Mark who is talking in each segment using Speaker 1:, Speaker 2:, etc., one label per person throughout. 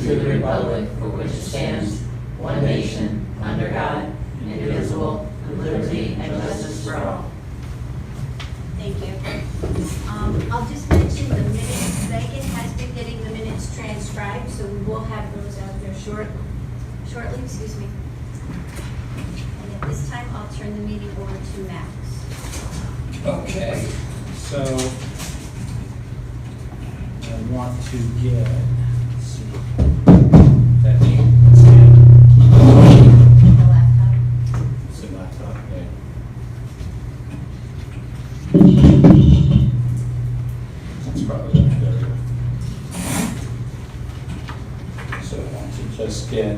Speaker 1: to the republic for which it stands, one nation, under God, indivisible, with liberty and justice for all.
Speaker 2: Thank you. I'll just mention the minutes. Megan has been getting the minutes transcribed, so we will have those out there shortly. Excuse me. And at this time, I'll turn the meeting over to Max.
Speaker 3: Okay, so I want to get, let's see, that name.
Speaker 2: The laptop.
Speaker 3: It's a laptop, yeah. That's probably there we go. So I want to just get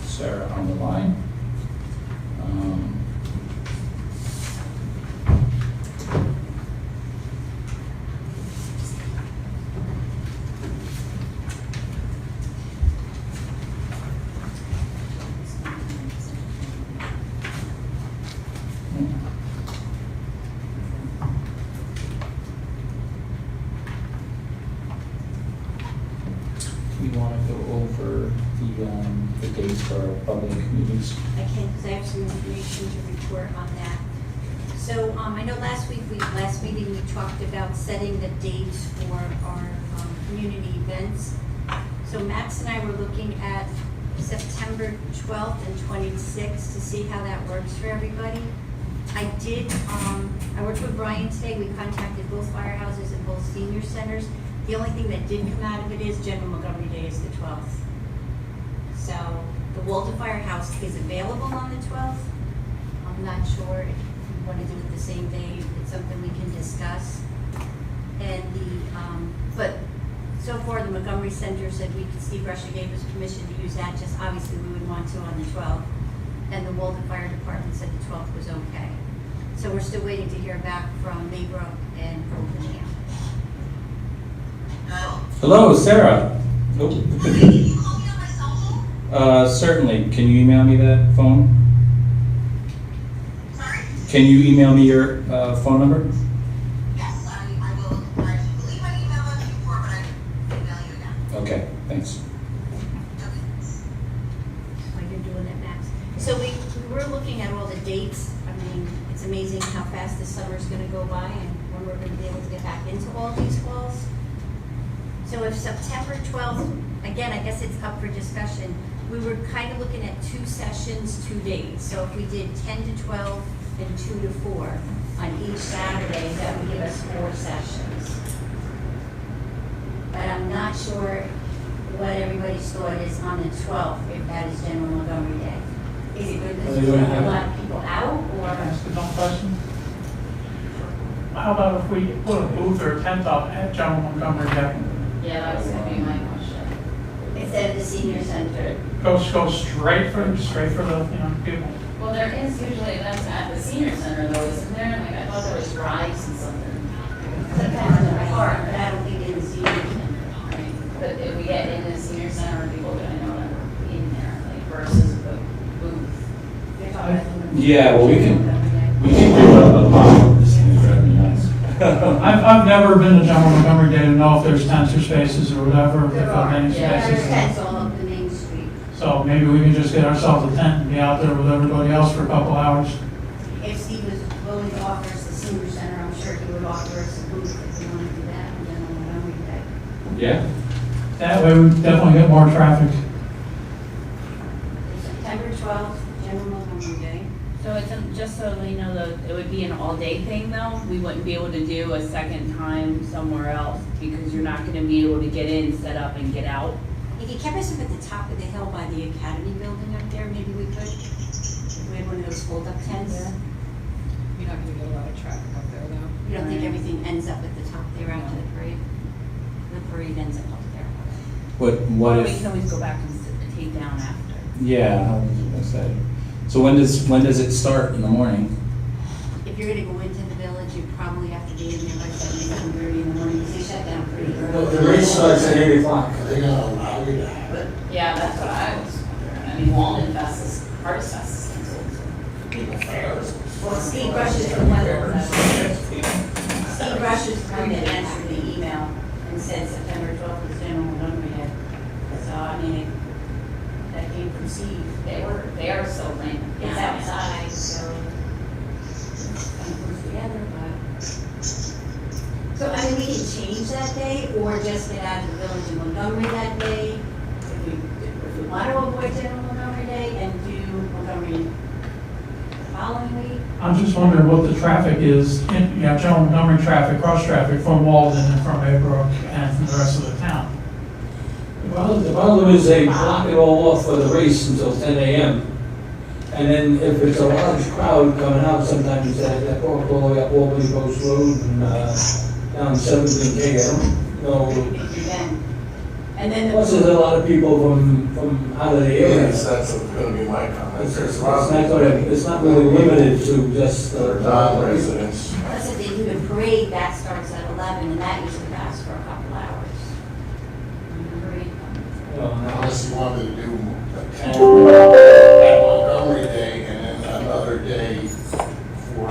Speaker 3: Sarah on the line. We want to go over the dates for our public meetings.
Speaker 2: I can, because I have some information to report on that. So I know last meeting, we talked about setting the dates for our community events. So Max and I were looking at September 12th and 26th to see how that works for everybody. I worked with Brian today. We contacted both firehouses and both senior centers. The only thing that did come out of it is General Montgomery Day is the 12th. So the Walter Firehouse is available on the 12th. I'm not sure if you want to do it the same day. It's something we can discuss. And but so far the Montgomery Center said Steve Russia gave us permission to use that. Just obviously we would want to on the 12th. And the Walden Fire Department said the 12th was okay. So we're still waiting to hear back from Maybrook and Rockingham.
Speaker 3: Hello, Sarah. Certainly. Can you email me that phone?
Speaker 4: Sorry?
Speaker 3: Can you email me your phone number?
Speaker 4: Yes, I will. I believe I emailed you before, but I can email you again.
Speaker 3: Okay, thanks.
Speaker 4: Okay.
Speaker 2: While you're doing it, Max. So we were looking at all the dates. I mean, it's amazing how fast the summer's gonna go by and when we're gonna be able to get back into all these halls. So if September 12th, again, I guess it's up for discussion, we were kind of looking at 2 sessions, 2 days. So if we did 10 to 12 and 2 to 4 on each Saturday, that would give us 4 sessions. But I'm not sure what everybody's thought is on the 12th, if that is General Montgomery Day. Is it good because there's a lot of people out, or?
Speaker 5: Ask a dumb question. How about if we put a booth or a tent up at General Montgomery Day?
Speaker 1: Yeah, that was gonna be my question.
Speaker 2: Instead of the senior center?
Speaker 5: Go straight for the people.
Speaker 1: Well, there is usually events at the senior center though, isn't there? Like, I thought there was rides and something.
Speaker 2: Sometimes in the park, but I don't think in the senior center.
Speaker 1: Right. But if we get in the senior center, people are gonna know that we're in there, like versus the booth.
Speaker 2: You're talking about the-
Speaker 3: Yeah, well, we can do a model. This thing is driving me nuts.
Speaker 5: I've never been to General Montgomery Day to know if there's tents or spaces or whatever, if
Speaker 2: There
Speaker 5: there's
Speaker 2: are,
Speaker 5: any
Speaker 2: there's
Speaker 5: spaces.
Speaker 2: tents all up the main street.
Speaker 5: So maybe we can just get ourselves a tent and be out there with everybody else for a couple hours.
Speaker 2: If Steve was willing to offer us the senior center, I'm sure he would offer us a booth if we want to do that, and then on Montgomery Day.
Speaker 3: Yeah?
Speaker 5: That way we definitely get more traffic.
Speaker 2: September 12th, General Montgomery Day.
Speaker 6: So it's, just so you know, it would be an all-day thing though? We wouldn't be able to do a second time somewhere else because you're not gonna be able to get in, set up, and get out?
Speaker 2: If you kept us up at the top of the hill by the Academy building up there, maybe we could. If we had one of those fold-up tents.
Speaker 7: You're not gonna get a lot of traffic up there though.
Speaker 2: You don't think everything ends up at the top there after the parade? The parade ends up there.
Speaker 3: What
Speaker 6: Or we
Speaker 3: if,
Speaker 6: can always go back and take down after.
Speaker 3: yeah, I was gonna say. So when does it start in the morning?
Speaker 2: If you're gonna go into the village, you probably have to be in there by 7:30 in the morning, because they shut down pretty early.
Speaker 8: The race starts at 8 o'clock, they're gonna allow you to have it.
Speaker 1: Yeah, that's what I was wondering. I mean, Walden Fest is, Hardest Fest is canceled.
Speaker 2: Well, Steve Rush is the one that, Steve Rush is the one that answered the email. that day, or just get out of the village of Montgomery that day? If we want to avoid general Montgomery Day and do Montgomery the following week?
Speaker 5: I'm just wondering what the traffic is, general Montgomery traffic, cross traffic from Walden and from Maybrook and from the rest of the town.
Speaker 8: The problem is they block it all off for the race until 10 a.m. And then if it's a large crowd coming out, sometimes that walk all the way up Albany Post Road and down 17K, I don't know.
Speaker 2: Then. And then
Speaker 8: Plus, there's a lot of people from out of the area.
Speaker 9: Yes, that's gonna be my comment.
Speaker 8: It's
Speaker 9: There's
Speaker 8: not really limited to just
Speaker 9: non-residents.
Speaker 2: Plus, if they do the parade, that starts at 11, and that usually lasts for a couple hours.
Speaker 9: Unless you wanted to do a 10 at Montgomery Day and then another day for,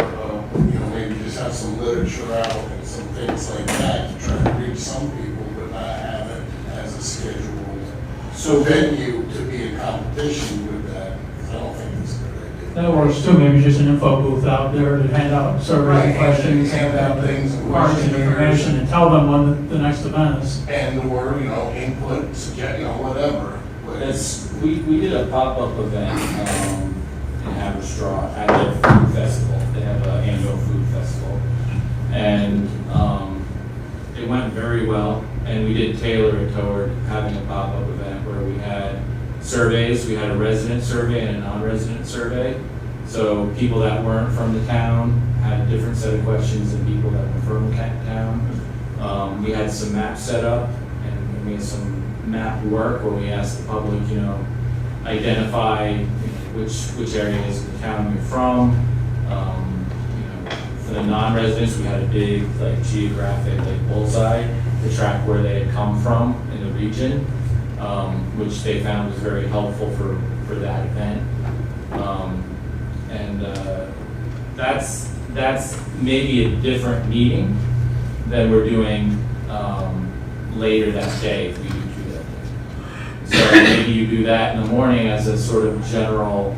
Speaker 9: maybe just have some literature out and some things like that to try to reach some people, but not have it as a scheduled venue to be in competition with that. 'Cause I don't think it's a good idea.
Speaker 5: That works too, maybe just an info booth out there to hand out surveys and questions, hand out
Speaker 9: Things,
Speaker 5: cards and information, and tell them when the next event is.
Speaker 9: And or, input, suggest, whatever. But
Speaker 3: We did a pop-up event in Haverstraw at their food festival. They have an annual food festival. And it went very well. And we did tailor it toward having a pop-up event where we had surveys. We had a resident survey and a non-resident survey. So people that weren't from the town had a different set of questions than people that were from the town. We had some maps set up and we had some map work where we asked the public, identify which areas of the town you're from. For the non-residents, we had a big geographic bullseye to track where they had come from in the region, which they found was very helpful for that event. That's maybe a different meeting than we're doing later that day if we do that. So maybe you do that in the morning as a sort of general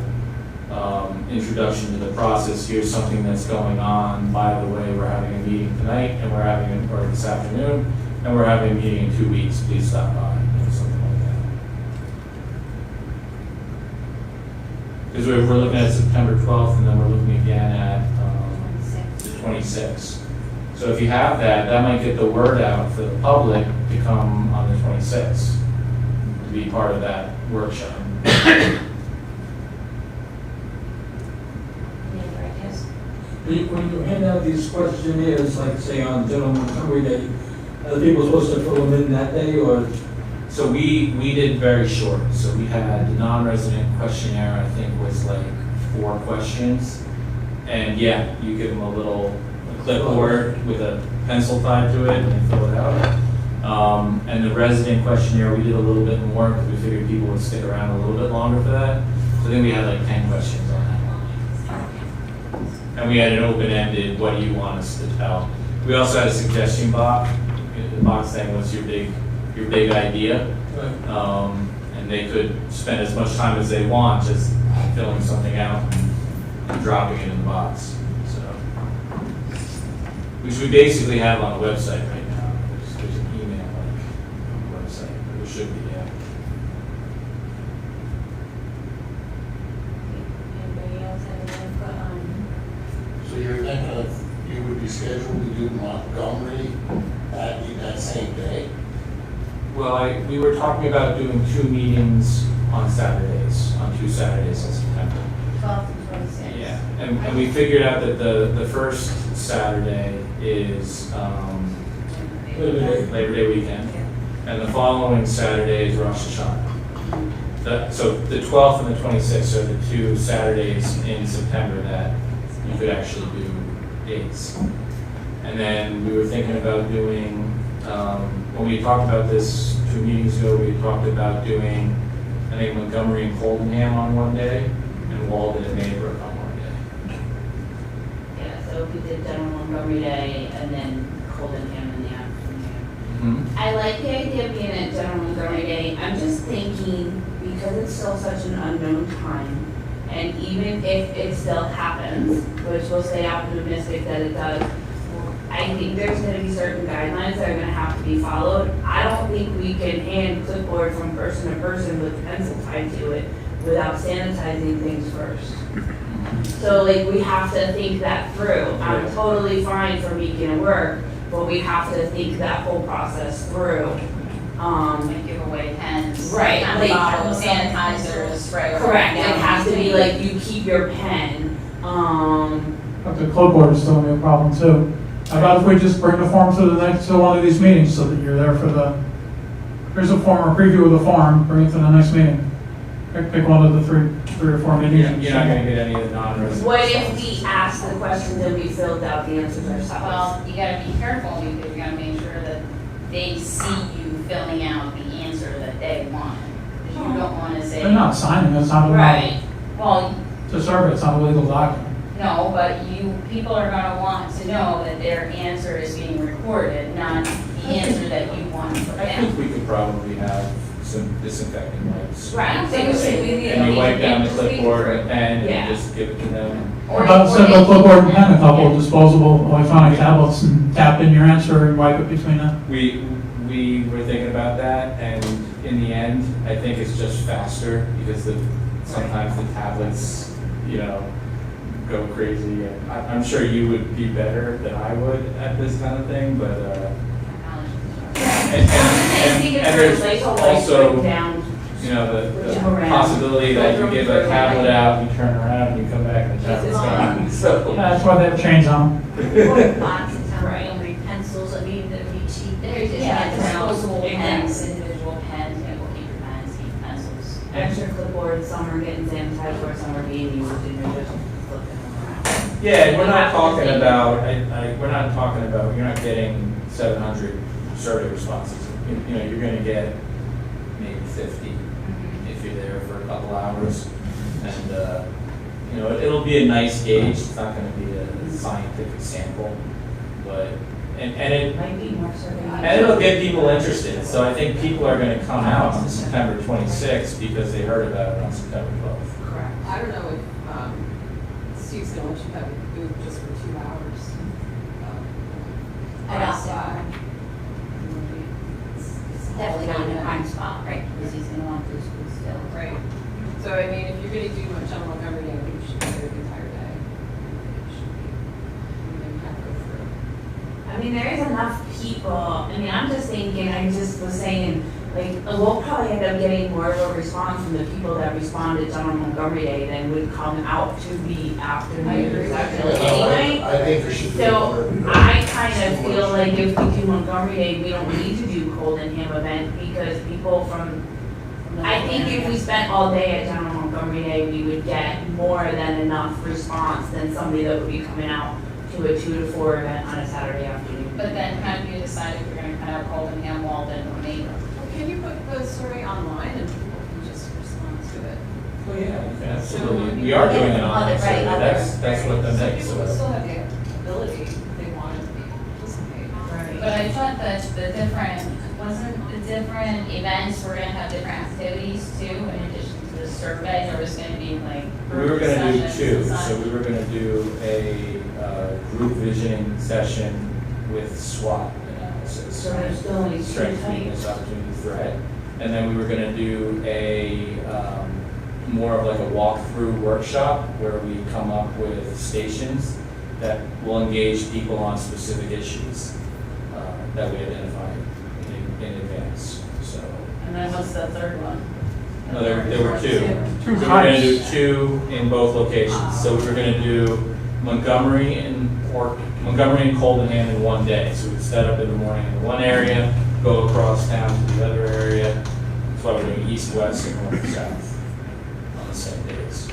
Speaker 3: introduction to the process. Here's something that's going on. By the way, we're having a meeting tonight, and or this afternoon, and we're having a meeting in 2 weeks. Please stop by, something like that. Because we're looking at September 12th, and then we're looking again at the 26th. So if you have that might get the word out for the public to come on the 26th to be part of that workshop.
Speaker 8: When you hand out these questionnaires, like say on General Montgomery Day, are the people supposed to fill them in that day or?
Speaker 3: So we did very short. So we had the non-resident questionnaire, I think was 4 questions. And yeah, you give them a clipboard with a pencil tied to it and they fill it out. And the resident questionnaire, we did a little bit more because we figured people would stick around a little bit longer for that. So then we had 10 questions on that. And we had an open-ended, what do you want us to tell? We also had a suggestion box, the box saying, what's your big idea? And they could spend as much time as they want just filling something out and dropping it in the box. So, which we basically have on the website right now. There's an email link on the website. There should be, yeah.
Speaker 2: Anybody else have any input on?
Speaker 9: So you're thinking you would be scheduled to do Montgomery that same day?
Speaker 3: Well, we were talking about doing 2 meetings on Saturdays, on 2 Saturdays in September.
Speaker 2: 12th and 26th.
Speaker 3: Yeah, and we figured out that the first Saturday is Labor Day weekend, and the following Saturday is Rosh Hashanah. So the 12th and the 26th are the 2 Saturdays in September that you could actually do dates. And then we were thinking about doing, when we talked about this 2 meetings ago, we talked about doing, I think, Montgomery and Coldenham on one day, and Walden and Maybrook on one day.
Speaker 6: Yeah, so we did General Montgomery Day and then Coldenham in the afternoon. I like the idea of being at General Montgomery Day. I'm just thinking, because it's still such an unknown time, and even if it still happens, which we'll stay optimistic that it does, I I think there's gonna be certain guidelines that are gonna have to be followed. I don't think we can hand clipboard from person to person with pencil tied to it without sanitizing things first. So like, we have to think that through. I'm totally fine for making it work, but we have to think that whole process through.
Speaker 1: Like give away pens.
Speaker 6: Right,
Speaker 1: Kind
Speaker 6: like-
Speaker 1: of bottle of sanitizer to spray. over
Speaker 6: Correct, it
Speaker 1: down.
Speaker 6: has to be like, you keep your pen,
Speaker 5: But the clipboard is still gonna be a problem too. How about if we just bring the form to one of these meetings so that you're there for here's a form, a preview of the form, bring it to the next meeting. Pick one of the three or four meetings.
Speaker 3: You're not gonna get any of the non-residents.
Speaker 6: what if we ask the questions and we filled out the answers ourselves?
Speaker 1: Well, you gotta be careful because you gotta make sure that they see you filling out the answer that they want. Because you don't wanna say.
Speaker 5: They're not signing, it's not
Speaker 1: Right, well,
Speaker 5: It's a survey, it's not a legal document.
Speaker 1: no, but people are gonna want to know that their answer is being recorded, not the answer that you want for
Speaker 3: I
Speaker 1: them.
Speaker 3: think we could probably have some disinfecting wipes.
Speaker 1: Right, so we need.
Speaker 3: And you wipe down the
Speaker 1: just read
Speaker 3: clipboard
Speaker 1: through.
Speaker 3: and pen
Speaker 6: Yeah.
Speaker 3: and just give it to them.
Speaker 5: How about instead of a clipboard and pen, a couple of disposable electronic tablets and tap in your answer and wipe it between them?
Speaker 3: We were thinking about that, and in the end, I think it's just faster because sometimes the tablets, go crazy. And I'm sure you would be better than I would at this kind of thing, but, and there's also,
Speaker 6: Down.
Speaker 3: the possibility that you give a tablet out, you turn around, and you come back and the tablet's gone, so.
Speaker 5: Yeah, that's why they have chains on them.
Speaker 2: Lots of time,
Speaker 1: Right.
Speaker 2: Montgomery pencils, I mean, that'd be cheap.
Speaker 1: There's just
Speaker 2: Yeah,
Speaker 1: disposable
Speaker 2: disposable
Speaker 1: pens, individual pens, we'll keep your pens, keep pencils.
Speaker 6: Extra clipboards, some are getting sanitized, or some are being used, and you're just flipping them around.
Speaker 3: Yeah, and we're not talking about, you're not getting 700 survey responses. You're gonna get maybe 50 if you're there for a couple hours. And, it'll be a nice gauge, it's not gonna be a scientific sample, but, and it,
Speaker 6: Might be more certain.
Speaker 3: and it'll get people interested. So I think people are gonna come out on September 26th because they heard about it on September 12th.
Speaker 6: Correct.
Speaker 7: I don't know if, Steve's gonna let you have a booth just for 2 hours.
Speaker 2: I don't
Speaker 7: outside.
Speaker 2: It's definitely not in a prime spot, right? Because he's gonna want those schools filled.
Speaker 7: Right. So I mean, if you're gonna do much on Montgomery Day, you should be there the entire day. It should be, you know, you have to go through.
Speaker 6: I mean, there is enough people, I'm just thinking, I just was saying, like, we'll probably end up getting more of a response from the people that responded on Montgomery Day than would come out to the afternoon reception anyway.
Speaker 9: I think there should be.
Speaker 6: So I kind of feel like if we do Montgomery Day, we don't need to do Cold and Ham event because people I think if we spent all day at General Montgomery Day, we would get more than enough response than somebody that would be coming out to a 2 to 4 event on a Saturday afternoon.
Speaker 1: But then how do you decide if you're gonna kind of Cold and Ham, Walden, or Neighbor?
Speaker 7: Well, can you put the survey online and people can just respond to it?
Speaker 3: Well, yeah, absolutely. We are doing it online survey. That's what the
Speaker 7: So
Speaker 3: next.
Speaker 7: people would still have the ability if they wanted to participate.
Speaker 1: But I thought that wasn't the different events were gonna have different activities too, in addition to the survey, or was gonna be like
Speaker 3: We were gonna do
Speaker 1: sessions
Speaker 3: two,
Speaker 1: inside?
Speaker 3: so we were gonna do a group visioning session with SWOT analysis.
Speaker 6: So there's still only 2
Speaker 3: Strength,
Speaker 6: types.
Speaker 3: weakness, opportunity, threat. And then we were gonna do a, more of like a walkthrough workshop where we come up with stations that will engage people on specific issues that we identify in advance, so.
Speaker 1: And then what's the third one?
Speaker 3: No, there were two. So
Speaker 5: Two
Speaker 3: we were gonna do
Speaker 5: types.
Speaker 3: 2 in both locations. So we were gonna do Montgomery and Cold and Ham in one day. So we'd set up in the morning in one area, go across town to the other area. That's why we're doing east, west, and north, south on the same days.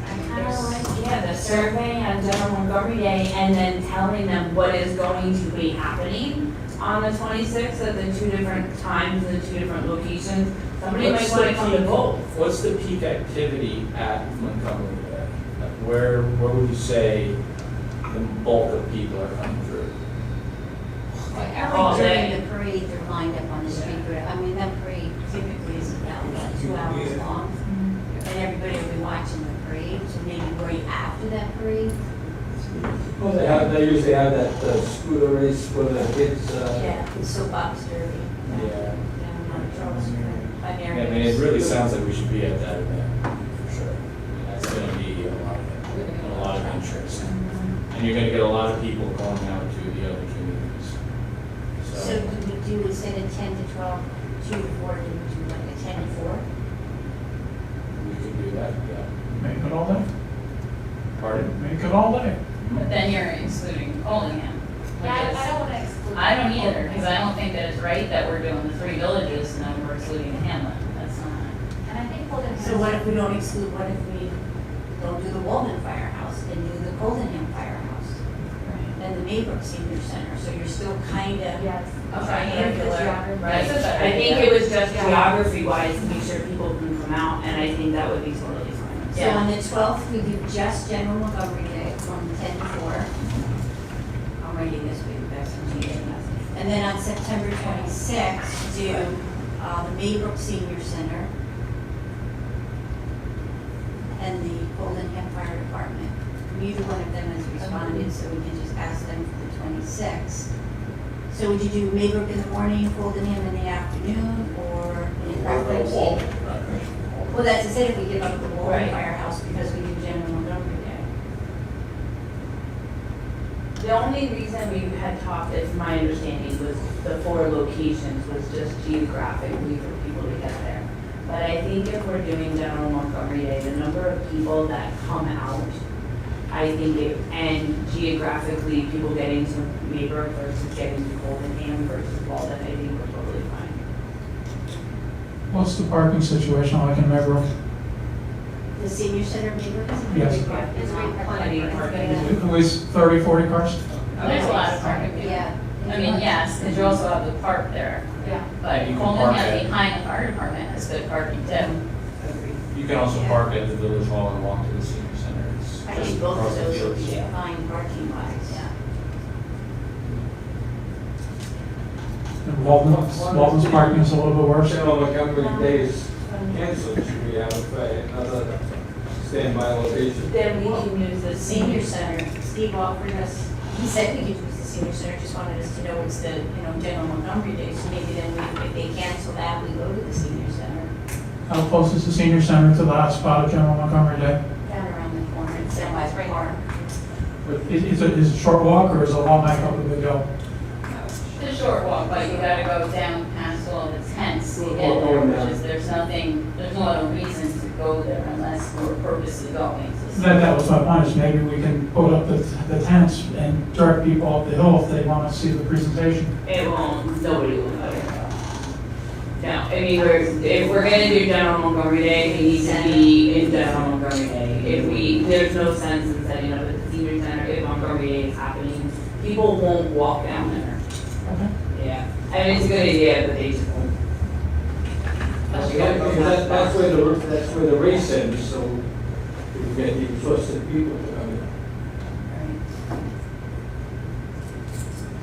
Speaker 6: I kind of like, the survey on General Montgomery Day and then telling them what is going to be happening on the 26th at the 2 different times and the 2 different locations. Somebody might want to come to both.
Speaker 3: What's the peak activity at Montgomery Day? Like where would you say the bulk of people are coming through?
Speaker 6: All
Speaker 2: Like during
Speaker 6: day.
Speaker 2: the parade, they're lined up on the street. I mean, that parade typically is about 2 hours long. And everybody will be watching the parade, so maybe right after that parade,
Speaker 8: Well, they usually have that scooter race for the kids.
Speaker 2: Yeah, the soapbox derby.
Speaker 3: Yeah.
Speaker 2: Down on Charles Street, by
Speaker 3: Yeah,
Speaker 2: Mary.
Speaker 3: I mean, it really sounds like we should be at that event, for sure. I mean, that's gonna be a lot of interest. And you're gonna get a lot of people going out to the other communities.
Speaker 2: So do we do, instead of 10 to 12, 2 to 4, do we do like a 10 to 4?
Speaker 3: We could do that, yeah.
Speaker 5: Make it all day.
Speaker 3: Pardon?
Speaker 5: Make it all day.
Speaker 1: But then you're excluding Oldham.
Speaker 7: Yeah, I don't wanna exclude.
Speaker 1: I don't either, because I don't think that it's right that we're doing the 3 villages and then we're excluding Hamlet. That's not.
Speaker 7: And I think Holden has.
Speaker 2: So what if we don't exclude, what if we don't do the Walden Firehouse and do the Coldenham Firehouse? And the Maybrook Senior Center, so you're still kind of
Speaker 7: Yes.
Speaker 2: triangular.
Speaker 1: Right.
Speaker 6: I think it was just geography wise to make sure people can come out, and I think that would be totally fine.
Speaker 2: So on the 12th, we do just General Montgomery Day from 10 to 4. I'm writing this week, that's some cheating. And then on September 26th, do the Maybrook Senior Center and the Coldenham Fire Department. Neither one of them has responded, so we can just ask them for the 26th. So would you do Maybrook in the morning, Coldenham in the afternoon, or in preference? Well, that's instead if we give up the Walden
Speaker 6: Right.
Speaker 2: Firehouse because we do General Montgomery Day.
Speaker 6: The only reason we had talked, it's my understanding, was the 4 locations was just geographically for people to get there. But I think if we're doing General Montgomery Day, the number of people that come out, I think it, and geographically, people getting to Maybrook versus getting to Coldenham versus Walden, I think we're totally fine.
Speaker 5: What's the parking situation like in Meadowbrook?
Speaker 2: The senior center, Maybrook is
Speaker 5: Yes.
Speaker 2: very park.
Speaker 7: It's very
Speaker 6: Plenty of parking.
Speaker 5: At least 30, 40 cars?
Speaker 1: There's a lot of parking.
Speaker 2: Yeah.
Speaker 1: I mean, yes, because you also have the park there.
Speaker 7: Yeah.
Speaker 1: But
Speaker 3: You can park
Speaker 1: Coldenham
Speaker 3: at-
Speaker 1: behind the fire department has good parking too.
Speaker 3: You can also park at the village hall and walk to the senior center. It's
Speaker 2: I
Speaker 3: just
Speaker 2: think both
Speaker 3: across
Speaker 2: of
Speaker 3: the
Speaker 2: those would
Speaker 3: fields.
Speaker 2: be fine parking wise, yeah.
Speaker 5: And Walden's parking is a little bit worse.
Speaker 8: General Montgomery Day is canceled, should we have another standby location?
Speaker 6: Then we can use the
Speaker 2: Senior center, Steve offered us, he said we could use the senior center, just wanted us to know it's the, General Montgomery Day, so maybe then if they cancel that, we go to the senior center,
Speaker 5: How close is the senior center to the hot spot of General Montgomery Day?
Speaker 2: down around the corner, it's down by the park.
Speaker 5: Is it a short walk or is it a long hike up a big hill?
Speaker 1: It's a short walk, but you gotta go down past all the tents to get
Speaker 8: Oh,
Speaker 1: there,
Speaker 8: yeah.
Speaker 1: which is, there's no other reason to go there unless we're purposely going.
Speaker 5: That was my point, is maybe we can put up the tents and direct people up the hill if they want to see the presentation.
Speaker 6: It won't, nobody will know. No, I mean, if we're gonna do General Montgomery Day, we need to be in General Montgomery Day. There's no sense in setting up at the senior center if Montgomery Day is happening. People won't walk down there. Yeah, I mean, it's a good idea, but they just won't. Unless you got-
Speaker 8: That's where the race ends, so you get the trusted people to come in.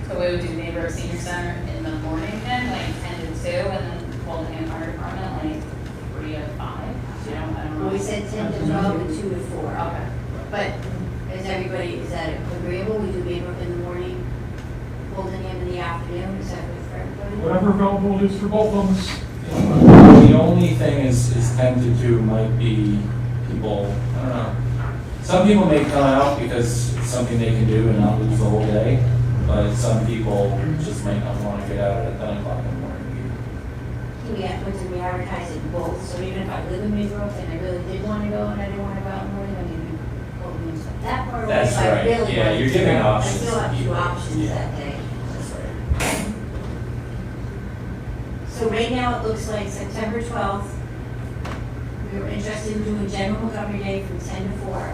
Speaker 1: So we would do Neighbor Senior Center in the morning then, like 10 to 2, and then Coldenham Fire Department, like 3 to 5. You know, I don't know.
Speaker 2: Well, we said 10 to 12 and 2 to 4.
Speaker 1: Okay.
Speaker 2: But is that agreeable? We do Maybrook in the morning, Coldenham in the afternoon, is that good for everybody?
Speaker 5: Whatever available is for both of us.
Speaker 3: The only thing is 10 to 2 might be people, I don't know. Some people may come out because it's something they can do and not lose the whole day, but some people just might not want to get out at 9 o'clock in the morning.
Speaker 2: When we advertise it both, so even if I live in Maybrook and I really did want to go and I didn't want to go out in the morning, I mean, Coldenham's not that far away.
Speaker 3: That's
Speaker 2: so I
Speaker 3: right.
Speaker 2: really
Speaker 3: Yeah,
Speaker 2: wanted
Speaker 3: you're
Speaker 2: to
Speaker 3: giving
Speaker 2: go.
Speaker 3: options
Speaker 2: I still
Speaker 3: to
Speaker 2: have 2
Speaker 3: people.
Speaker 2: options
Speaker 3: Yeah.
Speaker 2: that day.
Speaker 3: That's right.
Speaker 2: So right now, it looks like September 12th, we were interested in doing General Montgomery Day from 10 to 4.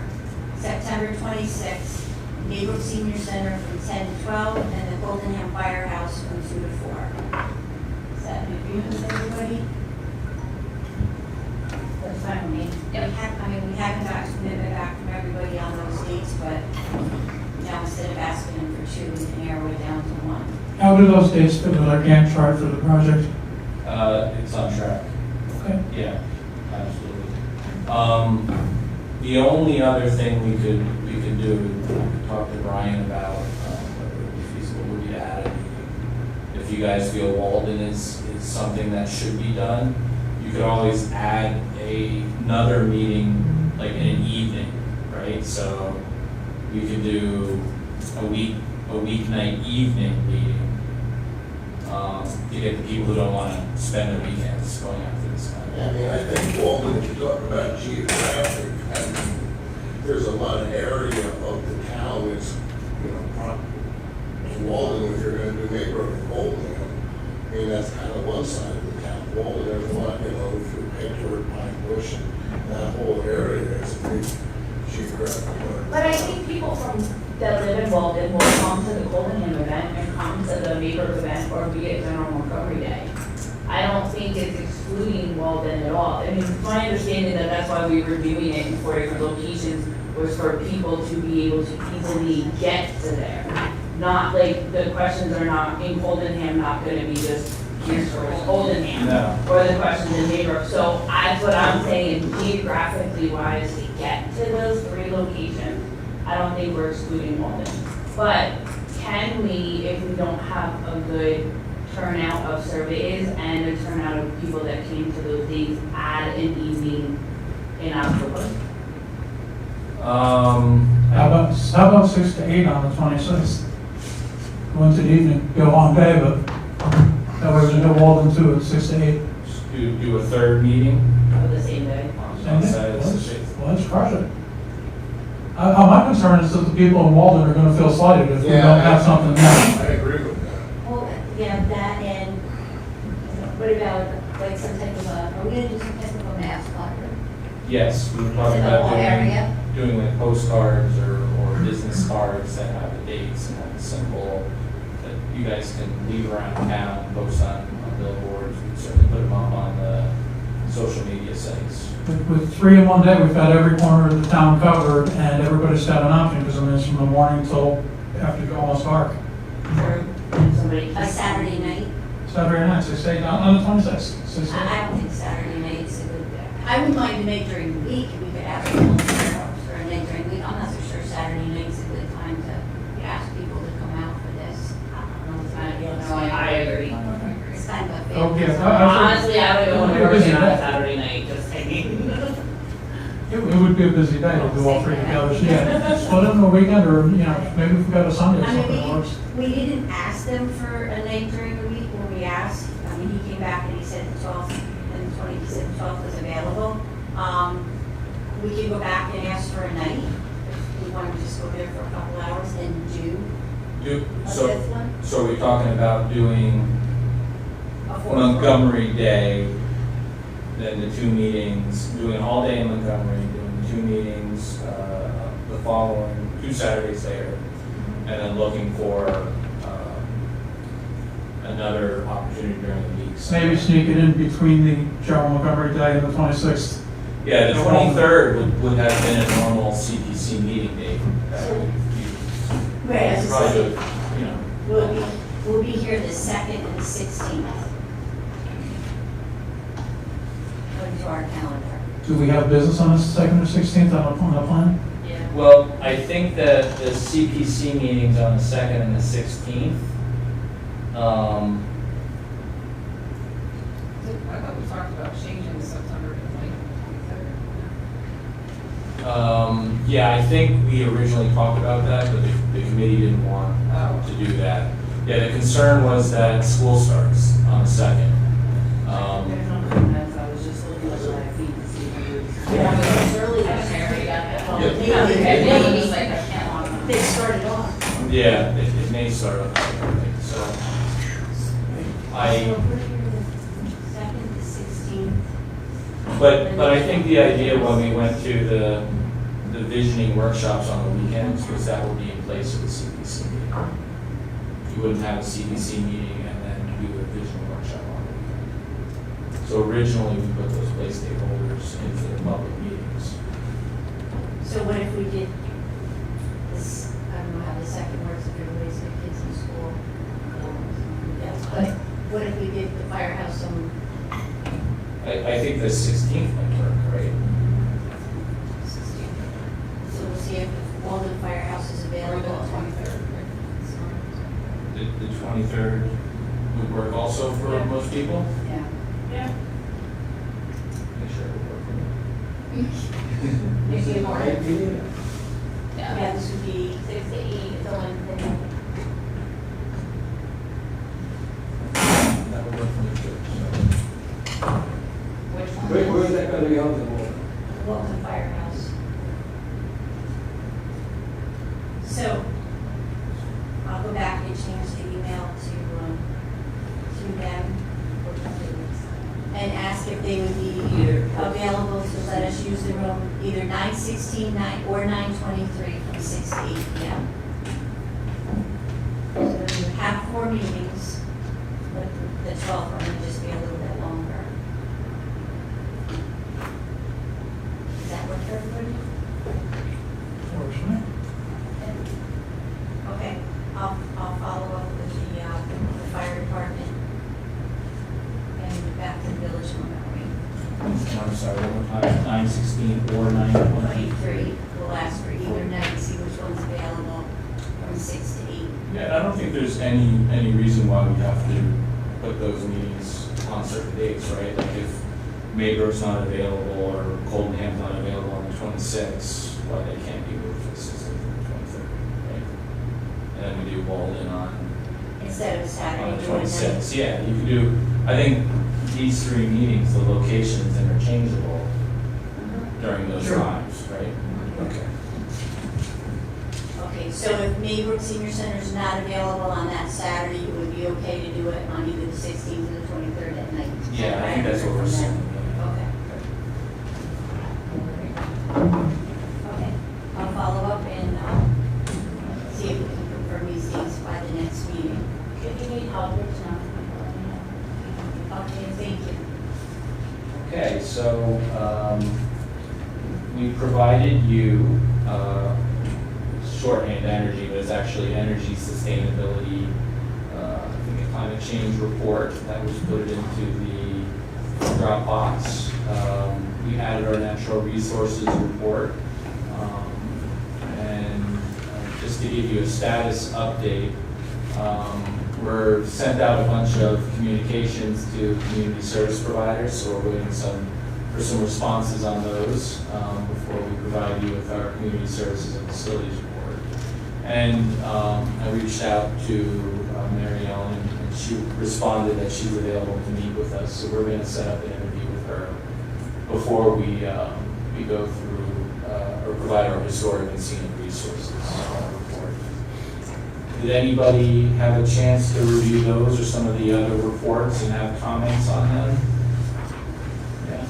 Speaker 2: September 26th, Maybrook Senior Center from 10 to 12, and the Coldenham Firehouse from 2 to 4. Is that in agreement with everybody?
Speaker 1: That's fine with me.
Speaker 2: We haven't got commitment back from everybody on those dates, but now instead of asking them for 2, we can narrow it down to 1.
Speaker 5: How do those dates fit with our Gantt chart for the project?
Speaker 3: It's on track.
Speaker 5: Okay.
Speaker 3: Yeah, absolutely. The only other thing we could could do, I could talk to Brian about whether it would be feasible would be to add a meeting. If you guys feel Walden is something that should be done, you could always add another meeting, like in an evening, right? So we could do a weeknight evening meeting, to get the people who don't want to spend their weekends going after this kind of.
Speaker 9: I mean, I think Walden, if you talk about geographic, I mean, there's a lot of area of the town that's, you know, in Walden, if you're gonna do neighborhood of Walden, I mean, that's kind of one side of the town. Walden, there's a lot, you know, if you head toward Pine Bush, and that whole area is a big geographic area.
Speaker 6: But I think people that live in Walden will come to the Coldenham event and come to the neighborhood event or be at General Montgomery Day. I don't think it's excluding Walden at all. I mean, it's my understanding that that's why we were doing it in 4 different locations, was for people to be able to easily get to there. Not like, the questions are not in Coldenham, not gonna be just here's for Coldenham.
Speaker 3: No.
Speaker 6: Or the questions in neighborhood. So that's what I'm saying, geographically wise, to get to those 3 locations, I don't think we're excluding Walden. But can we, if we don't have a good turnout of surveys and a turnout of people that came to those dates, add an evening in October?
Speaker 5: How about 6 to 8 on the 26th? Go into the evening, be a long day, but that way we can go Walden too at 6 to 8.
Speaker 3: Do a third meeting
Speaker 6: Of the same day?
Speaker 3: on the side of the sixth.
Speaker 5: Let's crush it. My concern is that the people in Walden are gonna feel slighted if we
Speaker 9: Yeah,
Speaker 5: don't have something now.
Speaker 9: I agree with that.
Speaker 2: Well, yeah, that and what about like some type of are we gonna do some type of a mascot?
Speaker 3: Yes, we were
Speaker 2: To
Speaker 3: talking
Speaker 2: the
Speaker 3: about
Speaker 2: whole area?
Speaker 3: doing like postcards or business cards that have the dates and have a symbol that you guys can leave around town, post on billboards. We can certainly put them up on the social media sites.
Speaker 5: With 3 in one day, we've got every corner of the town covered, and everybody's got an option, because I mean, it's from the morning till after almost dark.
Speaker 6: Or somebody?
Speaker 2: A Saturday night?
Speaker 5: Saturday night, 6 to 8, on the 26th, 6 to 8.
Speaker 2: I don't think Saturday night's a good day. I wouldn't mind a night during the week, we could ask people for a night during the week. I'm not so sure Saturday night's a good time to ask people to come out for this. I don't know.
Speaker 6: I agree.
Speaker 2: It's kind of a
Speaker 5: Oh,
Speaker 2: family.
Speaker 5: yeah,
Speaker 6: Honestly, I would go to work on a Saturday night, just saying.
Speaker 5: It would be a busy day to do all 3 together. So yeah, split it in a weekend, or, you know, maybe if we got a Sunday or
Speaker 2: I
Speaker 5: something that
Speaker 2: mean,
Speaker 5: works.
Speaker 2: we didn't ask them for a night during the week when we asked. I mean, he came back and he said the 12th and the 20th, he said the 12th was available. We could go back and ask for a night if we want to just go there for a couple hours and do a
Speaker 3: So
Speaker 2: 5th one.
Speaker 3: So we're talking about doing
Speaker 2: A 4th one.
Speaker 3: Montgomery Day, then the 2 meetings, doing all day in Montgomery, doing 2 meetings, the following 2 Saturdays later, and then looking for another opportunity during the week.
Speaker 5: Maybe sneak it in between the General Montgomery Day and the 26th.
Speaker 3: Yeah, the 23rd would have been a normal CPC meeting date. That would be,
Speaker 2: Right, I was just
Speaker 3: probably,
Speaker 2: saying,
Speaker 3: you know,
Speaker 2: we'll be here the 2nd and the 16th. According to our calendar.
Speaker 5: Do we have business on the 2nd or 16th on the plan?
Speaker 6: Yeah.
Speaker 3: well, I think that the CPC meeting's on the 2nd and the 16th.
Speaker 7: I thought we talked about changing the September to like 23rd.
Speaker 3: Yeah, I think we originally talked about that, but the committee didn't want
Speaker 7: Oh.
Speaker 3: to do that. Yeah, the concern was that school starts on the 2nd.
Speaker 6: There's no comments, I was just looking at my feet to see if we
Speaker 2: Yeah, it's early
Speaker 1: I
Speaker 2: this
Speaker 1: was
Speaker 2: year.
Speaker 1: already got that.
Speaker 9: Yeah.
Speaker 1: Okay, maybe just like, I can't walk on.
Speaker 2: They started off.
Speaker 3: Yeah, it may start on the 2nd, so.
Speaker 2: So we're here the 2nd, the 16th.
Speaker 3: But I think the idea when we went to the visioning workshops on the weekends was that would be in place of the CPC meeting. You wouldn't have a CPC meeting and then do a visioning workshop on the weekend. So originally, we put those place stakeholders into the public meetings.
Speaker 2: So what if we did this, I don't know how the second works if everybody's got kids in school. But what if we did the firehouse on
Speaker 3: I think the 16th might work, right?
Speaker 2: 16th? So we'll see if Walden Fire
Speaker 3: the 23rd would work also for
Speaker 7: Yeah.
Speaker 3: most people?
Speaker 1: Yeah.
Speaker 6: Yeah.
Speaker 3: Make sure it would work for me.
Speaker 6: Maybe more.
Speaker 1: Yeah.
Speaker 6: Yeah, this would be 6 to 8, it's a Wednesday.
Speaker 3: That would work for me too,
Speaker 1: Which one?
Speaker 8: Where's that gonna be held in?
Speaker 2: Walton Firehouse. So, I'll go back and change the email to them and ask if they would be available to let us use the room either 9:16, 9, or 9:23 from 6 to 8 p.m. So we have 4 meetings, but the 12th one would just be a little bit longer. Does that work for everybody?
Speaker 5: Works for me.
Speaker 2: Okay, I'll follow up with the fire department and back to the village of Montgomery.
Speaker 3: I'm sorry, one more time, 9:16 or 9:20?
Speaker 2: 23, we'll ask for either night, see which one's available from 6 to 8.
Speaker 3: Yeah, I don't think there's any reason why we have to put those meetings on certain dates, right? Like if Maybrook's not available or Coldenham's not available on the 26th, why they can't be moved to the 16th or the 23rd, right? And then we do Walden on
Speaker 2: Instead of Saturday,
Speaker 3: the
Speaker 2: do a night.
Speaker 3: 26th. Yeah, you could do, I think these 3 meetings, the location's interchangeable during those
Speaker 8: Sure.
Speaker 3: times, right? Okay.
Speaker 2: Okay, so if Maybrook Senior Center is not available on that Saturday, it would be okay to do it on either the 16th or the 23rd at night?
Speaker 3: Yeah, I think that's what we're saying.
Speaker 2: Okay. Okay, I'll follow up and see if we can confirm these dates by the next meeting.
Speaker 6: If you need help, reach out to me, let me know.
Speaker 2: Okay, thank you.
Speaker 3: Okay, so we provided you shorthand energy, but it's actually energy sustainability, I think a climate change report that was put into the Dropbox. We added our natural resources report. And just to give you a status update, we're sent out a bunch of communications to community service providers, so we're waiting for some responses on those before we provide you with our community services and facilities report. And I reached out to Mary Ellen, and she responded that she's available to meet with us, so we're gonna set up an interview with her before we go through or provide our historic and scenic resources report. Did anybody have a chance to review those or some of the other reports and have comments on them? Yeah.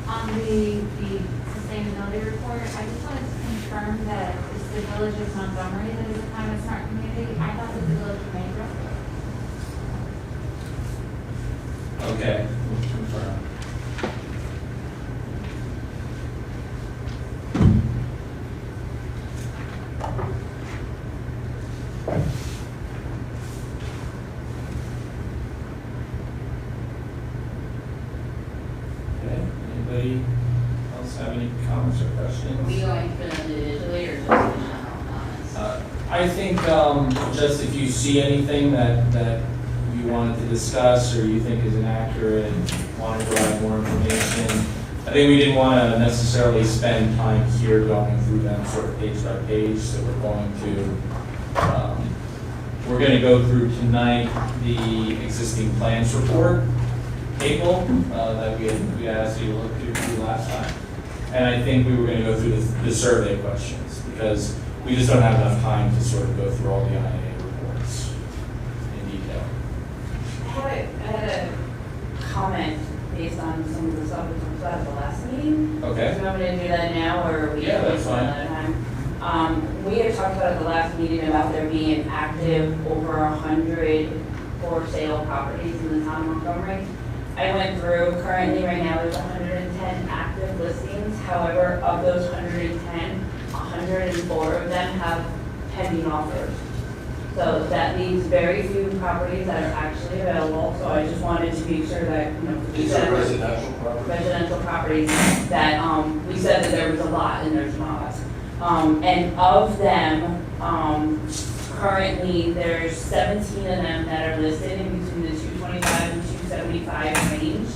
Speaker 10: On the sustainability report, I just wanted to confirm that it's the village of Montgomery that is a climate smart community. I thought it was the village of Maybrook.
Speaker 3: Okay, we'll confirm. Okay, anybody else have any comments or questions?
Speaker 1: Are we going for them individually or just in general comments?
Speaker 3: I think just if you see anything that you wanted to discuss or you think is inaccurate, want to provide more information, I think we didn't want to necessarily spend time here going through them sort of page by page, so we're going to go through tonight the existing plans report table that we asked you to look through last time. And I think we were going to go through the survey questions because we just don't have enough time to sort of go through all the INA reports in detail.
Speaker 6: I had a comment based on some of the stuff we talked about at the last meeting.
Speaker 3: Okay.
Speaker 6: Do you want me to do that now, or are we?
Speaker 3: Yeah, that's fine.
Speaker 6: Another time? We had talked about at the last meeting about there being active over 100 for sale properties in the town of Montgomery. I went through, currently right now there's 110 active listings. However, of those 110, 104 of them have pending offers. So that leaves very few properties that are actually available, so I just wanted to make sure that, you know. we
Speaker 9: These
Speaker 6: said-
Speaker 9: are residential properties?
Speaker 6: residential properties that, we said that there was a lot and there's not. And of them, currently, there's 17 of them that are listed in between the 225 and 275 range.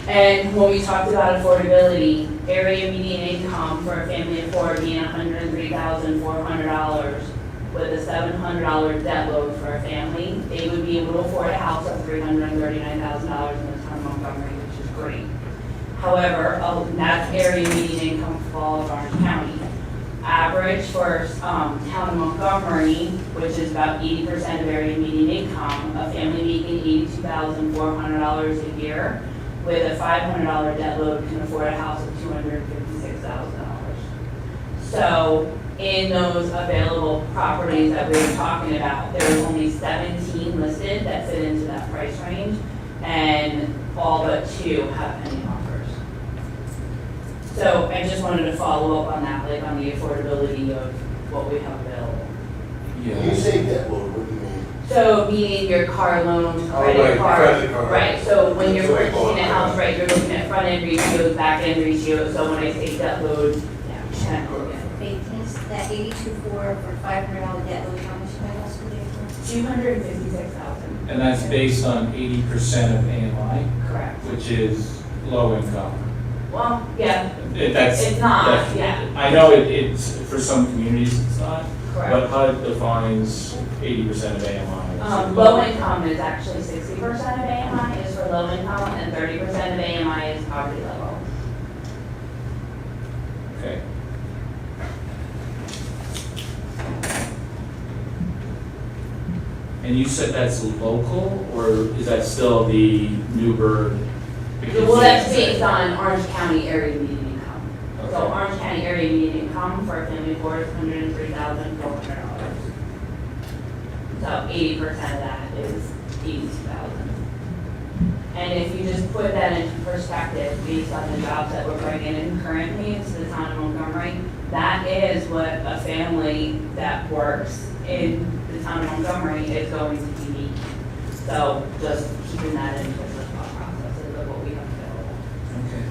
Speaker 6: And when we talked about affordability, area median income for a family of four being $103,400 with a $700 debt load for a family, they would be able to afford a house of $339,000 in the town of Montgomery, which is great. However, that's area median income for all of Orange County. Average for town of Montgomery, which is about 80% of area median income, a family making $82,400 a year with a $500 debt load can afford a house of $256,000. So in those available properties that we were talking about, there was only 17 listed that fit into that price range, and all but 2 have pending offers. So I just wanted to follow up on that, like on the affordability of what we have available.
Speaker 9: When you say debt load, what do you mean?
Speaker 6: So meaning your car loan,
Speaker 9: Oh,
Speaker 6: credit
Speaker 9: right,
Speaker 6: card,
Speaker 9: credit card.
Speaker 6: right, so when you're
Speaker 9: That's what I
Speaker 6: purchasing a
Speaker 9: thought.
Speaker 6: house, right, you're looking at front end ratios, back end ratios, so when I say debt load, yeah.
Speaker 2: Wait, is that 82.4 for $500 debt load, how much am I also there for?
Speaker 6: 256,000,
Speaker 3: And that's based on 80% of AMI,
Speaker 6: correct.
Speaker 3: which is low income.
Speaker 6: Well, yeah,
Speaker 3: That's.
Speaker 6: it's not, yeah,
Speaker 3: I know it's, for some communities it's not, but
Speaker 6: correct.
Speaker 3: HUD defines 80% of AMI. as
Speaker 6: Low income is actually 60% of AMI is for low income, and 30% of AMI is poverty level.
Speaker 3: Okay. And you said that's local, or is that still the Newburgh?
Speaker 6: Well, that's based on Orange County area median income. So
Speaker 3: Okay.
Speaker 6: Orange County area median income for a family of four is $103,400. So 80% of that is 82,000. And if you just put that into perspective, based on the jobs that we're bringing in currently into the town of Montgomery, that is what a family that works in the town of Montgomery is going to be making. So just keeping that into the thought processes of what we have available.
Speaker 3: Okay.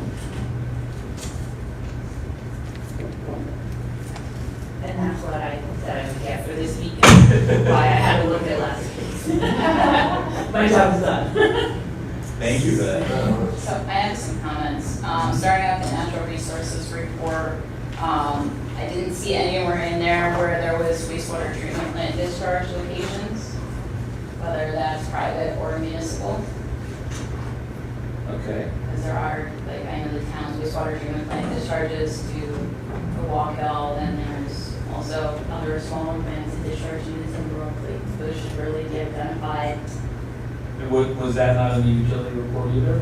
Speaker 6: And that's what I said I would get for this weekend, why I had to look at last week's. My job's done.
Speaker 3: Thank you for that.
Speaker 1: So I have some comments. Starting out the natural resources report, I didn't see anywhere in there where there was wastewater treatment plant discharge locations, whether that's private or municipal.
Speaker 3: Okay.
Speaker 1: Because there are, like, I know the town's wastewater treatment plant discharges to the Walkill, and there's also other smaller plants that discharge units in Brooklyn. Those should really be identified.
Speaker 3: Was that not in the utility report either?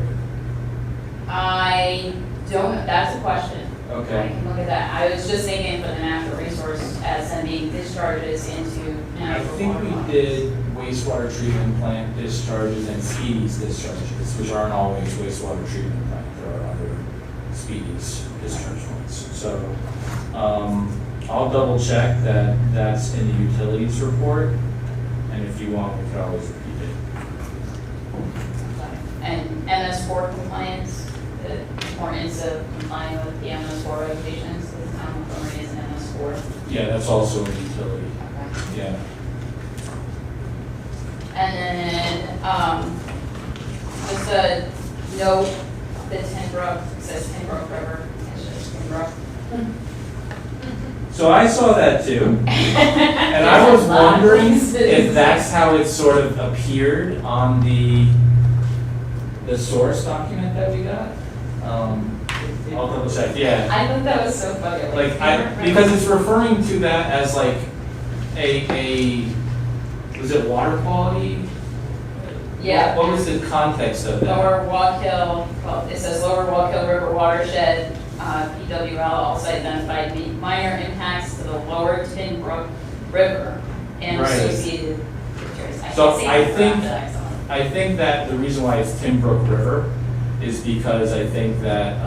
Speaker 1: I don't, that's a question. I
Speaker 3: Okay.
Speaker 1: can look at that. I was just thinking for the natural resource as sending discharges into
Speaker 3: I
Speaker 1: natural
Speaker 3: think
Speaker 1: water
Speaker 3: we
Speaker 1: bodies.
Speaker 3: did wastewater treatment plant discharges and speedies discharges, which aren't always wastewater treatment plant. There are other speedies discharge ones. So, I'll double check that that's in the utilities report. And if you want, we could always repeat it.
Speaker 1: And MS4 compliance, the importance of complying with the MS4 regulations, the town of Montgomery is an MS4.
Speaker 3: Yeah, that's also a utility, yeah.
Speaker 1: And then, just a note, the Tinbrook, it says Tinbrook River, it's just Tinbrook.
Speaker 3: So I saw that too, and I was wondering if that's how it sort of appeared on the source document that we got. I'll double check, yeah.
Speaker 1: I thought that was so funny.
Speaker 3: Like, because it's referring to that as like was it water quality?
Speaker 1: Yeah.
Speaker 3: What was the context of that?
Speaker 1: Lower Walkill, well, it says Lower Walkill River watershed, PWL also identified minor impacts to the Lower Tinbrook River and
Speaker 3: Right.
Speaker 1: associated.
Speaker 3: So
Speaker 1: can't say
Speaker 3: I
Speaker 1: it
Speaker 3: think-
Speaker 1: without the accent.
Speaker 3: I think that the reason why it's Tinbrook River is because I think that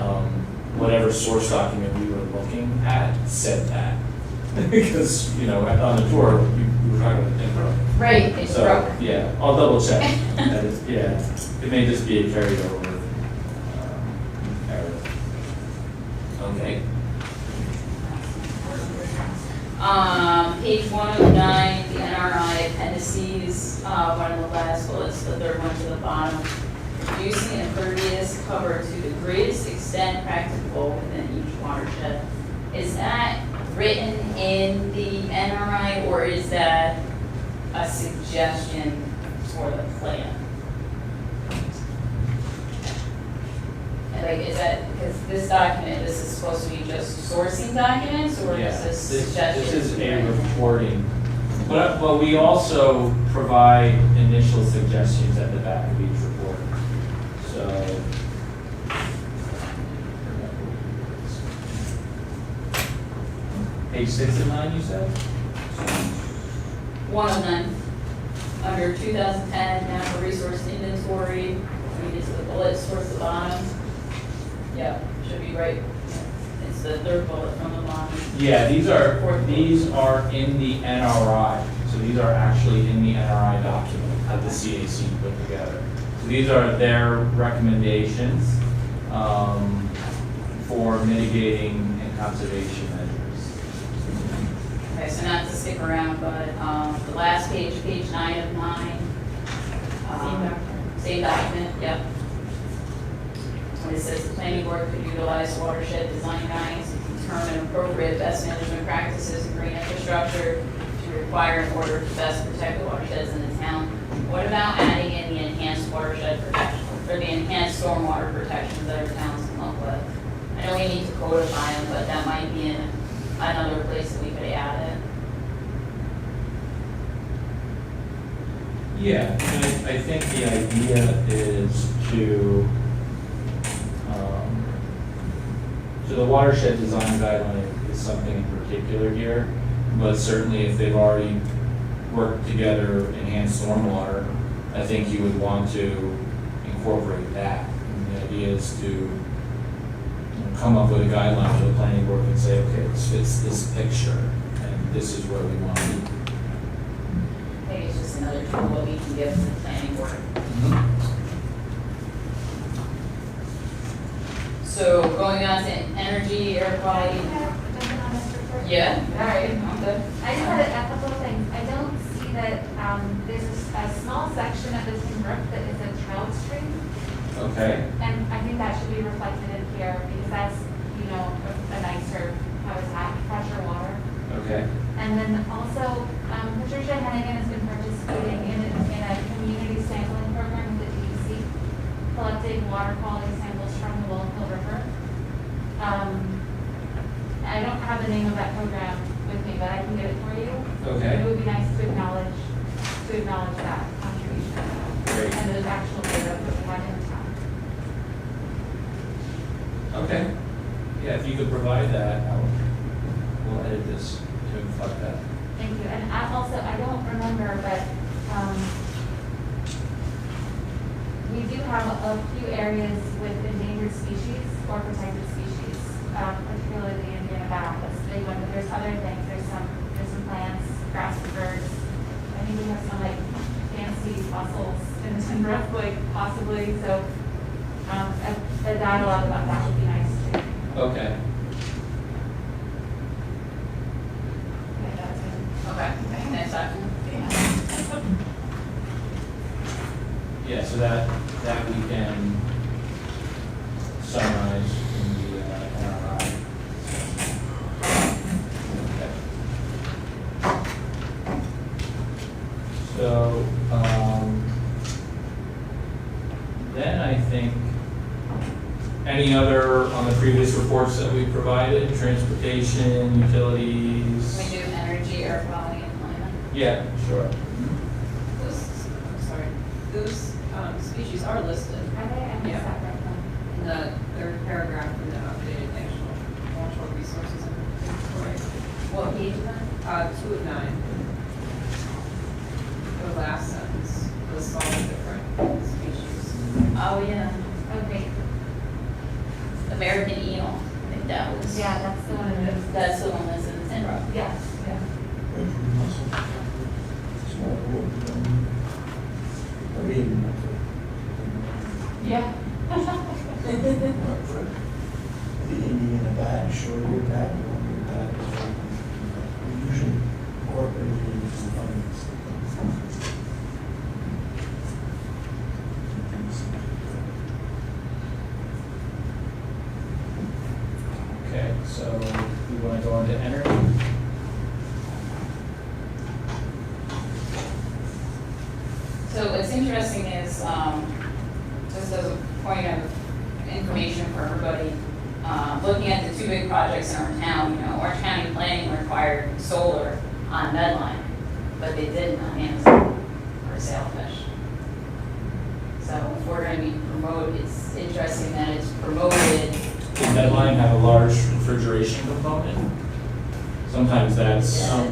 Speaker 3: whatever source document we were looking at said that. Because, on the tour, we were talking about info.
Speaker 1: Right, it's
Speaker 3: So,
Speaker 1: broke.
Speaker 3: yeah, I'll double check. That is- Yeah, it may just be a carryover error. Okay.
Speaker 1: Page 109, the NRI appendices, one of the last bullets, the third one to the bottom. Reducing impervious cover to the greatest extent practicable within each watershed. Is that written in the NRI or is that a suggestion for the plan? And like, is that, because this document, this is supposed to be just sourcing documents or
Speaker 3: Yeah,
Speaker 1: is this
Speaker 3: this
Speaker 1: suggestion?
Speaker 3: is a reporting. But we also provide initial suggestions at the back of each report. So. Page 6 and 9, you said?
Speaker 1: One of them, under 2010 natural resource inventory, we get to the bullets towards the bottom. Yeah, should be right. It's the third bullet from the bottom.
Speaker 3: Yeah, these are in the NRI. So these are actually in the NRI document that the CAC put together. So these are their recommendations for mitigating and conservation measures.
Speaker 1: Okay, so not to stick around, but the last page, page 9 of 9. Same document, yep. And it says the planning board could utilize watershed design guidance to determine appropriate best management practices and green infrastructure to require in order to best protect the watersheds in the town. What about adding in the enhanced watershed protection, or the enhanced stormwater protections that our towns come up with? I know we need to codify them, but that might be in another place that we could add it.
Speaker 3: Yeah, and I think the idea is to, so the watershed design guideline is something in particular here, but certainly if they've already worked together enhanced stormwater, I think you would want to incorporate that. And the idea is to come up with a guideline for the planning board and say, okay, this fits this picture, and this is where we want to be.
Speaker 1: I think it's just another tool that we can give to the planning board. So going on to energy, air quality.
Speaker 10: Jumping on this real quick.
Speaker 1: Yeah, all right, I'm good.
Speaker 10: I just had a couple of things. I don't see that, there's a small section of this in Brook that is a trout stream.
Speaker 3: Okay,
Speaker 10: And I think that should be reflected in here because that's, you know, a nicer habitat, fresher water.
Speaker 3: okay.
Speaker 10: And then also, Patricia Hennigan has been participating in a community sampling program with the DEC, collecting water quality samples from the Willow River. I don't have the name of that program with me, but I can get it for you.
Speaker 3: Okay.
Speaker 10: It would be nice to acknowledge that contribution.
Speaker 3: Great.
Speaker 10: And those actual data that we had in town.
Speaker 3: Okay. Yeah, if you could provide that, we'll edit this to reflect that.
Speaker 10: Thank you. And I don't remember, but we do have a few areas with endangered species or protected species, particularly the Indiana bat. That's the big one, but there's other things. There's some plants, grass birds. I think we have some like fancy fossils in Timbrook, like possibly. So a dialogue about that would be nice too.
Speaker 3: Okay.
Speaker 10: Okay, that's it.
Speaker 1: Okay, next item.
Speaker 3: Yeah, so that we can summarize in the NRI. Okay. So, then I think, any other on the previous reports that we provided, transportation, utilities?
Speaker 1: We do energy, air quality, and climate.
Speaker 3: Yeah, sure.
Speaker 7: Those, I'm sorry, those species are listed
Speaker 10: Are they? I missed that right now.
Speaker 7: in the third paragraph in the updated natural resources inventory.
Speaker 1: What page is that?
Speaker 7: 2 of 9. The last sentence lists all the different species.
Speaker 1: Oh, yeah,
Speaker 10: Okay.
Speaker 1: American eel, I think that was.
Speaker 10: Yeah, that's the one it is.
Speaker 1: That's the one that's in the Timbrook.
Speaker 10: Yes, yeah.
Speaker 11: small board, I mean,
Speaker 10: Yeah.
Speaker 11: the Indiana badge, show your badge, you want your badge. We usually incorporate it into the funds.
Speaker 3: Okay, so we want to go into energy.
Speaker 1: So what's interesting is, just as a point of information for everybody, looking at the two big projects in our town, you know, Orange County Planning required solar on Medline, but they didn't on Amazon or Sailfish. So if we're gonna be promoted, it's interesting that it's promoted.
Speaker 3: Does Medline have a large refrigeration component? Sometimes that's,
Speaker 1: Yeah.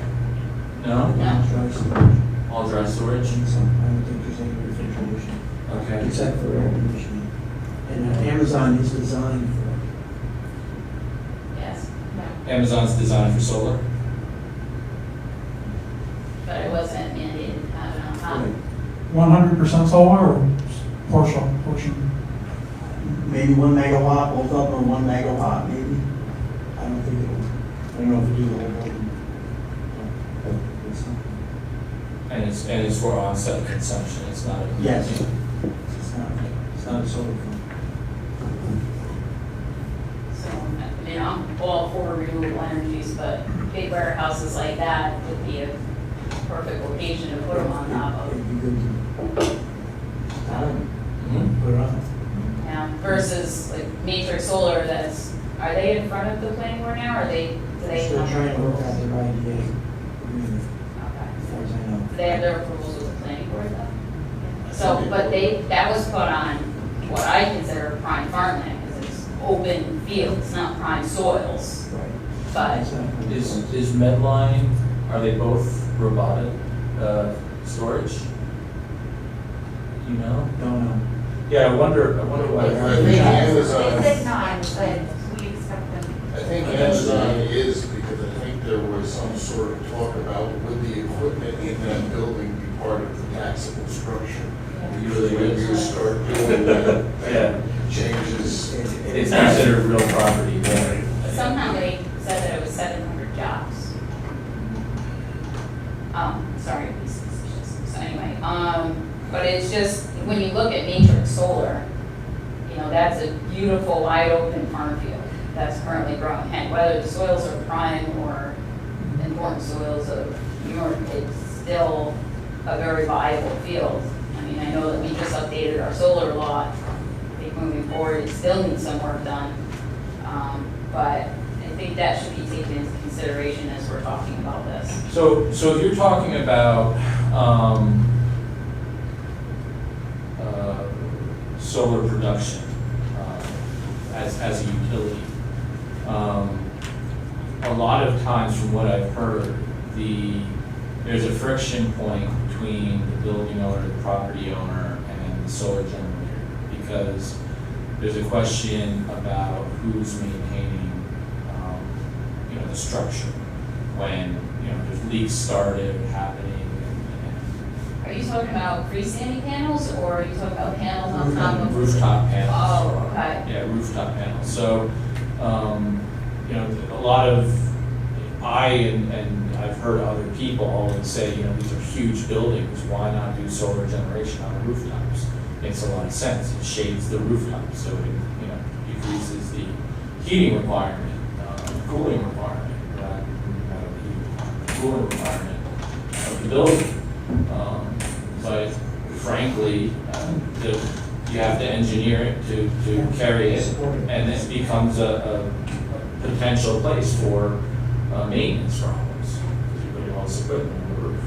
Speaker 3: no?
Speaker 1: No.
Speaker 11: Dry storage.
Speaker 3: All dry storage?
Speaker 11: I don't think there's any refrigeration,
Speaker 3: Okay.
Speaker 11: except for air conditioning. And Amazon is designed for
Speaker 1: Yes,
Speaker 3: Amazon's designed for solar?
Speaker 1: but it wasn't mandated to have it on top.
Speaker 11: Right.
Speaker 5: 100% solar or portion?
Speaker 11: Maybe 1 megawatt, both of them are 1 megawatt, maybe. I don't think I don't know if you do the whole building. But it's not-
Speaker 3: And it's for on-site consumption, it's not a.
Speaker 11: Yes, it's not a solar farm.
Speaker 1: So, I mean, I'm all for renewable energies, but big warehouses like that would be a perfect location to put them on top of.
Speaker 11: It'd be good to
Speaker 3: Mhm.
Speaker 11: put it on.
Speaker 1: Yeah, versus like Matrix Solar that's, are they in front of the planning board now, or do they
Speaker 11: Still
Speaker 1: have?
Speaker 11: trying to work out the right idea,
Speaker 1: Okay.
Speaker 11: as far as I know.
Speaker 1: Do they have their approvals with the planning board though? So, but that was put on what I consider prime farmland, because it's open fields, not prime soils,
Speaker 11: Right.
Speaker 1: but,
Speaker 11: Exactly.
Speaker 3: Is Medline, are they both robotic, storage? You know?
Speaker 11: Don't know.
Speaker 3: Yeah, I wonder why.
Speaker 9: I think Amazon,
Speaker 10: They said not, but we expect them.
Speaker 9: I think Amazon is, because I think there was some sort of talk about would the equipment in that building be part of the taxable structure? Usually when you start doing that,
Speaker 3: Yeah,
Speaker 9: changes.
Speaker 3: it's considered real property, right?
Speaker 1: somehow they said that it was 700 jobs. Sorry, to be facetious. So anyway, but it's just, when you look at Matrix Solar, you know, that's a beautiful, wide open farm field that's currently growing. And whether the soils are prime or important soils of New York, it's still a very viable field. I mean, I know that we just updated our solar law. I think moving forward, it still needs some work done. But I think that should be taken into consideration as we're talking about this.
Speaker 3: So if you're talking about, solar production, as a utility, a lot of times from what I've heard, there's a friction point between the building owner, the property owner, and the solar generator, because there's a question about who's maintaining, the structure when, there's leaks started happening.
Speaker 1: Are you talking about freestanding panels, or are you talking about panels on top of?
Speaker 3: Rooftop panels.
Speaker 1: Oh, okay.
Speaker 3: Yeah, rooftop panels. So, a lot of, and I've heard other people always say, these are huge buildings, why not do solar generation on the rooftops? Makes a lot of sense. It shades the rooftop, so it, decreases the heating requirement, cooling requirement, cooling requirement of the building. But frankly, you have to engineer it to carry it, and it becomes a potential place for maintenance problems. Because you put all this equipment on the roof.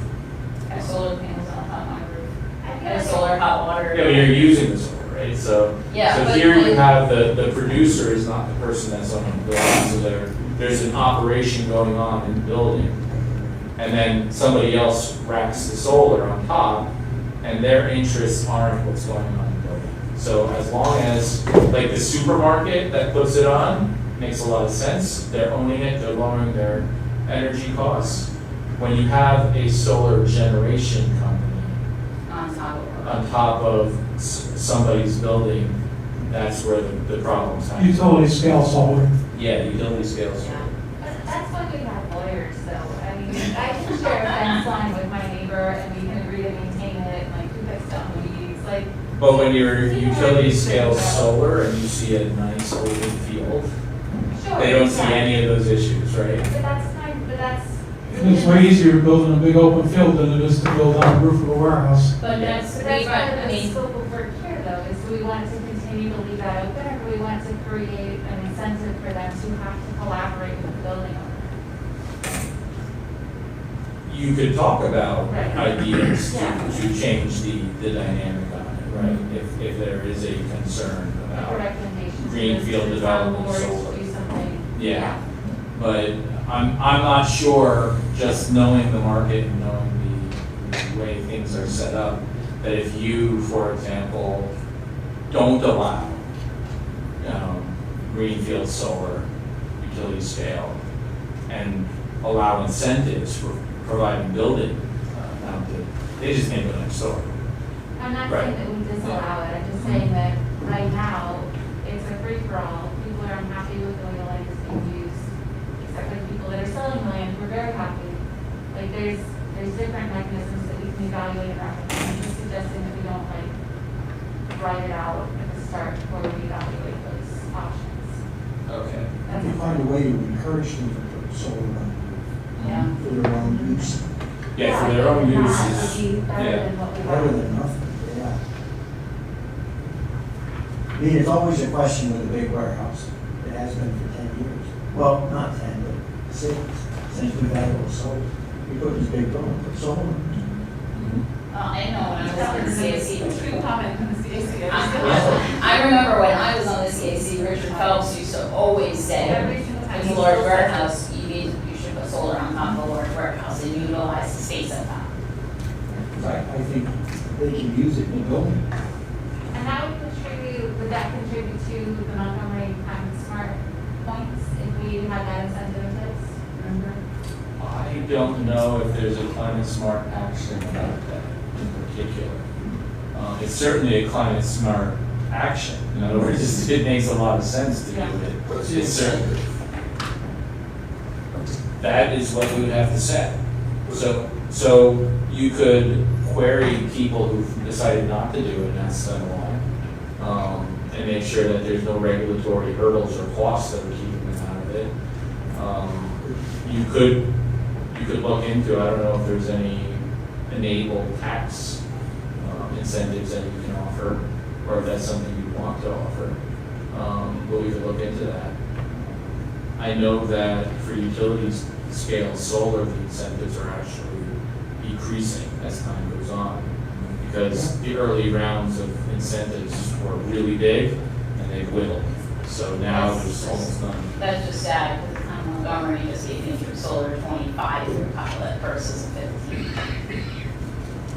Speaker 1: I have solar panels on top of my roof.
Speaker 10: I
Speaker 1: I
Speaker 10: feel
Speaker 1: have
Speaker 10: like-
Speaker 1: solar hot water.
Speaker 3: Yeah, but you're using the solar, right? So,
Speaker 1: Yeah,
Speaker 3: so
Speaker 1: but
Speaker 3: here you
Speaker 1: like-
Speaker 3: have the producer is not the person that's on the building, so there's an operation going on in the building. And then somebody else racks the solar on top, and their interests aren't what's going on in the building. So as long as, like the supermarket that puts it on, makes a lot of sense, they're owning it, they're lowering their energy costs. when you have a solar generation company
Speaker 1: On top of
Speaker 3: somebody's building, that's where the problems happen.
Speaker 5: Utility scale solar.
Speaker 3: Yeah, utility scales.
Speaker 10: Yeah, but that's why we have lawyers, though. I mean, I can share a fence line with my neighbor, and we can agree to maintain it, and like, who gets done weeds, like.
Speaker 3: But when you're utility scale solar and you see a nice open field,
Speaker 10: Sure,
Speaker 3: they don't see
Speaker 10: yeah.
Speaker 3: any of those issues, right?
Speaker 10: But that's fine, but that's.
Speaker 5: It's way easier building a big open field than it is to build on the roof of a warehouse.
Speaker 1: But that's,
Speaker 10: But that's part
Speaker 1: I
Speaker 10: of the
Speaker 1: mean,
Speaker 10: scope of work here, though, is do we want to continue to leave that open, or do we want to create an incentive for them to have to collaborate with the building owner?
Speaker 3: You could talk about
Speaker 10: Right.
Speaker 3: ideas
Speaker 10: Yeah.
Speaker 3: to change the dynamic on it, right? If there is a concern
Speaker 10: Like a
Speaker 3: about,
Speaker 10: recommendation.
Speaker 3: greenfield
Speaker 10: to the town
Speaker 3: development
Speaker 10: board to
Speaker 3: solar.
Speaker 10: Do something.
Speaker 3: yeah. But I'm not sure, just knowing the market and knowing the way things are set up, that if you, for example, don't allow greenfield solar, utility scale, and allow incentives for providing building mounted, they just can't go next door.
Speaker 10: I'm not
Speaker 3: Right.
Speaker 10: saying that we disallow it, I'm just saying that right now, it's a free-for-all, people are unhappy with the way the land is being used, except for the people that are selling the land, we're very happy. Like, there's different mechanisms that we can evaluate and recommend, I'm just suggesting that we don't like write it out at the start before we evaluate those options.
Speaker 3: Okay.
Speaker 11: If you find a way to encourage them to put solar on
Speaker 1: yeah.
Speaker 11: for their own use,
Speaker 3: Yeah, for their own
Speaker 10: Yeah,
Speaker 3: use
Speaker 10: that
Speaker 3: is,
Speaker 10: would be better
Speaker 3: yeah.
Speaker 10: than what we have.
Speaker 11: better than nothing, yeah. I mean, it's always a question with a big warehouse. It has been for 10 years. Well, not 10, but 6, since we've had all solar. We put this big building, put solar.
Speaker 1: I know when I was on the CAC.
Speaker 10: True comment from the CAC.
Speaker 1: I remember when I was on the CAC, Richard Phelps used to always say,
Speaker 10: Every single time.
Speaker 1: it's a large warehouse, you should put solar on top of a large warehouse and utilize the space at that.
Speaker 11: I think they can use it in the building.
Speaker 10: And how would that contribute to the Montgomery smart points if we had that incentive in place? Remember?
Speaker 3: I don't know if there's a climate smart action about that in particular. It's certainly a climate smart action. In other words, it makes a lot of sense to do it.
Speaker 9: What's the
Speaker 3: It's certain-
Speaker 9: incentive?
Speaker 3: That is what we would have to set. So you could query people who've decided not to do it and ask them why. And make sure that there's no regulatory hurdles or costs that are keeping them out of it. You could look into, I don't know if there's any enabled tax incentives that you can offer, or if that's something you want to offer. But we could look into that. I know that for utilities scale solar, the incentives are actually decreasing as time goes on. Because the early rounds of incentives were really big and they whittled. So now there's almost none.
Speaker 1: That's just sad, because the town of Montgomery just gave Matrix Solar 25 for pilot versus a 15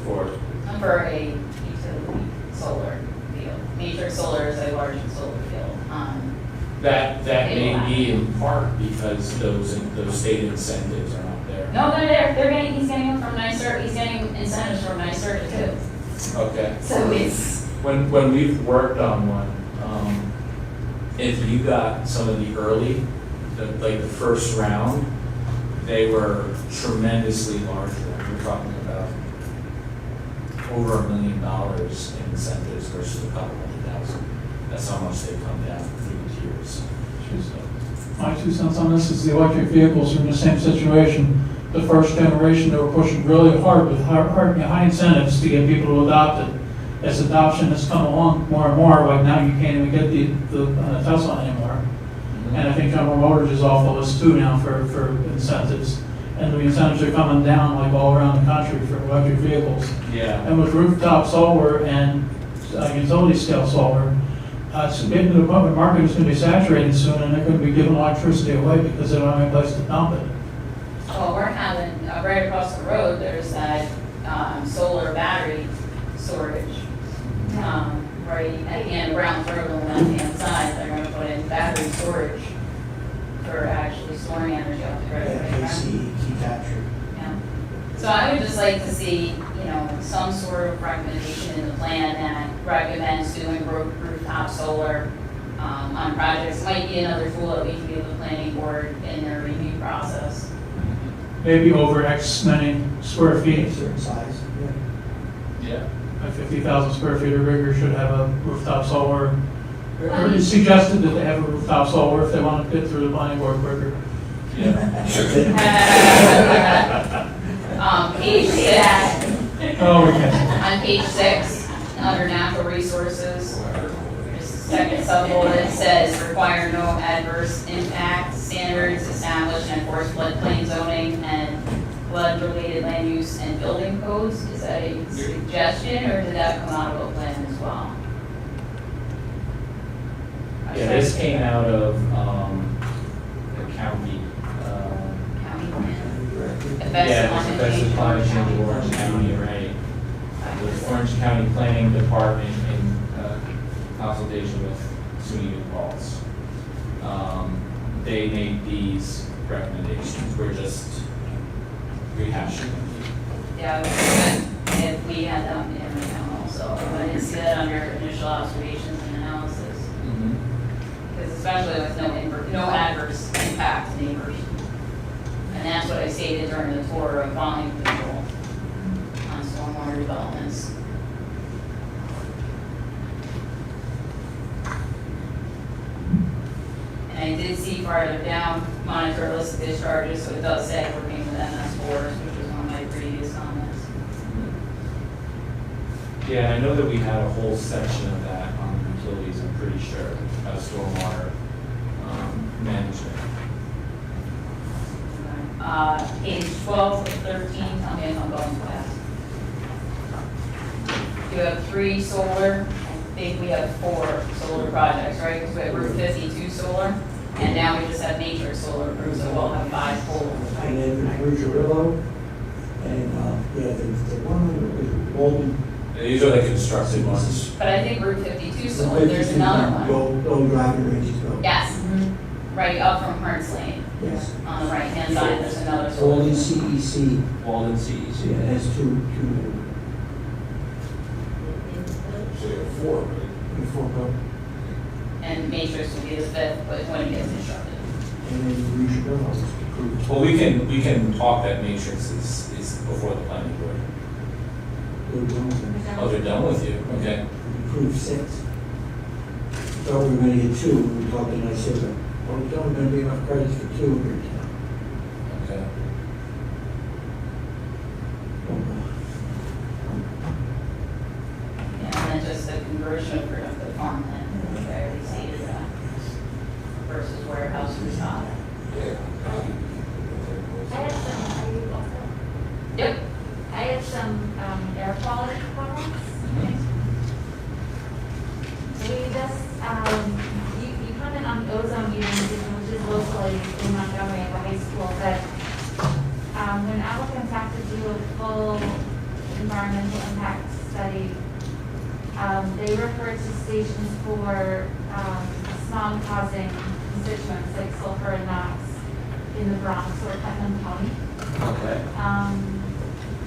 Speaker 3: For,
Speaker 1: for a utility solar field. Matrix Solar is a large solar field.
Speaker 3: that may be in part because those state incentives are not there.
Speaker 1: No, he's getting them from NYSERDA, he's getting incentives from NYSERDA too.
Speaker 3: Okay.
Speaker 1: So it's,
Speaker 3: When we've worked on one, if you got some of the early, like the first round, they were tremendously larger. We're talking about over $1 million in incentives versus a couple $100,000. That's how much they come down through the tiers.
Speaker 5: My 2 cents on this is the electric vehicles are in the same situation. The first generation, they were pushing really hard with high incentives to get people to adopt it. As adoption has come along more and more, like now you can't even get the Tesla anymore. And I think General Motors is off the list too now for incentives. And the incentives are coming down like all around the country for electric vehicles.
Speaker 3: Yeah.
Speaker 5: And with rooftop solar and utility scale solar, it's getting to the point where the market is going to be saturated soon, and they're going to be giving electricity away because they don't have any place to dump it.
Speaker 1: well, we're having, right across the road, there's that solar battery storage. Right at the end of Brown's Road on the left-hand side, they're gonna put in battery storage for actually storing energy off the grid.
Speaker 11: Yeah, AC, key capture.
Speaker 1: Yeah. So I would just like to see, you know, some sort of recommendation in the plan that recommends doing rooftop solar on projects. Might be another tool that we can give the planning board in their review process.
Speaker 5: Maybe over X many square
Speaker 11: A
Speaker 5: feet,
Speaker 11: certain size, yeah.
Speaker 3: Yeah.
Speaker 5: 50,000 square feet or bigger should have a rooftop solar. Or it's suggested that they have a rooftop solar if they want to get through the planning board quicker.
Speaker 3: Yeah.
Speaker 1: Page 6,
Speaker 5: Oh, we can.
Speaker 1: on page 6, under natural resources, there's a second sub-bullet says require no adverse impact standards established and enforce floodplain zoning and flood-related land use and building codes. Is that a suggestion, or did that come out of a plan as well?
Speaker 3: Yeah, this came out of, the county,
Speaker 1: County plan.
Speaker 3: yeah, it's the climate change of Orange County, right? The Orange County Planning Department in consultation with SUNY New Paltz. They made these recommendations, we're just rehashing them.
Speaker 1: Yeah, it would be good if we had them in right now also. I didn't see that under initial observations and analysis. Because especially with no adverse impact to neighbors. And that's what I stated during the tour of volume control on stormwater developments. And I did see farther down, monitor illicit discharges, so it does say working with MS4s, which was one of my previous comments.
Speaker 3: Yeah, I know that we had a whole section of that on utilities, I'm pretty sure, stormwater management.
Speaker 1: Page 12 to 13, tell me if I'm going fast. You have 3 solar, I think we have 4 solar projects, right? Because we have Route 52 solar, and now we just have Matrix solar approved, so we'll have 5 total.
Speaker 11: And then there's Ridgerillo, and, yeah, the one with Walden.
Speaker 3: These are the constructed ones.
Speaker 1: But I think Route 52 solar, there's another one.
Speaker 11: Go driving ranges go.
Speaker 1: Yes, right up from Hearns Lane,
Speaker 11: Yes.
Speaker 1: on the right-hand side, there's another solar.
Speaker 11: Walden CEC,
Speaker 3: Walden CEC.
Speaker 11: yeah, it has two,
Speaker 9: So you have 4, right?
Speaker 11: before go.
Speaker 1: And Matrix will be the 5th, but when it gets constructed.
Speaker 11: And then Ridgerillo is approved.
Speaker 3: Well, we can talk that matrix is before the planning board.
Speaker 11: They're done with it.
Speaker 3: Oh, they're done with you, okay.
Speaker 11: Approved 6. Thought we were gonna get 2, we were talking, I said, well, there's only gonna be enough credits for 2 here in town.
Speaker 3: Okay.
Speaker 1: Yeah, and then just the conversion of the farmland, which I already stated that, versus warehouse and shop.
Speaker 9: Yeah.
Speaker 10: I had some, are you also?
Speaker 1: Yep.
Speaker 10: I had some air quality comments. We just, you comment on ozone meters, which is locally in Montgomery at the high school, but when applicants have to do a full environmental impact study, they refer to stations for smog-causing constituents like sulfur and NOx in the Bronx or Putnam County.
Speaker 3: Okay.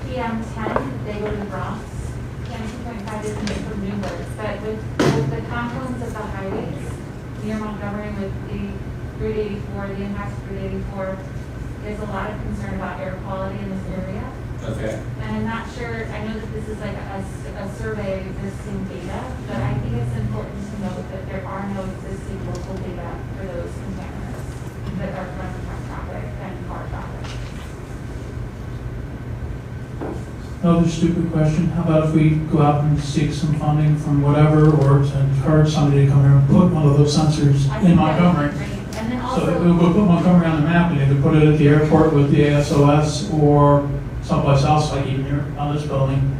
Speaker 10: PM10, they go to the Bronx. PM2.5 isn't from Newburgh, but with the confluence of the highways near Montgomery with the Route 84, the impacts of Route 84, there's a lot of concern about air quality in this area.
Speaker 3: Okay.
Speaker 10: And I'm not sure, I know that this is like a survey of existing data, but I think it's important to note that there are no existing local data for those contaminants that are from truck traffic and car traffic.
Speaker 5: Another stupid question, how about if we go out and seek some funding from whatever, or to encourage somebody to come here and put one of those sensors
Speaker 10: I
Speaker 5: in
Speaker 10: think that would
Speaker 5: Montgomery?
Speaker 10: be great. And then
Speaker 5: So
Speaker 10: also.
Speaker 5: that we would put Montgomery on the map, and they could put it at the airport with the ASOS, or someplace else, like even here on this building.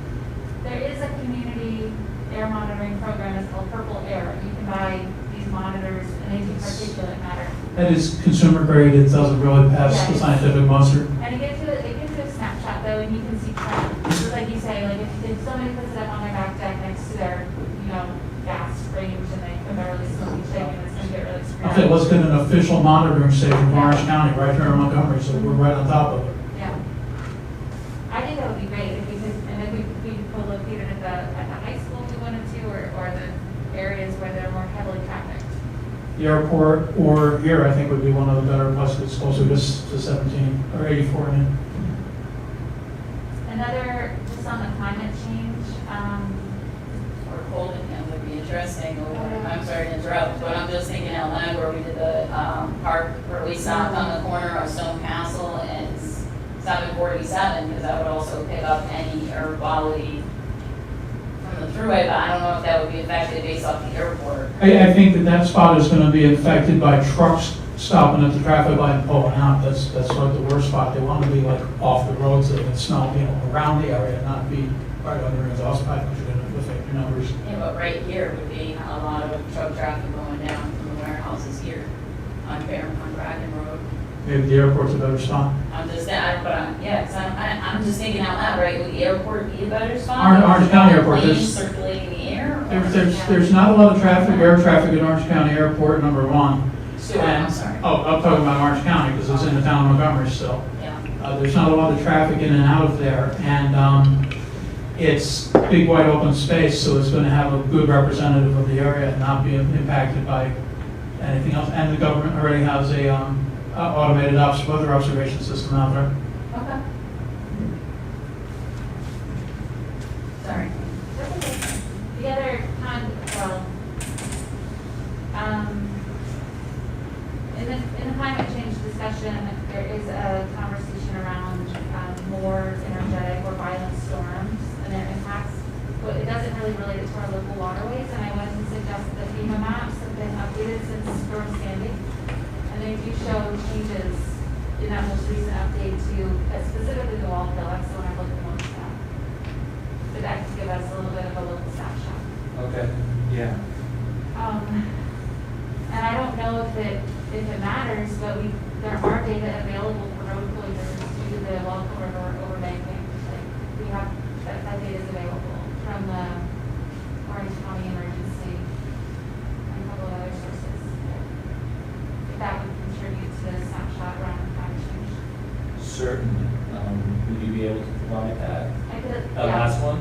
Speaker 10: There is a community air monitoring program, it's called Purple Air. You can buy these monitors and they do particulate matter.
Speaker 5: That is consumer grade, it doesn't really pass the
Speaker 10: Yeah.
Speaker 5: scientific muster.
Speaker 10: And it gives you a snapshot though, and you can see trends. Just like you say, like if somebody puts it up on their back deck next to their, gas range and they can barely smoke each thing and it's gonna get really screwed up.
Speaker 5: Okay, let's get an official monitoring station in Orange County, right here in Montgomery, so we're right on top of it.
Speaker 10: Yeah. I
Speaker 5: the airport or here, I think would be one of the better places. It's closer to 17 or 84. I mean.
Speaker 10: Another, just on the climate change,
Speaker 1: Or Coldenham would be interesting, or, I'm sorry to interrupt, but I'm just thinking out loud where we did the, park, where we stopped on the corner of Stone Castle and 747, because that would also pick up any air quality from the thruway, but I don't know if that would be affected based off the airport.
Speaker 5: I think that spot is gonna be affected by trucks stopping at the traffic light and pulling out. That's like the worst spot. They want to be like off the road so they can smell, around the area, not be right under an exhaust pipe, because you're gonna affect your numbers.
Speaker 1: Yeah, but right here would be a lot of truck traffic going down from the warehouses here on Dragon Road.
Speaker 5: Maybe the airport's a better spot.
Speaker 1: I'm just, I'm just thinking out loud, right, would the airport be a better spot?
Speaker 5: Orange County Airport,
Speaker 1: Planes
Speaker 5: there's-
Speaker 1: circulating the air?
Speaker 5: There's not a lot of traffic, air traffic at Orange County Airport, number one.
Speaker 1: Sure, I'm sorry.
Speaker 5: Oh, I'm talking about Orange County, because it's in the town of Montgomery still.
Speaker 1: Yeah.
Speaker 5: There's not a lot of traffic in and out of there, and it's big wide open space, so it's going to have a good representative of the area and not be impacted by anything else. And the government already has a automated weather observation system out there.
Speaker 1: Okay. Sorry.
Speaker 10: that's okay. The other in the climate change discussion, there is a conversation around more energetic or violent storms and their impacts. But it doesn't really relate it to our local waterways, and I would suggest that FEMA maps have been updated since Storm Sandy. And they do show changes in that most recent update to specifically the Wallkill. That's the one I'm looking most at. So that could give us a little bit of a local snapshot.
Speaker 3: Okay, yeah.
Speaker 10: And I don't know if it matters, but there are data available for road closures due to the Wallkill River overbanking. Like, we have, that data is available from the Orange County Emergency and a couple of other sources. If that would contribute to the snapshot around climate change.
Speaker 3: Certainly. Would you be able to provide that?
Speaker 10: I could,
Speaker 3: That
Speaker 10: yeah.
Speaker 3: last one?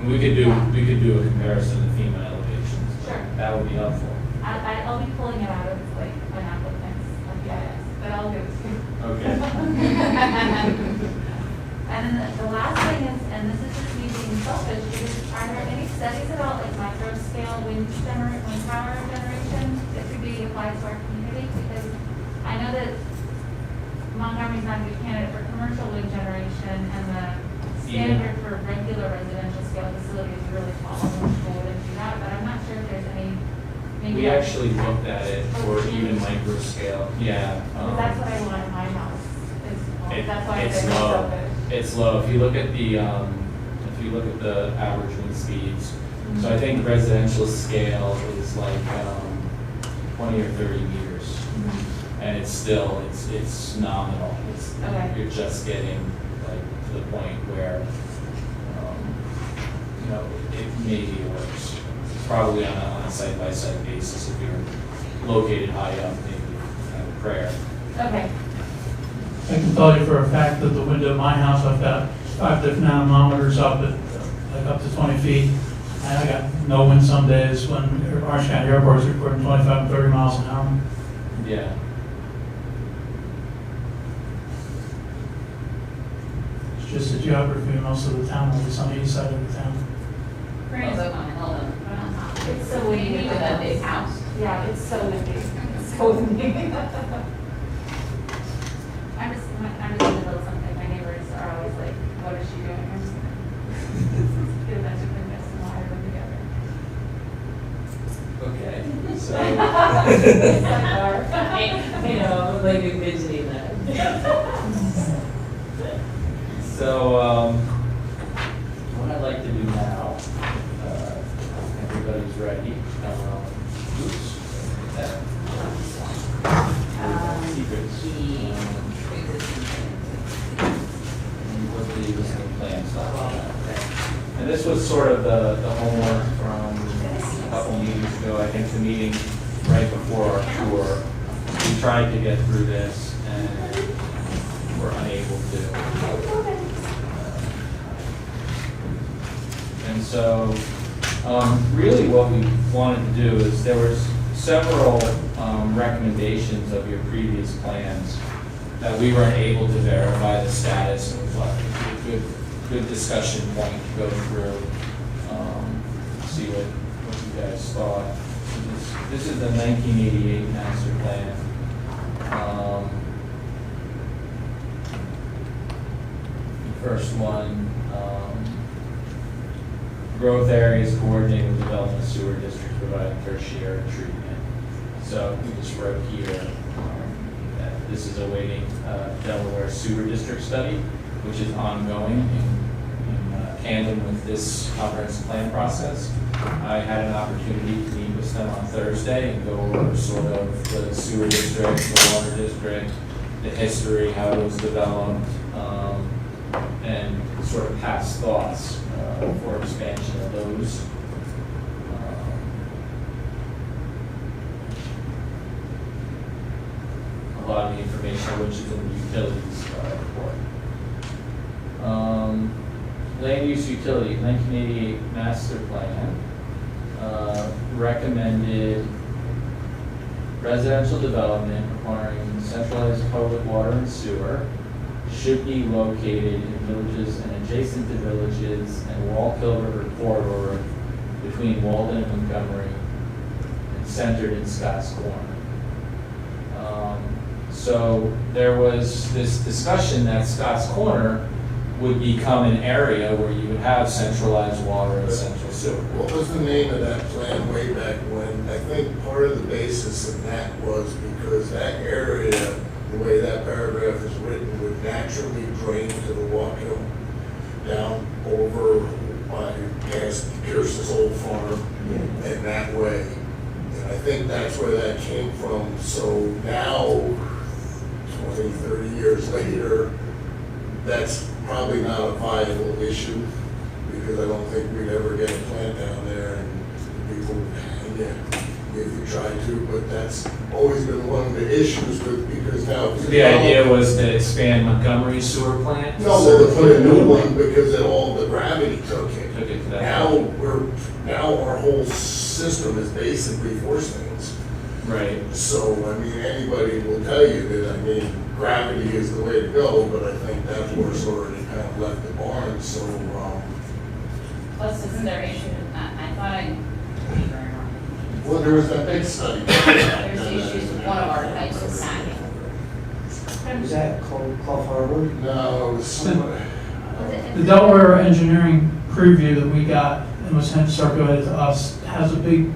Speaker 3: We could do a comparison of FEMA elevations.
Speaker 10: Sure.
Speaker 3: That would be helpful.
Speaker 10: I'll be pulling it out of like an applicant's GIS, but I'll give it to you.
Speaker 3: Okay.
Speaker 10: And then the last thing is, and this is just me being selfish, is are there any studies about like micro scale wind power generation that could be applied to our community? Because I know that Montgomery's not a good candidate for commercial wind generation, and the standard for regular residential scale facility is really tall, and people wouldn't do that, but I'm not sure if there's any.
Speaker 3: We actually looked at it for even micro scale, yeah.
Speaker 10: Because that's what I want in my house, that's why I
Speaker 3: It's
Speaker 10: said it's
Speaker 3: low.
Speaker 10: selfish.
Speaker 3: It's low. If you look at the average wind speeds, so I think residential scale is like 20 or 30 meters. And it's still, it's nominal.
Speaker 10: Okay.
Speaker 3: You're just getting like to the point where, it may be worse. Probably on a site-by-site basis, if you're located high up, maybe have a prayer.
Speaker 10: Okay,
Speaker 5: I can tell you for a fact that the window of my house, I've got 5 different anemometers up at, like up to 20 feet. And I got no wind some days when Orange County Airport is recording 25 and 30 miles an hour.
Speaker 3: Yeah.
Speaker 5: It's just the geography, most of the town is on the east side of the town.
Speaker 1: Green's up on a hill, though, right on top.
Speaker 10: it's so windy.
Speaker 1: With that big house.
Speaker 10: Yeah, it's so windy. It's so windy. I'm just in the middle of something. My neighbors are always like, what is she doing? I'm just gonna get a bunch of windows and wire them together.
Speaker 3: Okay. So.
Speaker 10: It's like dark.
Speaker 6: like envisioning that.
Speaker 3: So, what I'd like to do now, everybody's ready. Oops. Secrets. What the existing plan stuff. And this was sort of the homework from a couple meetings ago. I think the meeting right before our tour, we tried to get through this and were unable to. And so, really what we wanted to do is there was several recommendations of your previous plans that we weren't able to verify the status of, good discussion point to go through, see what you guys thought. This is the 1988 master plan. The first one, growth areas coordinated with development sewer districts providing tertiary treatment. So we just wrote here that this is awaiting Delaware Sewer District study, which is ongoing in tandem with this comprehensive plan process. I had an opportunity to meet with them on Thursday and go over sort of the sewer district, the water district, the history, how it was developed, and sort of past thoughts for expansion of those. A lot of the information which is in the utilities report. Land use utilities, 1988 master plan, recommended residential development requiring centralized public water and sewer should be located in villages and adjacent to villages and Wallkill River corridor between Walden and Montgomery and centered in Scotts Corner. So there was this discussion that Scotts Corner would become an area where you would have centralized water and central sewer.
Speaker 9: What was the name of that plan way back when? I think part of the basis of that was because that area, the way that paragraph is written, would naturally drain to the Wallkill down over by past Pierce's old farm and that way. And I think that's where that came from. So now, 20, 30 years later, that's probably not a viable issue because I don't think we'd ever get a plant down there and people, yeah, if you try to, but that's always been one of the issues with, because now.
Speaker 3: The idea was to expand Montgomery sewer plant?
Speaker 9: No, well, to put a new one because of all the gravity took it.
Speaker 3: Took it to that.
Speaker 9: Now our whole system is basically force mains.
Speaker 3: Right.
Speaker 9: So, I mean, anybody will tell you that, I mean, gravity is the way to go, but I think that horse already kind of left the barn, so,
Speaker 1: Plus, isn't there issue, I thought I,
Speaker 9: well, there was that big study.
Speaker 1: there's issues with one of our pipes is sagging.
Speaker 11: Was that Clough Harbor?
Speaker 9: No, it was somebody.
Speaker 5: The Delaware engineering preview that we got and was sent circulated to us has a big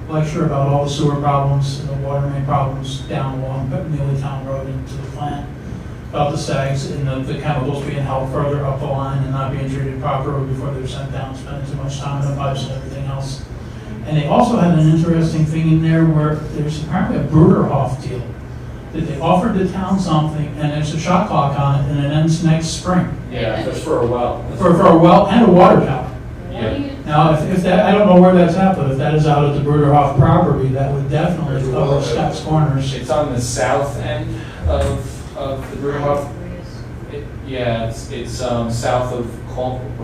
Speaker 5: lecture about all the sewer problems and the water main problems down along Neelytown Road into the plant, about the sags and the chemicals being held further up the line and not being treated properly before they're sent down, spending too much time in the pipes and everything else. And they also had an interesting thing in there where there's apparently a Bruderhof deal, that they offered the town something and there's a shot clock on it and it ends next spring.
Speaker 3: Yeah, that's for a well.
Speaker 5: For a well and a water tower.
Speaker 3: Yeah.
Speaker 5: Now, if that, I don't know where that's at, but if that is out at the Bruderhof property, that would definitely cover Scotts Corners.
Speaker 3: It's on the south end of the Bruderhof. Yeah, it's south of Coleman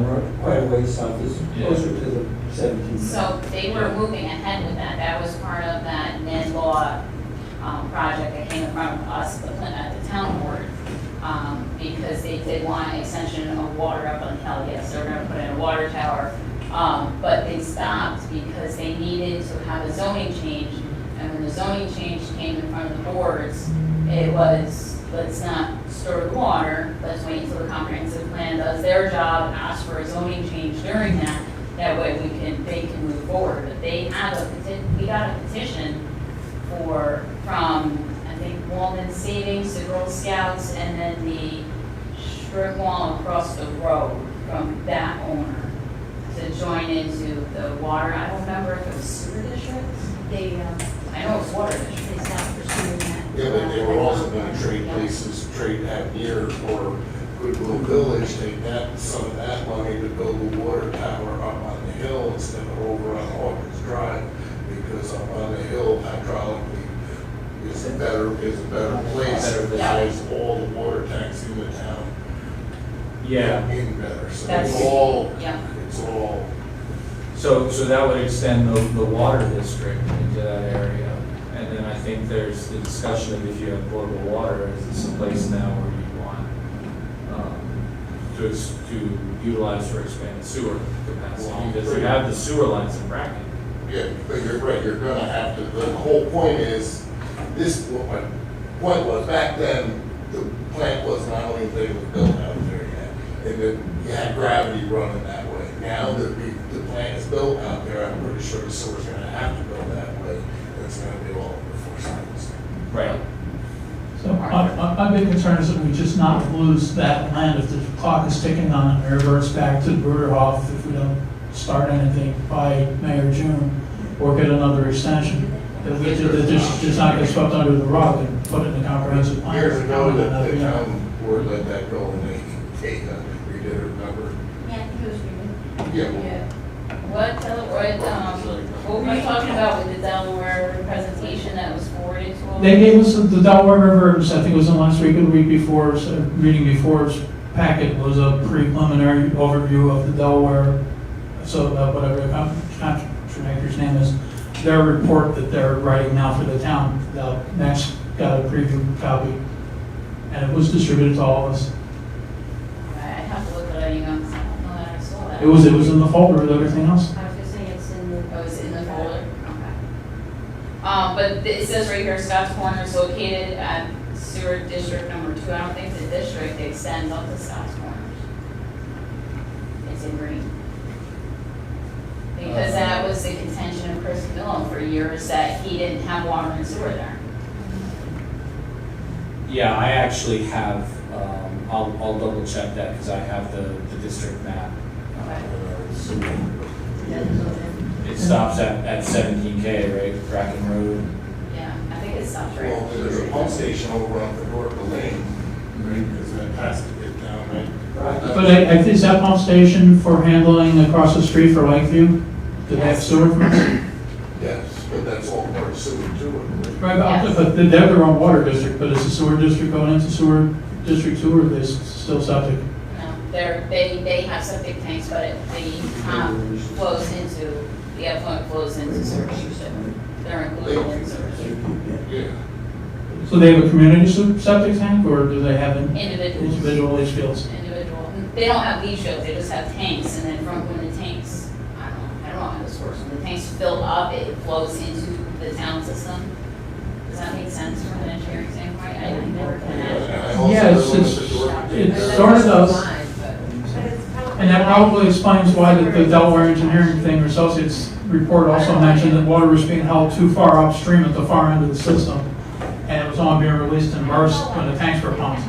Speaker 3: Road?
Speaker 8: Quite a ways south, is closer to the 17th.
Speaker 1: So they were moving ahead with that. That was part of that Ned Law project that came in front of us at the town board. Because they did want extension of water up on Hill. Yes, they were gonna put in a water tower. But they stopped because they needed to have a zoning change. And when the zoning change came in front of the boards, it was, let's not store the water, let's wait until the comprehensive plan does their job, ask for a zoning change during that. That way they can move forward. But they have we got a petition from, I think, Walden Savings, the Girl Scouts, and then the strip mall across the road from that owner to join into the water. I don't remember if it was sewer district. I know it was water district.
Speaker 2: They stopped pursuing that.
Speaker 9: Yeah, but they were also gonna trade places, trade that near or Goodwill Village, take some of that money to build a water tower up on the hill instead of over on Hawkins Drive, because up on the hill hydraulically is a better place that has all the water tanks in the town.
Speaker 3: Yeah.
Speaker 9: In better, so
Speaker 1: That's-
Speaker 9: it's all,
Speaker 1: yeah.
Speaker 9: it's all.
Speaker 3: So that would extend the water district into that area. And then I think there's the discussion of if you have potable water, is this a place now where you want to utilize for expanded sewer capacity? Because you have the sewer lines in bracket.
Speaker 9: Yeah, but you're right, you're gonna have to, the whole point is, what my point was, back then, the plant was not only they was built out there yet, and then you had gravity running that way. Now that the plant is built out there, I'm pretty sure the sewer's gonna have to go that way, and it's gonna be all before science.
Speaker 3: Right.
Speaker 5: So my big concern is that we just not lose that land if the clock is ticking on it and it reverts back to Bruderhoff if we don't start anything by May or June or get another extension. That we just not get swept under the rug and put it in the comprehensive plan.
Speaker 9: Years ago, the town board let that go, and they redid it, remember?
Speaker 2: Yeah, I think it was really.
Speaker 9: Yeah, well,
Speaker 1: Yeah. What were you talking about with the Delaware presentation that was forwarded to them?
Speaker 5: They gave us the Delaware River, I think it was in last week or the week before, reading before's packet was a preliminary overview of the Delaware, so whatever the contractor's name is, their report that they're writing now for the town. Max got a preview copy, and it was distributed to all of us.
Speaker 1: I have to look at that email because I don't know that I saw that.
Speaker 5: It was in the folder with everything else.
Speaker 2: I was gonna say it's in the.
Speaker 1: Oh, it's in the folder? Okay. But it says right here, Scott's Corner is located at sewer district number 2. I don't think the district extends up to Scott's Corners. It's in green. Because that was the contention of Chris Millen for years, that he didn't have water and sewer there.
Speaker 3: Yeah, I actually have, I'll double check that because I have the district map.
Speaker 1: Okay.
Speaker 3: It stops at 17K, right, Bracken Road?
Speaker 1: Yeah, I think it stops right.
Speaker 9: well, there's a pump station over on the North Lane, right, because that has to get down, right?
Speaker 5: But is that pump station for handling across the street for Lakeview? Do they have sewer from it?
Speaker 9: Yes, but that's all part of sewer too,
Speaker 5: Right,
Speaker 1: Yes.
Speaker 5: but they have their own water district, but is the sewer district going into sewer district 2 or are they still septic?
Speaker 1: No, they have septic tanks, but the flows into, the effluent flows into sewer system. They're included in sewer system.
Speaker 9: yeah.
Speaker 5: So they have a community septic tank or do they have an
Speaker 1: Individuals.
Speaker 5: individual leach fields?
Speaker 1: Individual. They don't have leach fields, they just have tanks, and then from when the tanks, I don't know how this works, when the tanks fill up, it flows into the town system. Does that make sense from an engineering standpoint? I never can imagine.
Speaker 9: And I also
Speaker 5: Yeah,
Speaker 9: heard
Speaker 5: it's
Speaker 9: Mr.
Speaker 5: sort of does.
Speaker 7: But it's probably.
Speaker 5: And that probably explains why the Delaware Engineering thing or Associates report also mentioned that water was being held too far upstream at the far end of the system. And it was only being released in bursts when the tanks were pumped.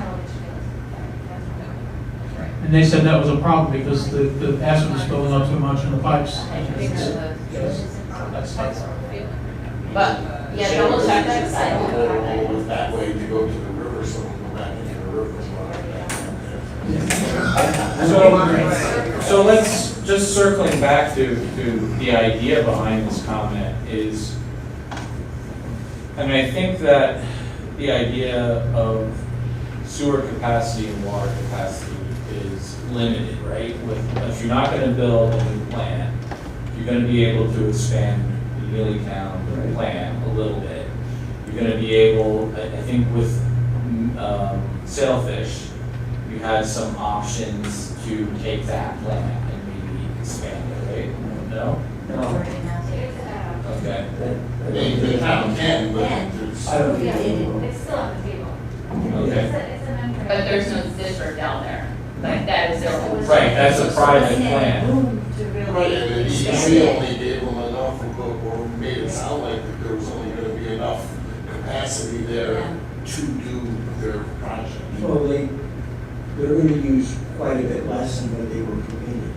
Speaker 5: And they said that was a problem because the acid was building up too much in the pipes.
Speaker 1: But, yeah, double check that, 'cause I don't know.
Speaker 9: With that way to go to the river, so we go back into the river.
Speaker 3: So let's, just circling back to the idea behind this comment is, I mean, I think that the idea of sewer capacity and water capacity is limited, right? If you're not gonna build a new plant, you're gonna be able to expand the Neelytown plant a little bit. You're gonna be able, I think with Sailfish, you had some options to take that plant and maybe expand it, right? No? Okay.
Speaker 9: The town can, but it's.
Speaker 11: I don't
Speaker 10: Yeah,
Speaker 11: think.
Speaker 10: it's still on the table.
Speaker 3: Okay.
Speaker 10: It's an entry.
Speaker 1: But there's no district down there. Like, that is their own.
Speaker 3: Right, that's a private
Speaker 2: Wasn't
Speaker 3: plant.
Speaker 2: room to
Speaker 9: Right,
Speaker 2: really
Speaker 9: and the
Speaker 2: expand
Speaker 9: EDC
Speaker 2: it.
Speaker 9: only gave them enough, or made it sound like that there was only gonna be enough capacity there to do their project.
Speaker 11: Well, they're gonna use quite a bit less than what they were committed.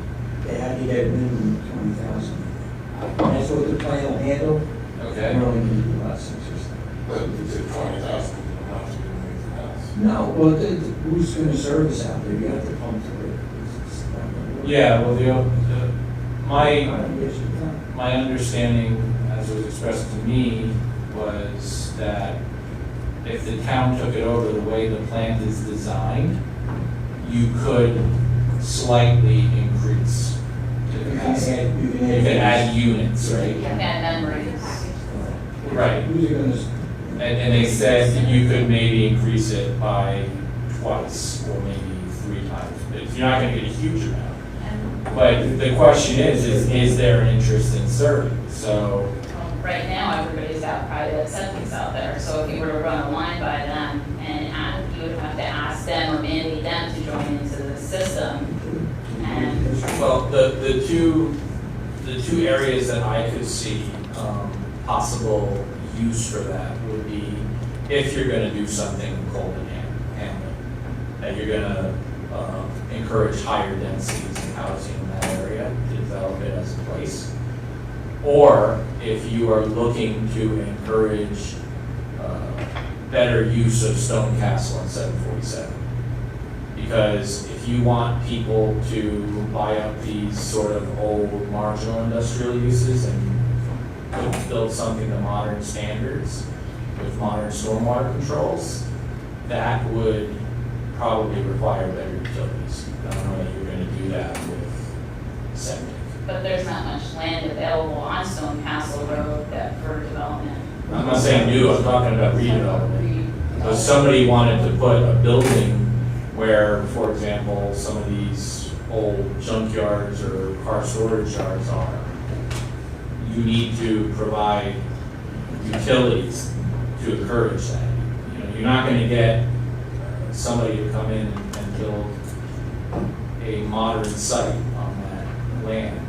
Speaker 11: They had to get minimum 20,000. That's what the plan will handle.
Speaker 3: Okay.
Speaker 11: We're only gonna do about 6 or 7.
Speaker 9: But it's at 20,000, you don't have to do anything else.
Speaker 11: No, well, who's gonna service out there? You have to pump through it. It's not gonna work.
Speaker 3: Yeah, well,
Speaker 11: I don't get you done.
Speaker 3: my understanding, as it was expressed to me, was that if the town took it over the way the plant is designed, you could slightly increase the
Speaker 11: You
Speaker 3: capacity.
Speaker 11: you
Speaker 3: You can add units, right?
Speaker 1: And memories.
Speaker 3: Right.
Speaker 8: Who's it gonna,
Speaker 3: And they said that you could maybe increase it by twice or maybe 3 times. But you're not gonna get a huge amount. But the question is there an interest in serving? So,
Speaker 1: Right now, everybody's got private septics out there, so if you were to run a line by them and you would have to ask them or mandate them to join into the system. And
Speaker 3: well, the two areas that I could see possible use for that would be if you're gonna do something in Colton Hamlet, that you're gonna encourage higher densities in housing in that area, to develop it as a place. Or if you are looking to encourage better use of Stone Castle on 747. Because if you want people to buy up these sort of old marginal industrial uses and build something to modern standards with modern stormwater controls, that would probably require better utilities. I don't know that you're gonna do that with septic.
Speaker 1: but there's not much land available on Stone Castle Road that for development.
Speaker 3: I'm not saying new, I'm talking about redevelopment. So if somebody wanted to put a building where, for example, some of these old junkyards or car storage yards are, you need to provide utilities to encourage that. You know, you're not gonna get somebody to come in and build a modern site on that land.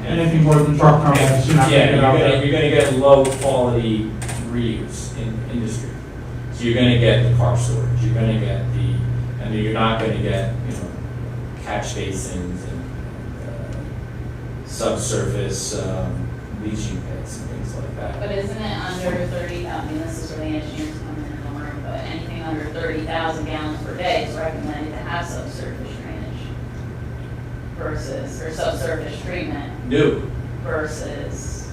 Speaker 5: Anything more than truck traffic, you're not gonna
Speaker 3: Yeah,
Speaker 5: get out there.
Speaker 3: you're gonna get low quality reuse in industry. So you're gonna get the car storage, you're gonna get and you're not gonna get, catch basins and subsurface leaching pits and things like that.
Speaker 1: But isn't it under 30,000, I mean, this is where the engineers come in the room, but anything under 30,000 gallons per day is recommended to have subsurface drainage versus, or subsurface treatment
Speaker 3: New,
Speaker 1: versus,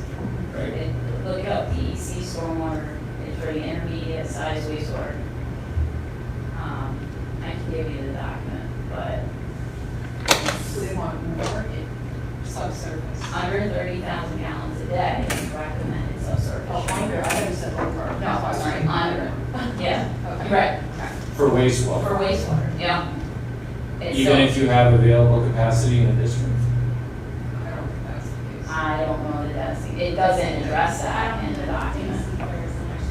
Speaker 3: right?
Speaker 1: look up DEC stormwater, it's for the intermediate size wastewater. I can give you the document, but
Speaker 7: So they want more subsurface.
Speaker 1: under 30,000 gallons a day is recommended subsurface.
Speaker 7: Oh, under, I thought you said over.
Speaker 1: No, I'm sorry, under, yeah,
Speaker 7: Okay.
Speaker 1: right,
Speaker 3: For wastewater.
Speaker 1: for wastewater, yeah. It's
Speaker 3: Even
Speaker 1: so-
Speaker 3: if you have available capacity in the district.
Speaker 7: I don't think that's the case.
Speaker 1: I don't know that that's, it doesn't address that in the document.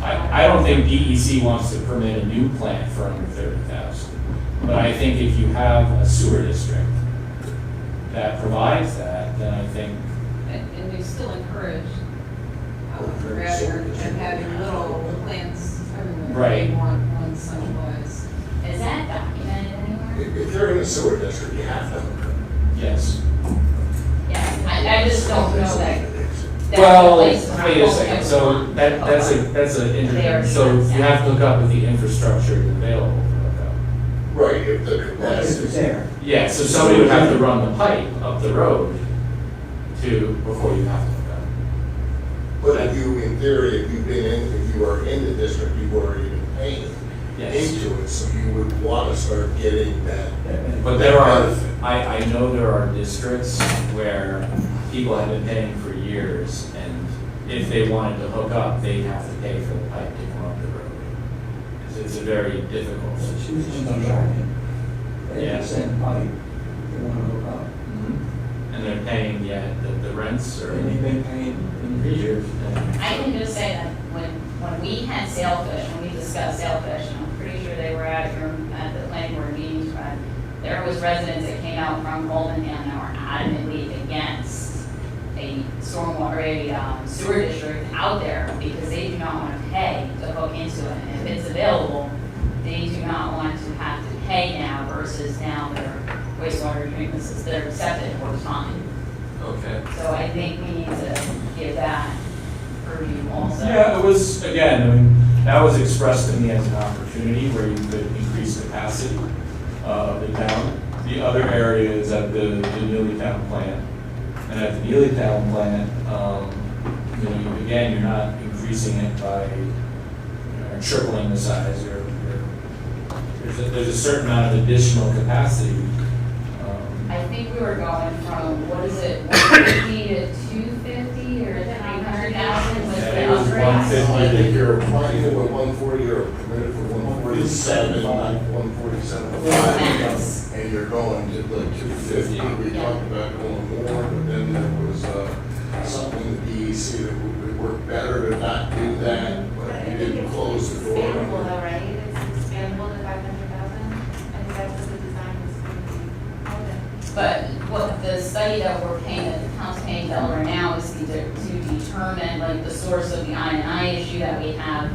Speaker 3: I don't think DEC wants to permit a new plant for under 30,000. But I think if you have a sewer district that provides that, then I think,
Speaker 7: And we still encourage rather than having little plants everywhere.
Speaker 3: Right.
Speaker 7: We want one centralized.
Speaker 1: Is that documented anywhere?
Speaker 9: If you're in a sewer district, you have to.
Speaker 3: yes.
Speaker 1: Yeah, I just don't know that. that
Speaker 3: Well,
Speaker 1: place is
Speaker 3: wait a second, so that's a, so you have to hook up with the infrastructure available to hook up.
Speaker 9: Right, if the
Speaker 11: If
Speaker 9: capacity.
Speaker 11: it's there.
Speaker 3: Yeah, so somebody would have to run the pipe up the road before you have to hook up.
Speaker 9: But if you, in theory, if you are in the district, you've already been paying
Speaker 3: Yes.
Speaker 9: into it, so you would want to start getting that.
Speaker 3: But there are, I know there are districts where people have been paying for years, and if they wanted to hook up, they'd have to pay for the pipe to come up the road. It's a very difficult
Speaker 11: It's
Speaker 3: situation.
Speaker 11: on tracking.
Speaker 3: Yeah.
Speaker 11: They send pipe, they want to hook up.
Speaker 3: And they're paying, the rents are
Speaker 11: And they've been paying
Speaker 3: for years.
Speaker 1: I can just say that when we had sailfish, when we discussed sailfish, and I'm pretty sure they were at the planning board meetings, but there was residents that came out from Colton and that were adamantly against a stormwater, a sewer district out there because they do not want to pay to hook into it. And if it's available, they do not want to have to pay now versus now their wastewater treatment system, their septic works fine.
Speaker 3: Okay.
Speaker 1: So I think we need to give that purview also.
Speaker 3: Yeah, it was, again, I mean, that was expressed to me as an opportunity where you could increase capacity of the town. The other area is at the Neelytown plant. And at the Neelytown plant, again, you're not increasing it by, or tripling the size, there's a certain amount of additional capacity.
Speaker 1: I think we were going from, what is it, 150 to 250 or 300,000 was
Speaker 3: Yeah,
Speaker 1: the
Speaker 3: it was
Speaker 1: upgrade?
Speaker 3: 150.
Speaker 9: I think you're applying for 140 or committed for 147, not 147.
Speaker 1: Max.
Speaker 9: And you're going to like 250. We
Speaker 1: Yeah.
Speaker 9: talked about going more, but then there was something in the DEC that would work better to not do that, but we didn't close the door.
Speaker 10: Expandable though, right? It's expandable to 500,000. I think that's what the design was going to be. Hold it.
Speaker 1: But what the study that we're paying, that the town's paying Delaware now is to determine like the source of the I&I issue that we have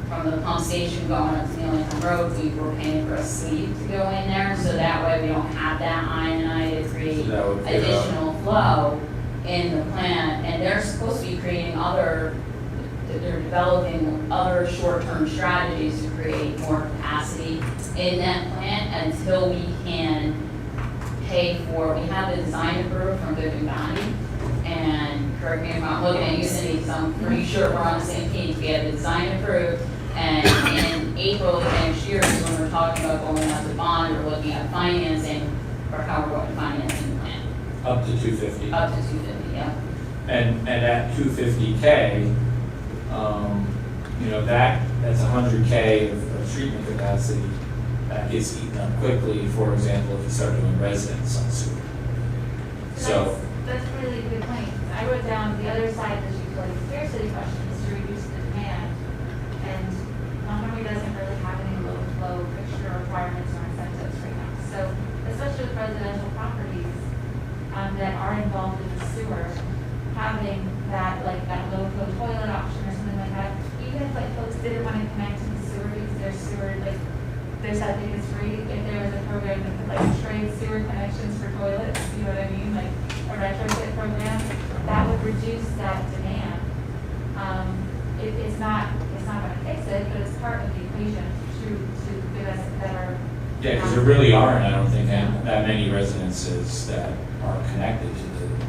Speaker 1: from the pump station going up to Nealington Road. We were paying for a sleeve to go in there, so that way we don't have that I&I to create
Speaker 3: So that would pick up.
Speaker 1: additional flow in the plant. And they're supposed to be creating they're developing other short-term strategies to create more capacity in that plant until we can pay for, we have the design approved from Good and Body. And correct me if I'm looking at you, Cindy, because I'm pretty sure we're on the same page. We have the design approved, and in April of next year is when we're talking about going out to bond or looking at financing, or how we're going to finance the plant,
Speaker 3: Up to 250.
Speaker 1: up to 250, yeah.
Speaker 3: And at 250K, that's 100K of treatment capacity that gets eaten up quickly, for example, if you start doing residence on sewer. So,
Speaker 10: That's a really good point. I wrote down the other side of the utility scarcity question is to reduce the demand. And Montgomery doesn't really have any low flow fixture requirements or incentives right now. So especially with residential properties that are involved in the sewer, having that low flow toilet option or something like that, even if folks didn't want to connect to the sewer because their sewer, there's that thing that's free, if there was a program that could trade sewer connections for toilets, you know what I mean, like a retrofit program, that would reduce that demand. It's not gonna fix it, but it's part of the equation to give us a better.
Speaker 3: yeah, because there really aren't, I don't think, that many residences that are connected to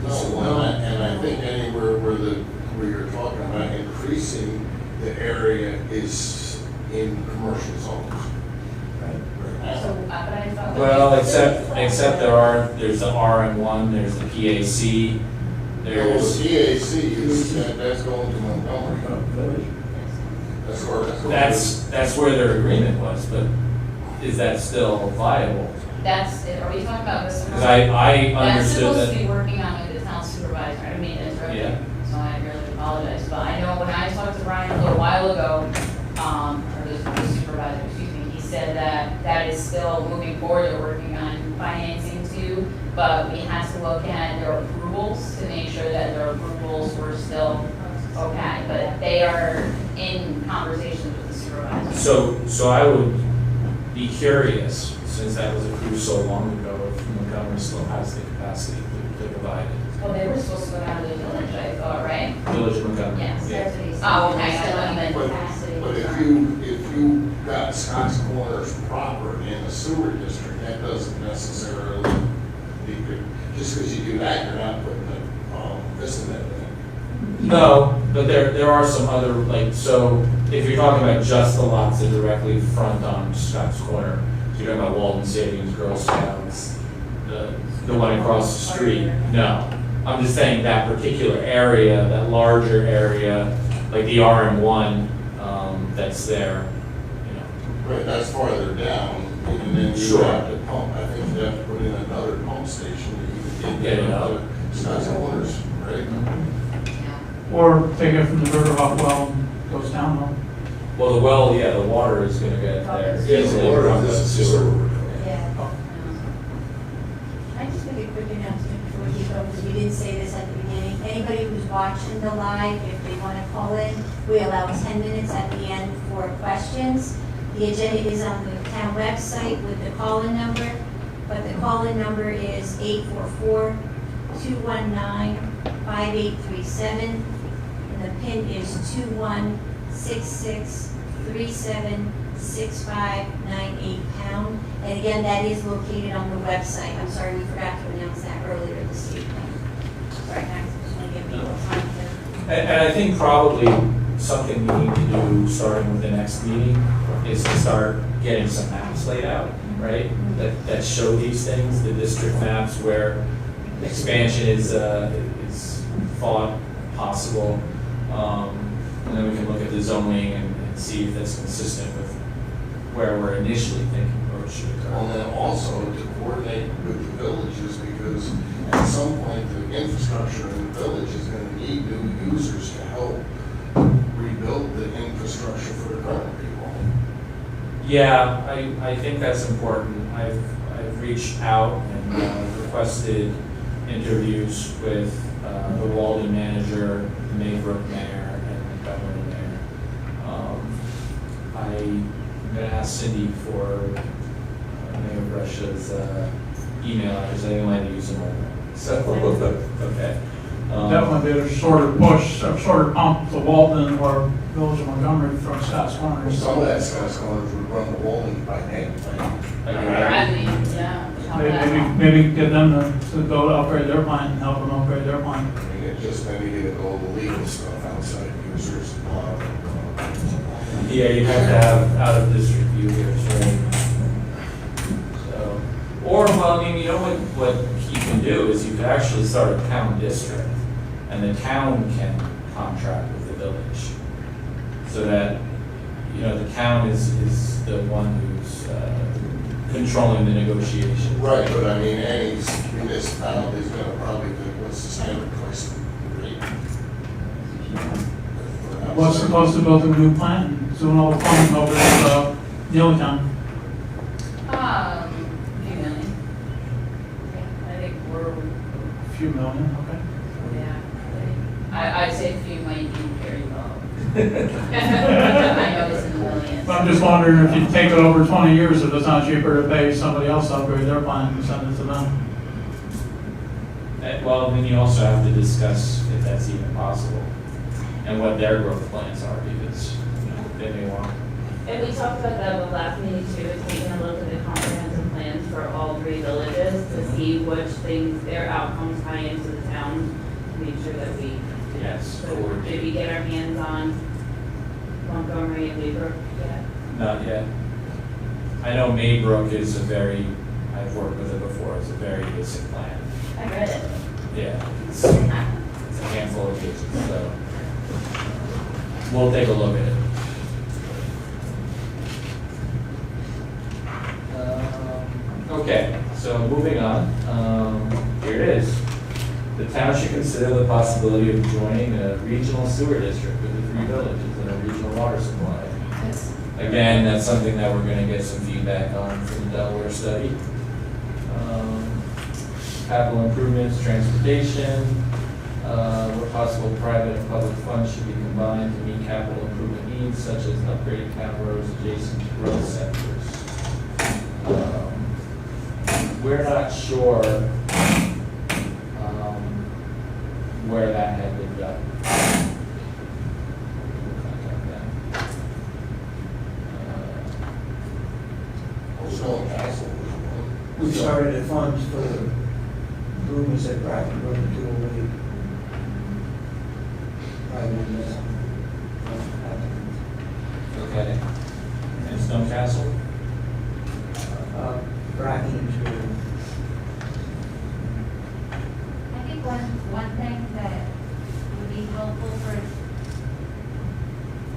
Speaker 3: the sewer.
Speaker 9: No, and I think anywhere where you're talking about increasing the area is in commercial zones. Right
Speaker 1: So,
Speaker 9: now.
Speaker 1: but I thought.
Speaker 3: Well, except there's the RM1, there's the PAC,
Speaker 9: Well,
Speaker 3: there's,
Speaker 9: the PAC that's going to Montgomery. That's where.
Speaker 3: that's where their agreement was, but is that still viable?
Speaker 1: That's it, are we talking about this?
Speaker 3: Because I
Speaker 1: That's
Speaker 3: understood
Speaker 1: supposed to
Speaker 3: that,
Speaker 1: be working on with the town supervisor, I mean, it's right,
Speaker 3: Yeah.
Speaker 1: so I really apologize, but I know when I talked to Brian a little while ago, or the supervisor, excuse me, he said that is still moving forward, they're working on financing too, but we had to look at their approvals to make sure that their approvals were still okay, but they are in conversations with the supervisor.
Speaker 3: so I would be curious, since that was approved so long ago, if Montgomery still has the capacity to provide it.
Speaker 1: Well, they were supposed to go down to the village, I thought, right?
Speaker 3: Village of Montgomery.
Speaker 1: Yes.
Speaker 3: Yeah.
Speaker 10: That's what he said.
Speaker 1: Oh, okay, I thought you meant
Speaker 9: But
Speaker 1: capacity.
Speaker 9: but if you got Scott's Corners proper in a sewer district, that doesn't necessarily, just because you do that, you're not putting this in that thing.
Speaker 3: No, but there are some other, so if you're talking about just the lots that directly front on Scott's Corner, so you're talking about Walden Savings, Girl Scouts, the one across the street, no. I'm just saying that particular area, that larger area, like the RM1, that's there, you know.
Speaker 9: Right, that's farther down, and then you
Speaker 3: Sure.
Speaker 9: have to pump, I think you have to put in another pump station to even
Speaker 3: Get
Speaker 9: get
Speaker 3: it out.
Speaker 9: to Scott's Corners, right?
Speaker 5: Or take it from the river up well and goes down though.
Speaker 3: Well, the well, yeah, the water is gonna get there.
Speaker 9: Yeah, the water on this is sewer.
Speaker 2: Yeah. I just make a quick announcement before we go, because we didn't say this at the beginning. Anybody who's watching the live, if they want to call in, we allow 10 minutes at the end for questions. The agenda is on the town website with the call-in number, but the call-in number is 844-219-5837, and the PIN is 2166376598#. And again, that is located on the website. I'm sorry, we forgot to announce that earlier this evening. Sorry, Max, I just want to give people time to.
Speaker 3: And I think probably something we need to do, starting with the next meeting, is to start getting some maps laid out. right? That show these things, the district maps where expansion is thought possible. And then we can look at the zoning and see if that's consistent with where we're initially thinking roads should
Speaker 9: And
Speaker 3: occur.
Speaker 9: then also to coordinate with the villages, because at some point, the infrastructure in the village is gonna need new users to help rebuild the infrastructure for the current people.
Speaker 3: Yeah, I think that's important. I've reached out and requested interviews with the Walden manager, the Maybrook mayor, and the Montgomery mayor. I'm gonna ask Cindy for Mayor Brescia's email address. I didn't like to use them all. So, okay.
Speaker 5: Definitely did a shorter push, a shorter pump to Walton or Village of Montgomery from Scott's Corners.
Speaker 9: Some of that stuff's going to run the Walden by name.
Speaker 1: Yeah.
Speaker 5: Maybe get them to go to upgrade their plant and help them upgrade their plant.
Speaker 9: I mean, it just maybe get all the legal stuff outside users.
Speaker 3: Yeah, you have to have out-of-district users, right? So, or, well, I mean, you know what you can do is you could actually start a town district, and the town can contract with the village. So that, you know, the town is the one who's controlling the negotiation.
Speaker 9: Right, but I mean, any municipality is gonna probably do, what's the standard price rate?
Speaker 5: What's the cost of building a new plant and doing all the plumbing over at Neelytown?
Speaker 1: Few million. I think we're,
Speaker 5: A few million, okay.
Speaker 1: yeah, I'd say a few might be very low. I know it's in the millions.
Speaker 5: But I'm just wondering if you take it over 20 years, if it's not cheaper to pay somebody else to upgrade their plant and send it to them.
Speaker 3: Well, then you also have to discuss if that's even possible, and what their growth plans are, because, you know, they may want.
Speaker 6: And we talked about that at the last meeting too, is taking a look at the comprehensive plans for all 3 villages to see which things, their outcomes tie into the town, to make sure that we.
Speaker 3: Yes.
Speaker 6: So did we get our hands on Montgomery and Weaver yet?
Speaker 3: Not yet. I know Maybrook is I've worked with it before, it's a very basic plan.
Speaker 6: I read it.
Speaker 3: Yeah, it's a handful of cases, so we'll take a look at it. Okay, so moving on, here it is. The town should consider the possibility of joining a regional sewer district with the 3 villages and a regional water supply. Again, that's something that we're gonna get some feedback on from the Delaware study. Capital improvements, transportation, where possible, private and public funds should be combined to meet capital improvement needs such as upgrading town roads adjacent to growth sectors. We're not sure where that had been done.
Speaker 9: Stone Castle was one.
Speaker 11: We started at funds for the improvements at Bracken Road and 208. Right in
Speaker 3: Okay. And Stone Castle?
Speaker 11: Bracken and 208.
Speaker 10: I think one thing that would be helpful for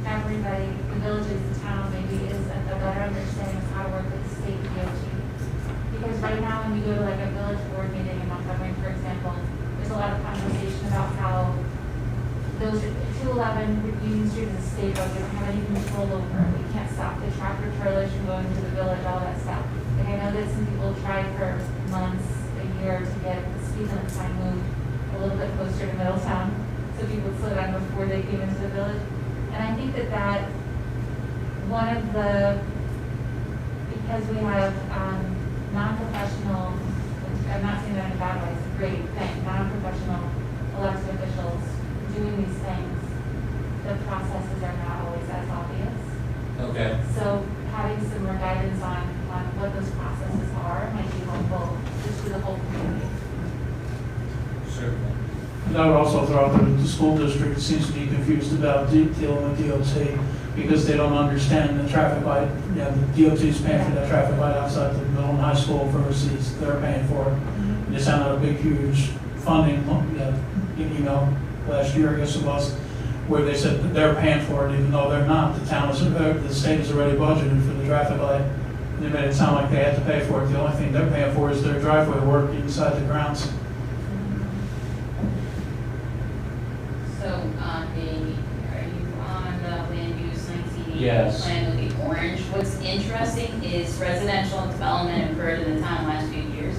Speaker 10: everybody, the villages, the town, maybe is a better understanding of how to work with the state DOT. Because right now, when you go to like a village board meeting in Montgomery, for example, there's a lot of conversation about how those 211 Union Street is a state road, we don't have any control over it. We can't stop the tractor trailers from going to the village, all that stuff. Like I know that some people tried for months, a year to get the speed limit sign moved a little bit closer to Middletown, so people would slow down before they came into the village. And I think that one of the, because we have non-professional, I'm not saying that in a bad way, it's a great thing, non-professional elected officials doing these things, the processes are not always as obvious.
Speaker 3: Okay.
Speaker 10: So having some more guidance on what those processes are might be helpful just for the whole community.
Speaker 3: Certainly.
Speaker 5: And I would also throw out that the school district seems to be confused about dealing with DOT. because they don't understand the traffic light. Yeah, the DOT's paying for that traffic light outside the middle and high school versus they're paying for it. They sent out a big, huge funding, email last year, I guess it was, where they said that they're paying for it even though they're not. The town is, the state has already budgeted for the traffic light. They made it sound like they had to pay for it. The only thing they're paying for is their driveway work inside the grounds.
Speaker 1: So are you on the land use 1980
Speaker 3: Yes.
Speaker 1: plan with the orange? What's interesting is residential development occurred in the town last few years.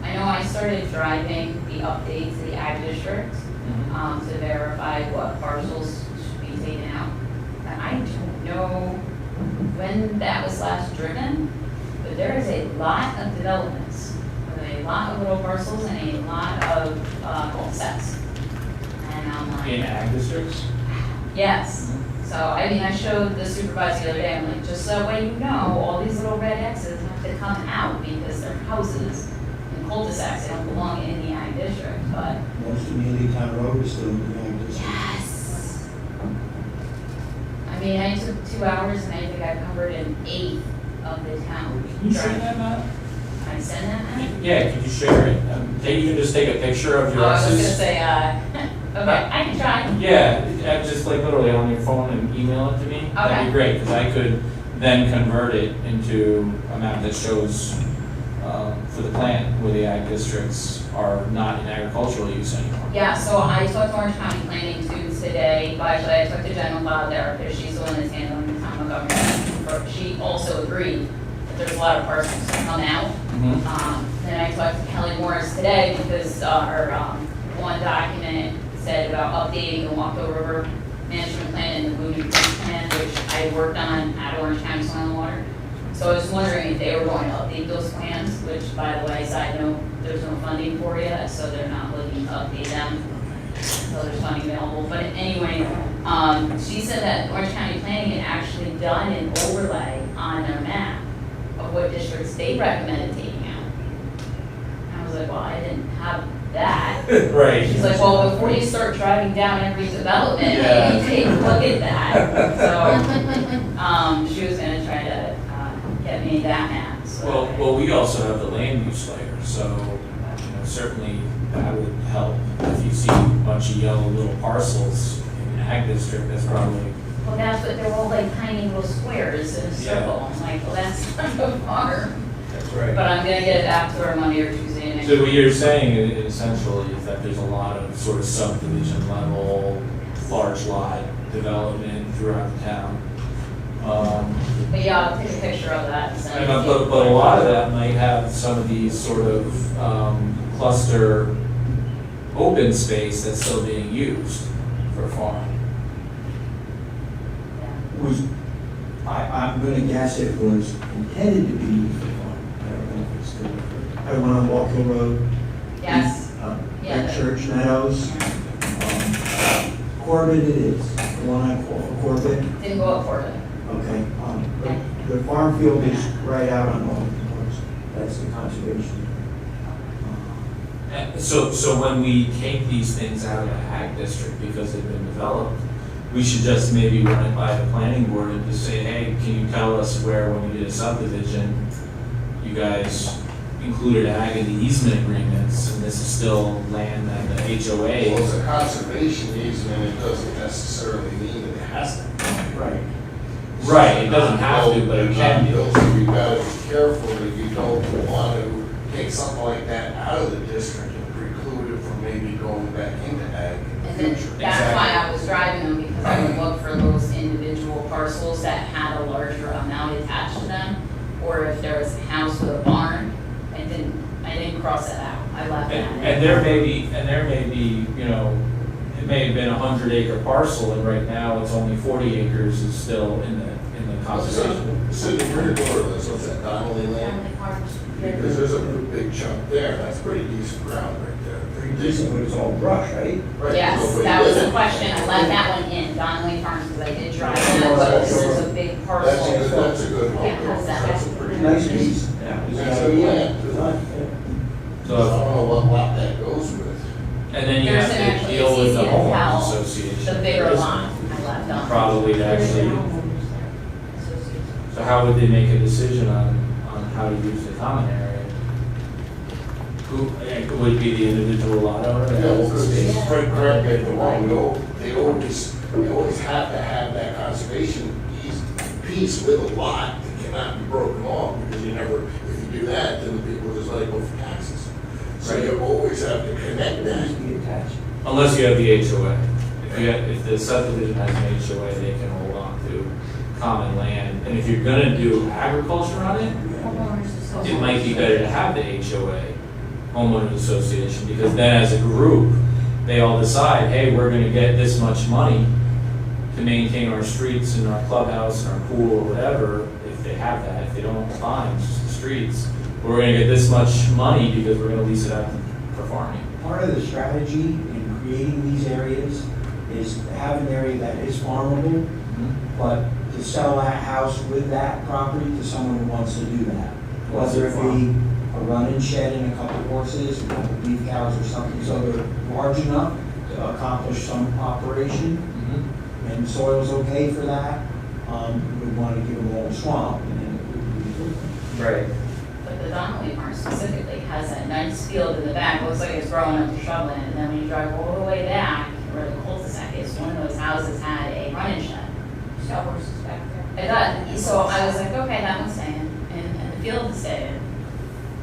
Speaker 1: I know I started driving the updates to the ag district to verify what parcels should be taken out. And I don't know when that was last driven, but there is a lot of developments, with a lot of little parcels and a lot of cul-de-sacs. And I'm like,
Speaker 3: In ag districts?
Speaker 1: yes. So, I mean, I showed the supervisor the other day, I'm like, just so way you know, all these little red X's have to come out because they're houses and cul-de-sacs, they don't belong in the ag district, but.
Speaker 11: Most community town road is still in the ag district.
Speaker 1: Yes. I mean, I took 2 hours and I think I covered an eighth of the town.
Speaker 3: Can you send that map?
Speaker 1: Can I send that out?
Speaker 3: Yeah, could you share it? You can just take a picture of your
Speaker 1: Oh, I was gonna
Speaker 3: X's.
Speaker 1: say, okay, I can try.
Speaker 3: Yeah, just like literally on your phone and email it to me. That'd
Speaker 1: Okay.
Speaker 3: be great, because I could then convert it into a map that shows for the plant where the ag districts are not in agricultural use anymore.
Speaker 1: Yeah, so I talked to Orange County Planning too today, but actually I talked to general law therapist, she's the one that's handling the town of Montgomery. She also agreed that there's a lot of parcels to come out. Then I talked to Kelly Morris today because our one document said about updating the Walko River Management Plan and the Boone Creek Plan, which I worked on at Orange County Soil and Water. So I was wondering if they were going to update those plans, which, by the way, side note, there's no funding for yet, so they're not looking to update them. So there's funding available. But anyway, she said that Orange County Planning had actually done an overlay on their map of what districts they recommended taking out. And I was like, well, I didn't have that.
Speaker 3: Right.
Speaker 1: She's like, well, before you start driving down every development,
Speaker 3: Yeah.
Speaker 1: you take a look at that. So, she was gonna try to get me that map. So.
Speaker 3: Well, we also have the land use layer, so certainly that would help. If you see a bunch of yellow little parcels in an ag district, that's probably,
Speaker 1: Well, that's what, they're all like tiny little squares in a circle. I'm like, well, that's not a farm.
Speaker 3: that's right.
Speaker 1: But I'm gonna get it back to her Monday or Tuesday next
Speaker 3: So what
Speaker 1: week.
Speaker 3: you're saying essentially is that there's a lot of sort of subdivision level, large lot development throughout the town.
Speaker 1: But yeah, I'll take a picture of that and send it to you.
Speaker 3: But a lot of that might have some of these sort of cluster open space that's still being used for farm.
Speaker 11: Was, I'm gonna guess it was intended to be used for farm. I don't know if it's still. I went on Walk Hill Road.
Speaker 1: Yes. Yeah.
Speaker 11: At Church Meadows. Corbett it is, the one I call Corbett.
Speaker 1: Didn't go up for it.
Speaker 11: Okay, the farm field is right out on Walking Road. That's the conservation.
Speaker 3: So when we take these things out of the ag district because they've been developed, we should just maybe run it by the planning board and just say, hey, can you tell us where, when you did a subdivision, you guys included ag in the easement agreements, and this is still land that the
Speaker 9: Well,
Speaker 3: HOA.
Speaker 9: it's a conservation easement, it doesn't necessarily mean that it has to be.
Speaker 11: Right.
Speaker 3: Right, it doesn't have to, but it can be.
Speaker 9: So you gotta be careful that you don't want to take something like that out of the district and preclude it from maybe going back into ag in
Speaker 1: And
Speaker 9: the
Speaker 1: then
Speaker 9: future.
Speaker 1: that's why I was driving them, because I would look for those individual parcels that had a larger amount attached to them. Or if there was a house with a barn, I didn't cross that out, I left that in.
Speaker 3: And there may be, it may have been a 100-acre parcel, and right now it's only 40 acres is still in the conservation.
Speaker 9: So the rear door of this, what's that, Donnelly Lane? Because there's a big chunk there, that's pretty decent ground right there. Pretty decent.
Speaker 11: But it's all brush, right?
Speaker 9: Right,
Speaker 1: Yes,
Speaker 9: so-
Speaker 1: that was the question, I left that one in, Donnelly Farms, because I did drive that, but there's a big parcel.
Speaker 9: That's a good one.
Speaker 1: Yeah, how's that?
Speaker 9: That's a pretty
Speaker 11: Nice
Speaker 9: good
Speaker 11: piece.
Speaker 9: That's a, yeah.
Speaker 3: So,
Speaker 9: I don't know what lot that goes with.
Speaker 3: and then you
Speaker 1: There's
Speaker 3: have
Speaker 1: an
Speaker 3: to
Speaker 1: actually
Speaker 3: deal with the
Speaker 1: easy to
Speaker 3: homeowners
Speaker 1: tell
Speaker 3: association.
Speaker 1: The bigger lot I left on.
Speaker 3: Probably to actually So how would they make a decision on how to use the common area? Who, would it be the individual lot owner that
Speaker 9: Yeah, well,
Speaker 3: owns the
Speaker 9: because
Speaker 3: space?
Speaker 9: correct me if I'm wrong, they always have to have that conservation piece with a lot that cannot be broken off, because you never, if you do that, then the people just let it go for taxes. So you always have to connect that.
Speaker 11: Be attached.
Speaker 3: Unless you have the HOA. If the subdivision has an HOA, they can hold on to common land. And if you're gonna do agriculture on it,
Speaker 2: Homeowners association.
Speaker 3: it might be better to have the HOA, homeowners association, because then as a group, they all decide, hey, we're gonna get this much money to maintain our streets and our clubhouse and our pool or whatever, if they have that. If they don't, fine, it's just the streets. We're gonna get this much money because we're gonna lease it out for farming.
Speaker 11: Part of the strategy in creating these areas is to have an area that is farmable, but to sell that house with that property to someone who wants to do that. Whether it be a running shed and a couple horses, a couple beef cows or something, so they're large enough to accomplish some operation, and soil's okay for that, we would want to give them all a swamp, and then it would be.
Speaker 3: Right.
Speaker 1: But the Donnelly farm specifically has that nice field in the back, looks like it's growing up to shrubland, and then when you drive all the way back, where the cul-de-sac is, one of those houses had a running shed.
Speaker 2: Got horses back there.
Speaker 1: It does, so I was like, okay, that one's staying, and the field is staying.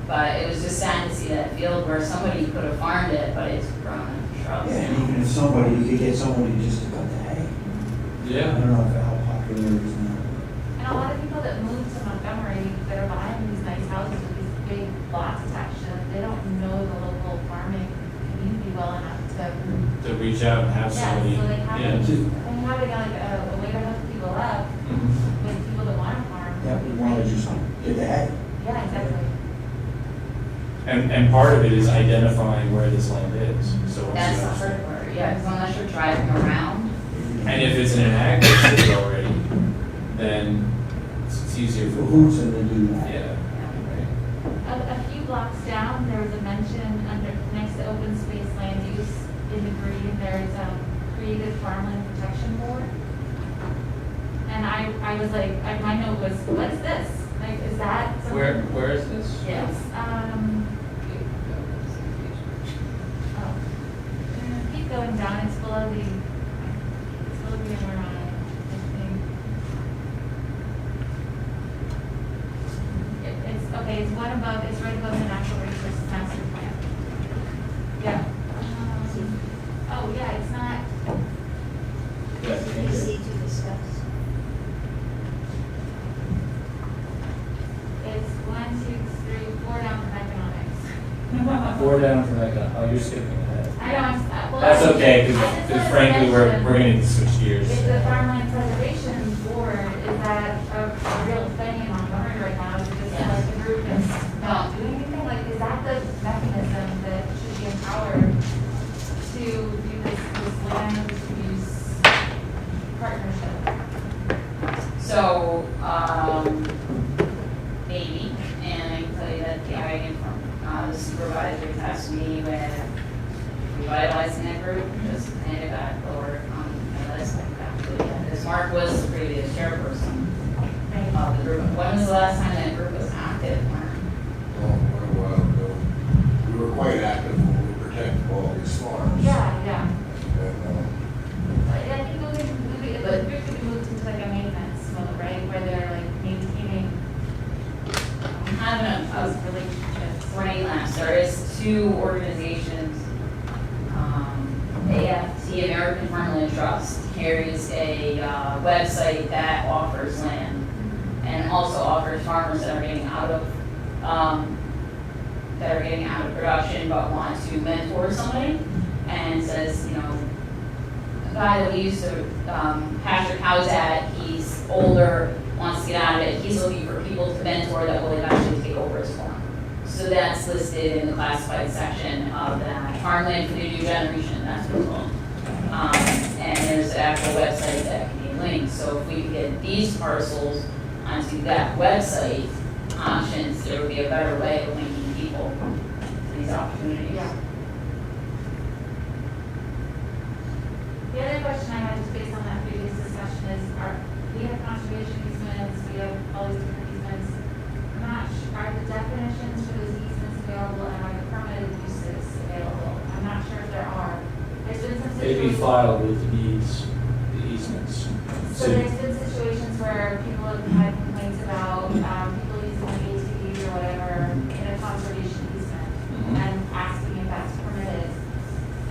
Speaker 1: But it was just sad to see that field where somebody could have farmed it, but it's grown into shrubs.
Speaker 11: Yeah, and even if somebody, you could get somebody just to cut the hay. I
Speaker 3: Yeah.
Speaker 11: don't know how popular it is now.
Speaker 10: And a lot of people that move to Montgomery, that are buying these nice houses with these big lots attached to them, they don't know the local farming community well enough to.
Speaker 3: To reach out and have
Speaker 10: Yeah,
Speaker 3: somebody,
Speaker 10: so they have,
Speaker 3: yeah.
Speaker 10: and having like a way to hook people up
Speaker 3: Mhm.
Speaker 10: with people that want to farm.
Speaker 11: Yeah, we want to just get the hay.
Speaker 10: Yeah, exactly.
Speaker 3: And part of it is identifying where this land is, so once
Speaker 1: That's
Speaker 3: you
Speaker 1: the
Speaker 3: understand.
Speaker 1: hard part, yeah, because unless you're driving around,
Speaker 3: And if it's in an ag district already, then it's easier
Speaker 11: For
Speaker 3: for.
Speaker 11: who's going to do that?
Speaker 3: Yeah. Right.
Speaker 10: A few blocks down, there was a mention under, next to open space land use in the green, there's Creative Farmland Protection Board. And I was like, my note was, what's this? Like, is that something?
Speaker 3: Where is this?
Speaker 1: yes.
Speaker 10: Oh. Keep going down, it's below the MRI, I think. It's, okay, it's one above, it's right above the natural resources master plan. Yeah. Oh, yeah, it's not,
Speaker 2: Easy to discuss.
Speaker 10: it's 4 down from economics.
Speaker 3: 4 down from that, oh, you're skipping ahead.
Speaker 10: I know, well.
Speaker 3: That's okay,
Speaker 10: I just wanted
Speaker 3: because
Speaker 10: to
Speaker 3: frankly,
Speaker 10: mention-
Speaker 3: we're gonna need to switch gears.
Speaker 10: If the farmland preservation board, is that a real thing in Montgomery right now? Is it just
Speaker 1: Yes.
Speaker 10: like a group that's not doing anything? Like, is that the mechanism that should be empowered to do this land use partnership?
Speaker 1: So, maybe, and I can tell you that the supervisor tasked me with revitalizing that group, just kind of got lower on my list, because Mark was the previous chairperson of the group. When was the last time that group was active, Mark?
Speaker 9: Quite a while ago. We were quite active when we protected all these farms.
Speaker 10: Yeah.
Speaker 9: And,
Speaker 10: I think the group could be moved into like a maintenance mode, right? Where they're like maintaining
Speaker 1: I don't know,
Speaker 10: those relationships.
Speaker 1: running labs, there is 2 organizations. AFT, American Farmland Trust, carries a website that offers land and also offers farmers that are getting out of production but want to mentor somebody, and says, you know, a guy that we used to pasture cows at, he's older, wants to get out of it, he's looking for people to mentor that will eventually take over his farm. So that's listed in the classified section of that, Farmland for the New Generation, that's what it's called. And there's an actual website that can be linked, so if we could get these parcels onto that website options, there would be a better way of linking people to these opportunities.
Speaker 10: Yeah. The other question I had just based on that previous discussion is, we have conservation easements, we we have all these different easements. I'm not sure, are the definitions for those easements available and are the permitted uses available? I'm not sure if there are. There's been some
Speaker 3: They'd be
Speaker 10: situations.
Speaker 3: filed with the deeds, the easements.
Speaker 10: So there's been situations where people have had complaints about, people using like ATVs or whatever in a conservation easement and asking if that's permitted.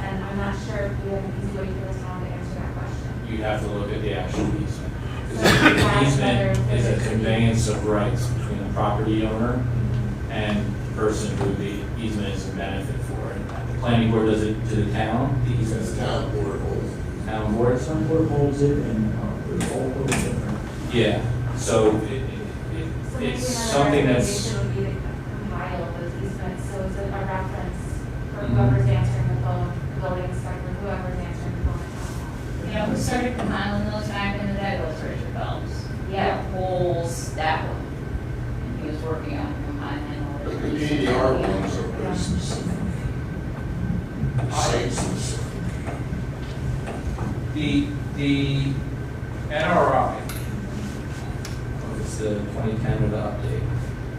Speaker 10: And I'm not sure if we have an easy way for the town to answer that question.
Speaker 3: You'd have to look at the actual easement.
Speaker 10: So
Speaker 3: Because the
Speaker 10: that's
Speaker 3: easement
Speaker 10: whether
Speaker 3: is a
Speaker 10: there's-
Speaker 3: conveyance of rights between the property owner and the person who the easement is a benefit for. And the planning board does it to the town, the easement's
Speaker 9: Because the town board holds it.
Speaker 3: town board.
Speaker 11: Some board holds it and it's all a little different.
Speaker 3: Yeah, so
Speaker 10: So maybe
Speaker 3: it's
Speaker 10: another
Speaker 3: something that's,
Speaker 10: recommendation would be to compile those easements, so it's a reference for
Speaker 3: Mhm.
Speaker 10: whoever's answering the phone, the building inspector, whoever's answering the phone at town hall.
Speaker 1: You know, who started compiling those back in the day was Richard Phelps.
Speaker 10: Yeah.
Speaker 1: That whole staff one. And he was working on compiling all
Speaker 9: But
Speaker 1: the.
Speaker 9: the DDR ones are very specific. Site specific.
Speaker 3: the NRI, it's the 2010 of the update,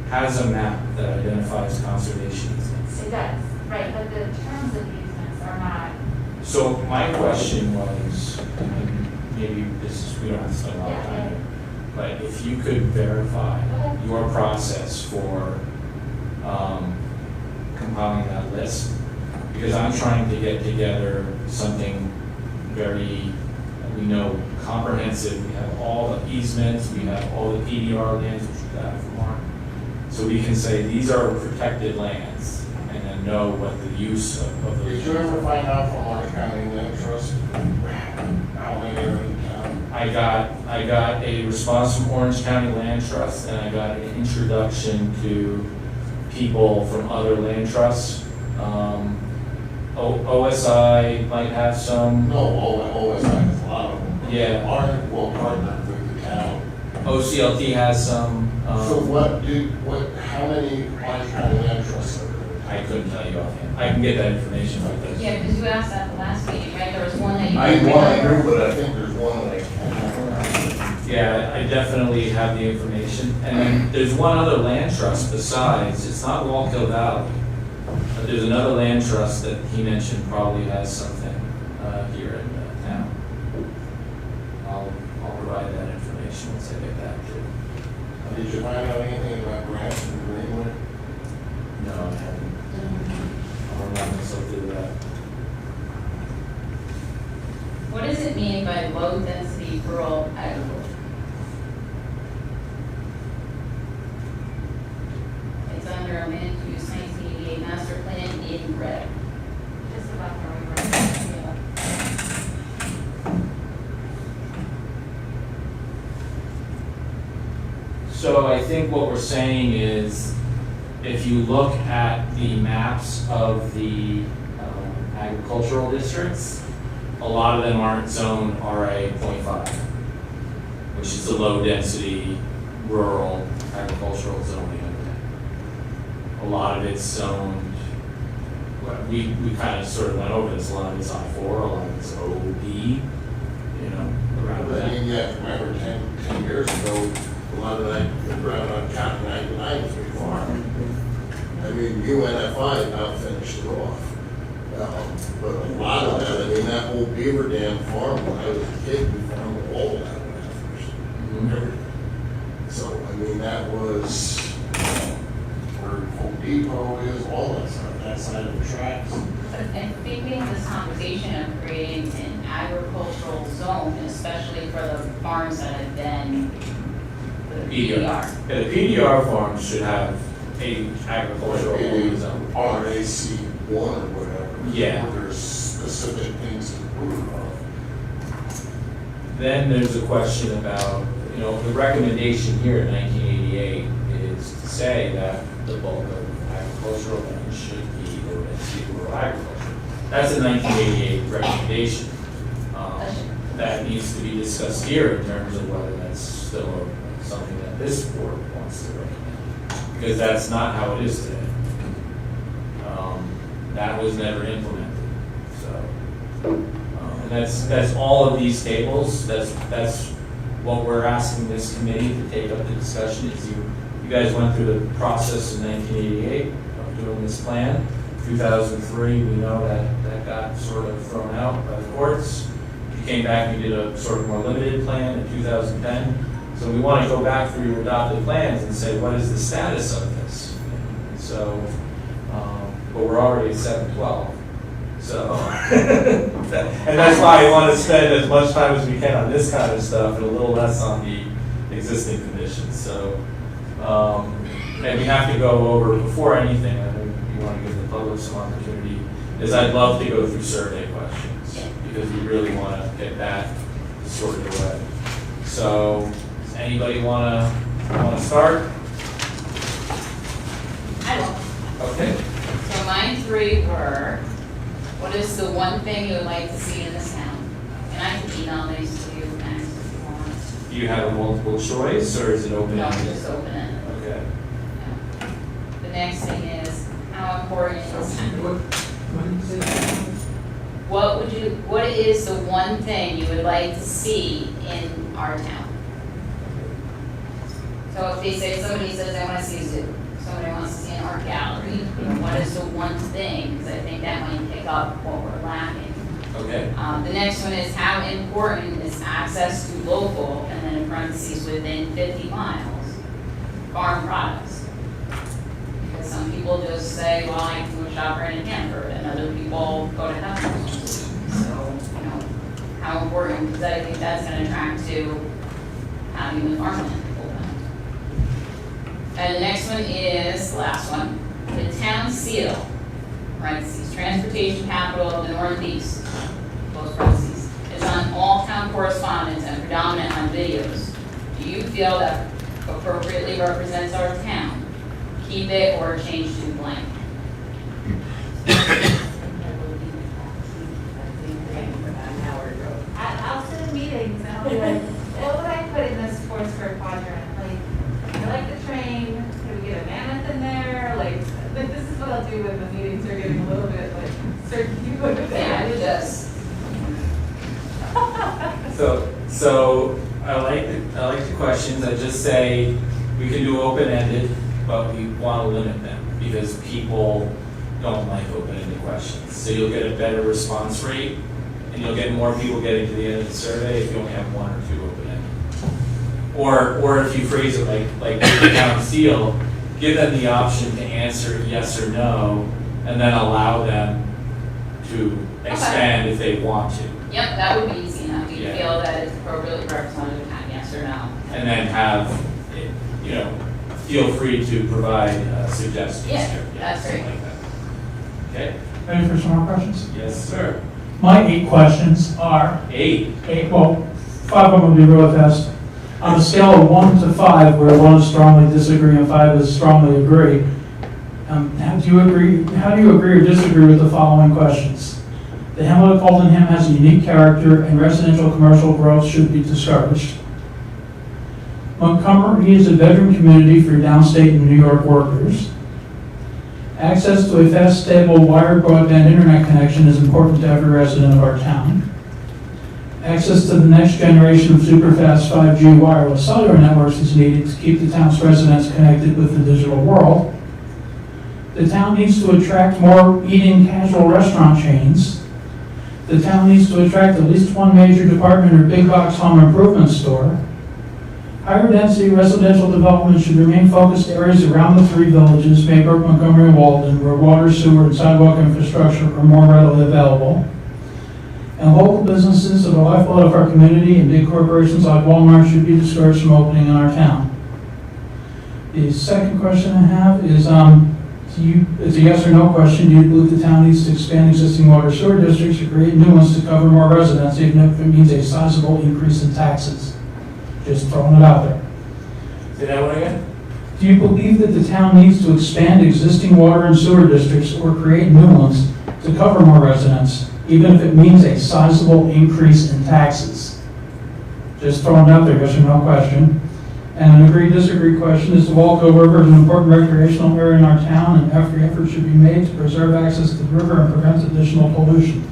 Speaker 3: has a map that identifies conservation easements.
Speaker 10: It does, right, but the terms of the easements are not,
Speaker 3: So my question was, and maybe this is, we don't have to spend a lot of time here, but if you could verify
Speaker 10: Okay.
Speaker 3: your process for compiling that list, because I'm trying to get together something very, we know, comprehensive. We have all the easements, we have all the PDR lands, which we got from Mark. So we can say, these are protected lands, and then know what the use of those.
Speaker 9: Did you ever find out from our county land trust how many are in town?
Speaker 3: I got a response from Orange County Land Trust, and I got an introduction to people from other land trusts. OSI might have some,
Speaker 9: No, OSI has a lot of them.
Speaker 3: Yeah.
Speaker 9: Well, partnered with the town.
Speaker 3: OCLT has some.
Speaker 9: So how many Orange County land trusts are there?
Speaker 3: I couldn't tell you offhand. I can get that information like this.
Speaker 1: Yeah, because you asked that the last meeting, right? There was one that you.
Speaker 9: I
Speaker 1: didn't
Speaker 9: want to
Speaker 1: remember.
Speaker 9: do, but I think there's one that I can't.
Speaker 3: Yeah, I definitely have the information. And then there's one other land trust besides, it's not Wallkill Valley, but there's another land trust that he mentioned probably has something here in town. I'll provide that information once I get back to it.
Speaker 9: Did you find out anything about Grants and Greenwood?
Speaker 3: No, I haven't. I'll remind myself to do that.
Speaker 1: What does it mean by low density rural agriculture? It's under a land use 1988 master plan in red.
Speaker 10: just about where we were.
Speaker 3: So I think what we're saying is, if you look at the maps of the agricultural districts, a lot of them aren't zoned RA .5, which is the low-density rural agricultural zoning of it. A lot of it's zoned, well, we kind of sort of went over this, a lot of it's I4, a lot of it's OB, you know, around
Speaker 9: I
Speaker 3: that.
Speaker 9: mean, yeah, remember 10 years ago, a lot of that ground on County 99 was pretty farm. I mean, UNFI about finished it off. But a lot of that, I mean, that whole Beaver Dam farm, when I was a kid, we farmed all of that when I first, everything. So, I mean, that was where Home Depot is, all that stuff, that side of the tracks.
Speaker 1: But I think we have this conversation of creating an agricultural zone, especially for the farms that have been the PDR.
Speaker 3: Yeah, the PDR farms should have a agricultural only zone.
Speaker 9: RAC 1 or whatever.
Speaker 3: Yeah.
Speaker 9: Where there's specific things to prove of.
Speaker 3: Then there's a question about, you know, the recommendation here in 1988 is to say that the bulk of agricultural land should be low density rural agriculture. That's a 1988 recommendation. That needs to be discussed here in terms of whether that's still something that this board wants to recommend. Because that's not how it is today. That was never implemented, so. And that's all of these tables, that's what we're asking this committee to take up the discussion is you guys went through the process in 1988 of doing this plan. 2003, we know that got sort of thrown out by the courts. You came back and you did a sort of more limited plan in 2010. So we want to go back through your adopted plans and say, what is the status of this? So, but we're already at 7/12. So, and that's why I want to spend as much time as we can on this kind of stuff and a little less on the existing conditions. So, and we have to go over, before anything, I think you want to give the public some opportunity, is I'd love to go through survey questions, because we really want to get that sorted away. So, does anybody want to start?
Speaker 1: I will.
Speaker 3: Okay.
Speaker 1: So my 3 were, what is the one thing you would like to see in this town? And I can email these to you next if you want.
Speaker 3: Do you have a multiple choice, or is it open?
Speaker 1: No, just open it.
Speaker 3: Okay.
Speaker 1: The next thing is, how important is, what is the one thing you would like to see in our town? So if they say, somebody says, I want to see a zoo, somebody wants to see an art gallery, what is the one thing? Because I think that might pick up what we're lacking.
Speaker 3: Okay.
Speaker 1: The next one is, how important is access to local, and then in parentheses, within 50 miles, farm products? Because some people just say, well, I can go shop right in Hanford, and other people go to Hanford. So, how important, because I think that's going to attract to having the farmland open. And the next one is, the last one, the town seal, parentheses, transportation capital of the Northeast, close parentheses, is on all town correspondence and predominant on videos. Do you feel that appropriately represents our town? Keep it or change to blank.
Speaker 10: I'll sit in meetings and I'll be like, what would I put in this Foursquare quadrant? Like, I like the train, could we get a mammoth in there? Like this is what I'll do when the meetings are getting a little bit like, certain people are
Speaker 1: Yeah, I would just,
Speaker 3: So I like the questions. I just say we can do open-ended, but we want to limit them because people don't like open-ended questions. So you'll get a better response rate, and you'll get more people getting to the end of the survey if you only have 1 or 2 open-ended. Or if you phrase it like the town seal, give them the option to answer yes or no, and then allow them to expand if they want to.
Speaker 1: yep, that would be easy enough. Do you
Speaker 3: Yeah.
Speaker 1: feel that it's appropriately represented, yes or no?
Speaker 3: And then have, feel free to provide suggestions.
Speaker 1: Yeah,
Speaker 3: here.
Speaker 1: that's
Speaker 3: something
Speaker 1: great.
Speaker 3: like that. Okay?
Speaker 5: Ready for some more questions?
Speaker 3: Yes, sir.
Speaker 5: My 8 questions are,
Speaker 3: 8.
Speaker 5: 5 of them will be real fast. On a scale of 1 to 5, where 1 is strongly disagree and 5 is strongly agree, how do you agree or disagree with the following questions? The hamlet of Coldenham has a unique character and residential commercial growth should be discouraged. Montgomery is a bedroom community for downstate and New York workers. Access to a fast, stable, wired broadband internet connection is important to every resident of our town. Access to the next generation of super-fast 5G wireless cellular networks is needed to keep the town's residents connected with the digital world. The town needs to attract more eating casual restaurant chains. The town needs to attract at least 1 major department or big box home improvement store. Higher density residential development should remain focused areas around the 3 villages, Maybrook, Montgomery, and Walden, where water, sewer, and sidewalk infrastructure are more readily available. And local businesses that are the lifeblood of our community and big corporations like Walmart should be discouraged from opening in our town. The second question I have is, it's a yes or no question. Do you believe the town needs to expand existing water sewer districts or create new ones to cover more residents, even if it means a sizable increase in taxes? Just throwing it out there.
Speaker 3: Say that one again?
Speaker 5: Do you believe that the town needs to expand existing water and sewer districts or create new ones to cover more residents, even if it means a sizable increase in taxes? Just throwing it out there, yes or no question. And an agree-disagree question is the Walco River is an important recreational area in our town, and every effort should be made to preserve access to the river and prevent additional pollution.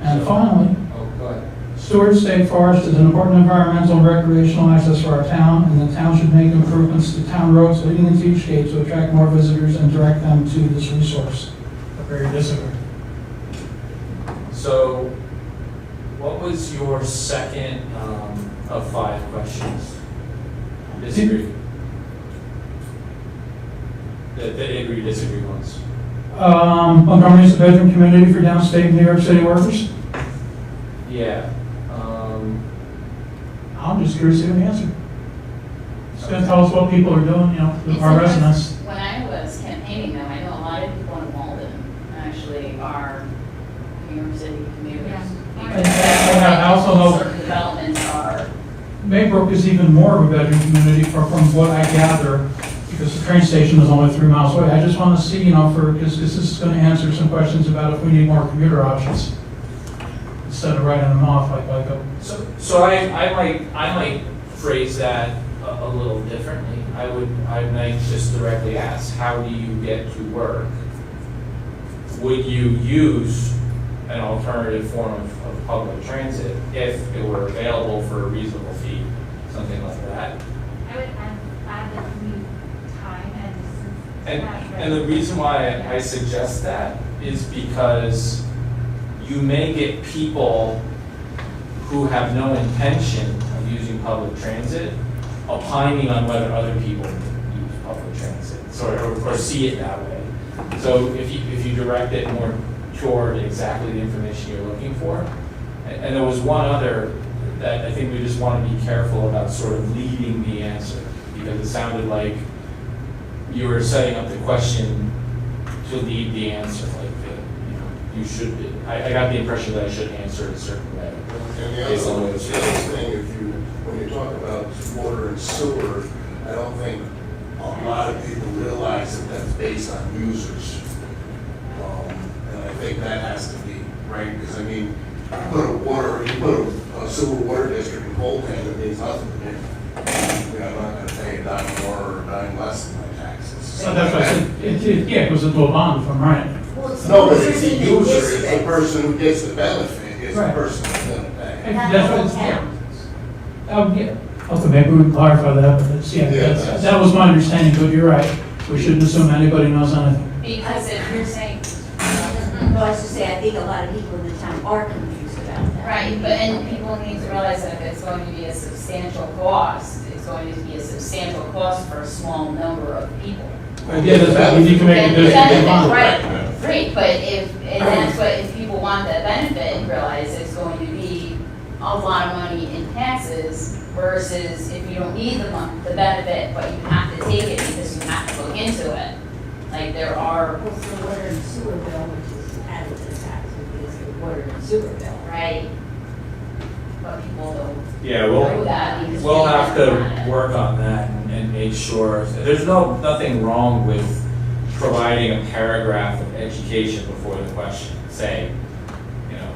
Speaker 5: And finally,
Speaker 3: Oh, go ahead.
Speaker 5: Stewart State Forest is an important environmental and recreational access for our town, and the town should make improvements to town roads leading into each gate to attract more visitors and direct them to this resource. Agree or disagree?
Speaker 3: So, what was your second of 5 questions? Disagree. The agree, disagree ones.
Speaker 5: Montgomery is a bedroom community for downstate New York City workers.
Speaker 3: Yeah.
Speaker 5: I'm just curious to hear the answer. It's going to tell us what people are doing, you know, our residents.
Speaker 1: When I was campaigning though, I know a lot of people in Walden actually are New York City commuters.
Speaker 5: And I also know
Speaker 1: Certain developments are,
Speaker 5: Maybrook is even more of a bedroom community from what I gather, because the train station is only 3 miles away. I just want to see, you know, because this is going to answer some questions about if we need more commuter options, instead of writing them off like a.
Speaker 3: So I might phrase that a little differently. I might just directly ask, how do you get to work? Would you use an alternative form of public transit if it were available for a reasonable fee, something like that?
Speaker 10: I would add the commute time and distance.
Speaker 3: And the reason why I suggest that is because you may get people who have no intention of using public transit opining on whether other people use public transit, or see it that way. So if you direct it more toward exactly the information you're looking for, and there was one other that I think we just want to be careful about sort of leading the answer, because it sounded like you were setting up the question to lead the answer, like, you should be. I got the impression that I should answer it a certain way.
Speaker 9: And the
Speaker 3: Based on
Speaker 9: other
Speaker 3: what it's-
Speaker 9: thing, when you talk about water and sewer, I don't think a lot of people realize that that's based on users. And I think that has to be right, because I mean, you put a sewer water district in Colton, it means nothing to me. I'm not gonna pay a dime more or a dime less than my taxes.
Speaker 5: So that's why I said, yeah, it goes into a bond, if I'm right.
Speaker 9: No, but it's the user, it's the person who gets the benefit, is the
Speaker 5: Right.
Speaker 9: person that's gonna pay.
Speaker 5: That's what it's yeah. Okay, maybe we can clarify that, but it's, that was my understanding, but you're right. We shouldn't assume anybody knows anything.
Speaker 1: because if you're saying,
Speaker 2: No, I was just saying, I think a lot of people in the town are confused about that.
Speaker 1: right, but, and people need to realize that if it's going to be a substantial cost, it's going to be a substantial cost for a small number of people.
Speaker 5: Again, that's why we need to make a
Speaker 1: Then
Speaker 5: decision.
Speaker 1: benefit, right, but and that's what, if people want that benefit and realize it's going to be a lot of money in taxes versus if you don't need the benefit, but you have to take it because you have to look into it. Like there are,
Speaker 2: Also, the water and sewer bill, which is added to the tax, is the water and sewer bill.
Speaker 1: right, but people don't
Speaker 3: Yeah,
Speaker 1: know that because.
Speaker 3: we'll
Speaker 1: we
Speaker 3: have
Speaker 1: never had
Speaker 3: to
Speaker 1: it.
Speaker 3: work on that and make sure, there's nothing wrong with providing a paragraph of education before the question. Say, you know,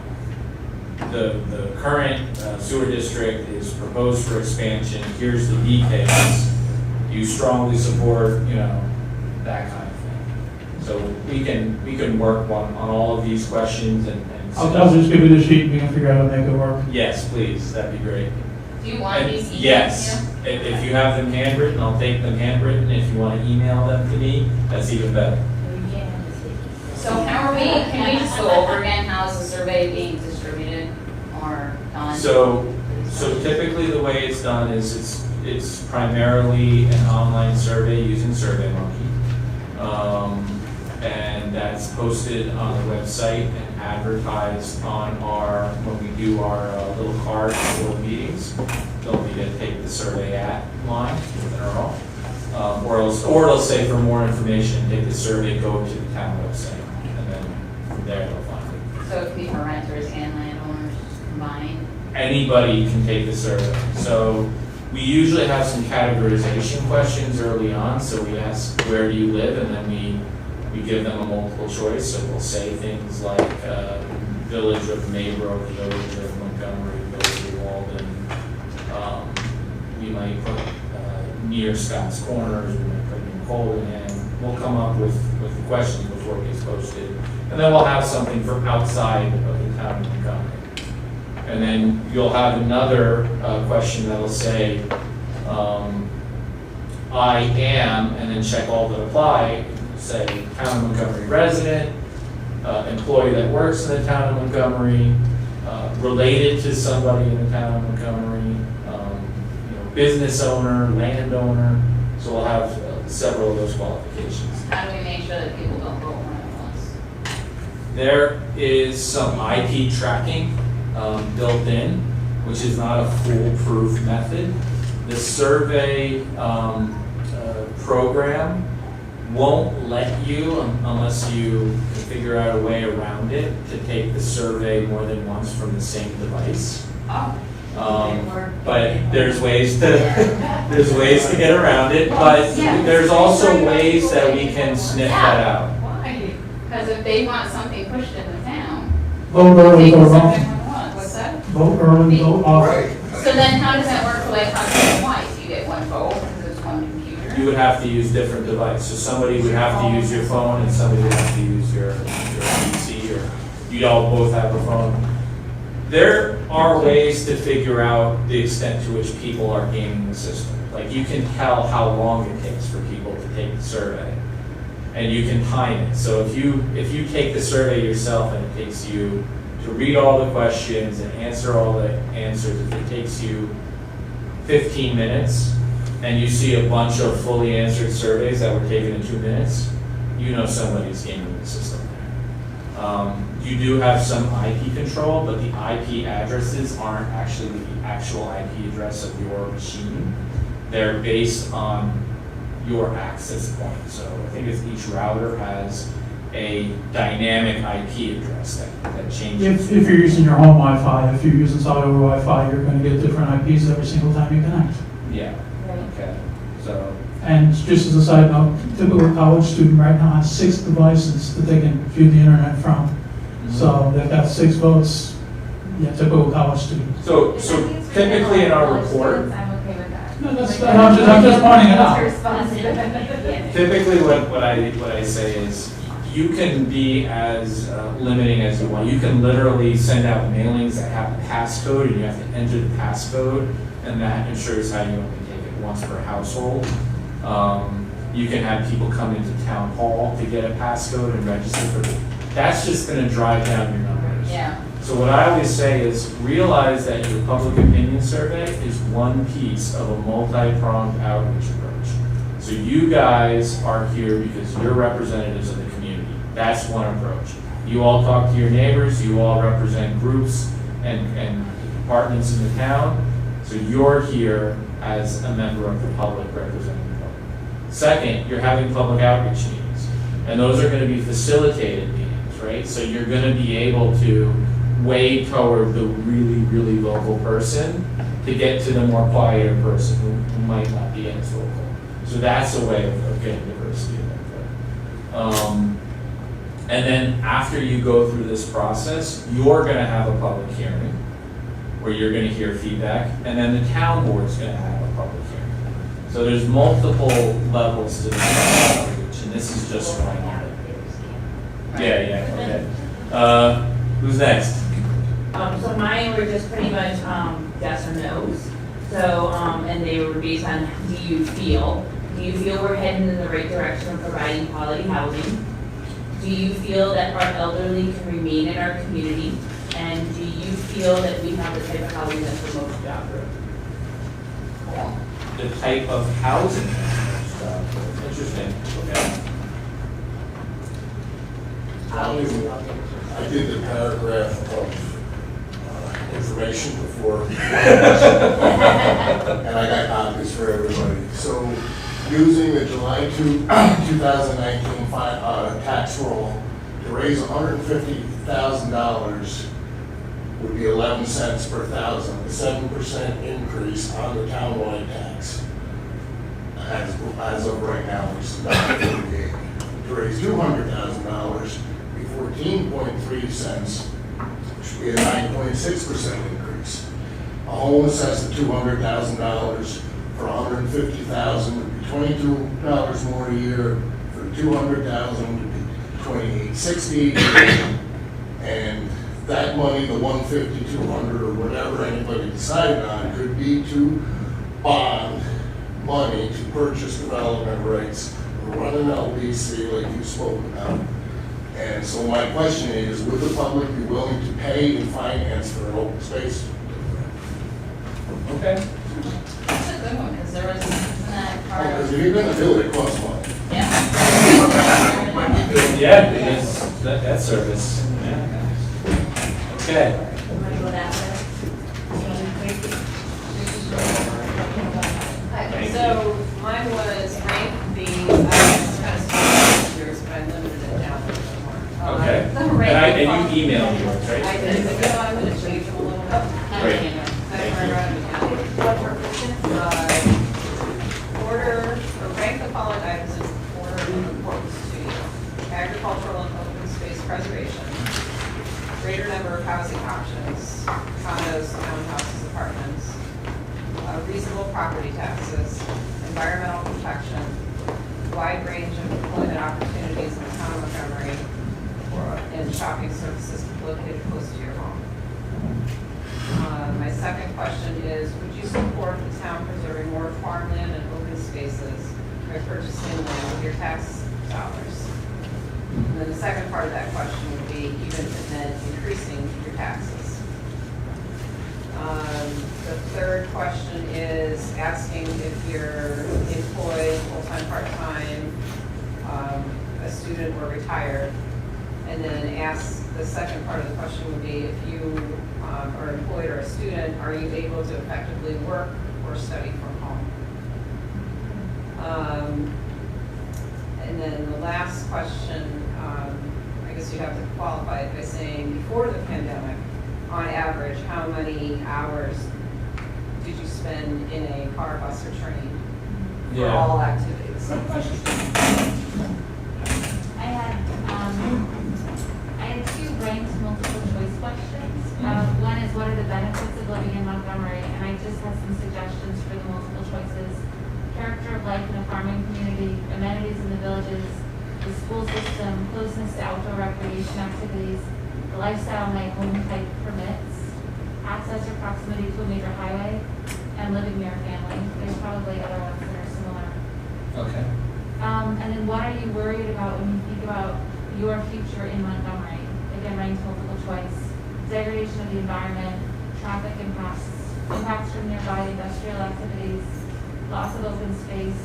Speaker 3: the current sewer district is proposed for expansion, here's the details. Do you strongly support, you know, that kind of thing? So we can work on all of these questions and.
Speaker 5: I'll just give you the sheet, we can figure out how to make it work.
Speaker 3: Yes, please, that'd be great.
Speaker 1: Do you want these emailed?
Speaker 3: Yes, if you have them handwritten, I'll take them handwritten. If you want to email them to me, that's even better.
Speaker 1: So how are we, can we just go over again, how's the survey being distributed or done?
Speaker 3: So typically the way it's done is it's primarily an online survey using SurveyMonkey. And that's posted on the website and advertised on when we do our little card for meetings. They'll be to take the survey at line with an URL. Or it'll say for more information, take the survey, go to the town website, and then from there they'll find it.
Speaker 1: So it could be for renters and landowners combined?
Speaker 3: Anybody can take the survey. So we usually have some categorization questions early on. So we ask, where do you live? And then we give them a multiple choice. So we'll say things like Village of Maybrook, Village of Montgomery, Village of Walden. We might put near Scott's Corners, we might put in Colton, and we'll come up with the questions before it gets posted. And then we'll have something from outside of the town of Montgomery. And then you'll have another question that'll say, I am, and then check all that apply, say town of Montgomery resident, employee that works in the town of Montgomery, related to somebody in the town of Montgomery, business owner, landowner. So we'll have several of those qualifications.
Speaker 1: How do we make sure that people don't vote more than once?
Speaker 3: There is some IP tracking built in, which is not a foolproof method. The survey program won't let you, unless you can figure out a way around it, to take the survey more than once from the same device.
Speaker 1: Oh.
Speaker 3: But there's ways to get around it, but there's also ways that we can sniff that out.
Speaker 1: Why? Because if they want something pushed in the town,
Speaker 5: Vote early,
Speaker 1: they
Speaker 5: vote
Speaker 1: can
Speaker 5: often.
Speaker 1: send it once. What's that?
Speaker 5: Vote early, vote often.
Speaker 9: Right.
Speaker 1: So then how does that work for like Congress twice? You get one vote because there's one computer?
Speaker 3: You would have to use different devices. So somebody would have to use your phone and somebody would have to use your PC, or you'd all both have a phone. There are ways to figure out the extent to which people are gaming the system. Like you can tell how long it takes for people to take the survey, and you can time it. So if you take the survey yourself and it takes you to read all the questions and answer all the answers, if it takes you 15 minutes, and you see a bunch of fully answered surveys that were taken in 2 minutes, you know somebody's gaming the system there. You do have some IP control, but the IP addresses aren't actually the actual IP address of your machine. They're based on your access point. So I think it's each router has a dynamic IP address that changes.
Speaker 5: If you're using your home Wi-Fi, if you're using cellular Wi-Fi, you're going to get different IPs every single time you connect.
Speaker 3: Yeah, okay, so.
Speaker 5: And just as a side note, typical college student right now has 6 devices that they can view the internet from. So they've got 6 votes, typical college student.
Speaker 3: So typically in our report,
Speaker 10: I'm okay with that.
Speaker 5: No, I'm just pointing it out.
Speaker 3: typically what I say is, you can be as limiting as you want. You can literally send out mailings that have a passcode, and you have to enter the passcode, and that ensures how you only take it once per household. You can have people come into town hall to get a passcode and register for it. That's just gonna drive down your numbers.
Speaker 1: Yeah.
Speaker 3: So what I always say is, realize that your public opinion survey is one piece of a multi-pronged outreach approach. So you guys are here because you're representatives of the community. That's one approach. You all talk to your neighbors, you all represent groups and departments in the town. So you're here as a member of the public representing the public. Second, you're having public outreach meetings, and those are gonna be facilitated meetings, right? So you're gonna be able to weigh toward the really, really vocal person to get to the more quieter person who might not be as vocal. So that's a way of getting diversity of input. And then after you go through this process, you're gonna have a public hearing where you're gonna hear feedback, and then the town board's gonna have a public hearing. So there's multiple levels to this outreach, and this is just one of it. Okay. Who's next?
Speaker 6: So mine were just pretty much yes or no's. So, and they were based on, do you feel we're heading in the right direction of providing quality housing? Do you feel that our elderly can remain in our community? And do you feel that we have the type of housing that promotes job growth?
Speaker 3: The type of housing. Interesting, okay.
Speaker 9: I did the paragraph of information before, and I got copies for everybody. So, using the July 2019 tax roll, to raise $150,000 would be 11 cents per thousand, a 7% increase on the townwide tax. As of right now, which is about 48. To raise $200,000, be 14.3 cents, which would be a 9.6% increase. A home assessed at $200,000 for $150,000 would be $22 more a year. For $200,000 would be $28.60, and that money, the 150, 200, or whatever anybody decided on, could be to bond money to purchase development rights, or run an LDC like you spoke about. And so my question is, would the public be willing to pay and finance for an open space?
Speaker 3: Okay.
Speaker 1: That's a good one, because there was, isn't that part
Speaker 9: Because
Speaker 1: of,
Speaker 9: if you're gonna do it, it costs money.
Speaker 1: yeah.
Speaker 3: Yeah, because that service, yeah. Okay.
Speaker 2: Want to go that way?
Speaker 7: Okay, so mine was rank the, it's kind of similar to yours, but I limited it down a little more.
Speaker 3: Okay. And you emailed yours,
Speaker 7: I
Speaker 3: right?
Speaker 7: did, but no, I'm gonna change them a little bit.
Speaker 3: Great.
Speaker 7: Order, or rank the following items in order of importance to you. Agricultural and open space preservation, greater number of housing options, condos, townhouses, apartments, reasonable property taxes, environmental protection, wide range of employment opportunities in the town of Montgomery, and shopping services located close to your home. My second question is, would you support the town preserving more farmland and open spaces by purchasing land with your tax dollars? And then the second part of that question would be, even if it meant increasing your taxes. The third question is asking if you're employed, full-time, part-time, a student or retired. And then the second part of the question would be, if you are employed or a student, are you able to effectively work or study from home? And then the last question, I guess you have to qualify it by saying, before the pandemic, on average, how many hours did you spend in a car, bus, or train for
Speaker 3: Yeah.
Speaker 7: all activities?
Speaker 10: I had two ranked multiple choice questions. One is, what are the benefits of living in Montgomery? And I just had some suggestions for the multiple choices. Character of life in a farming community, amenities in the villages, the school system, closeness to outdoor recreation activities, the lifestyle my home type permits, access or proximity to a major highway, and living near a family. There's probably other ones that are similar.
Speaker 3: Okay.
Speaker 10: And then what are you worried about when you think about your future in Montgomery? Again, ranked multiple choice. Degradation of the environment, traffic impacts, impacts from nearby industrial activities, loss of open space,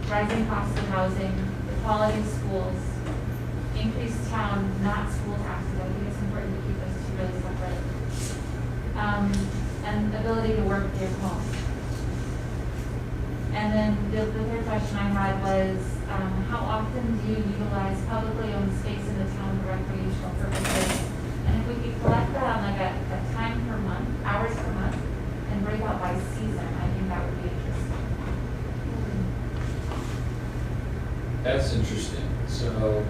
Speaker 10: rising costs of housing, the quality of schools, increased town, not school taxes. I think it's important to keep those two really separate. And ability to work near home. And then the third question I had was, how often do you utilize publicly owned space in the town for recreational purposes? And if we could collect that on like a time per month, hours per month, and break out by season, I think that would be interesting.
Speaker 3: That's interesting. So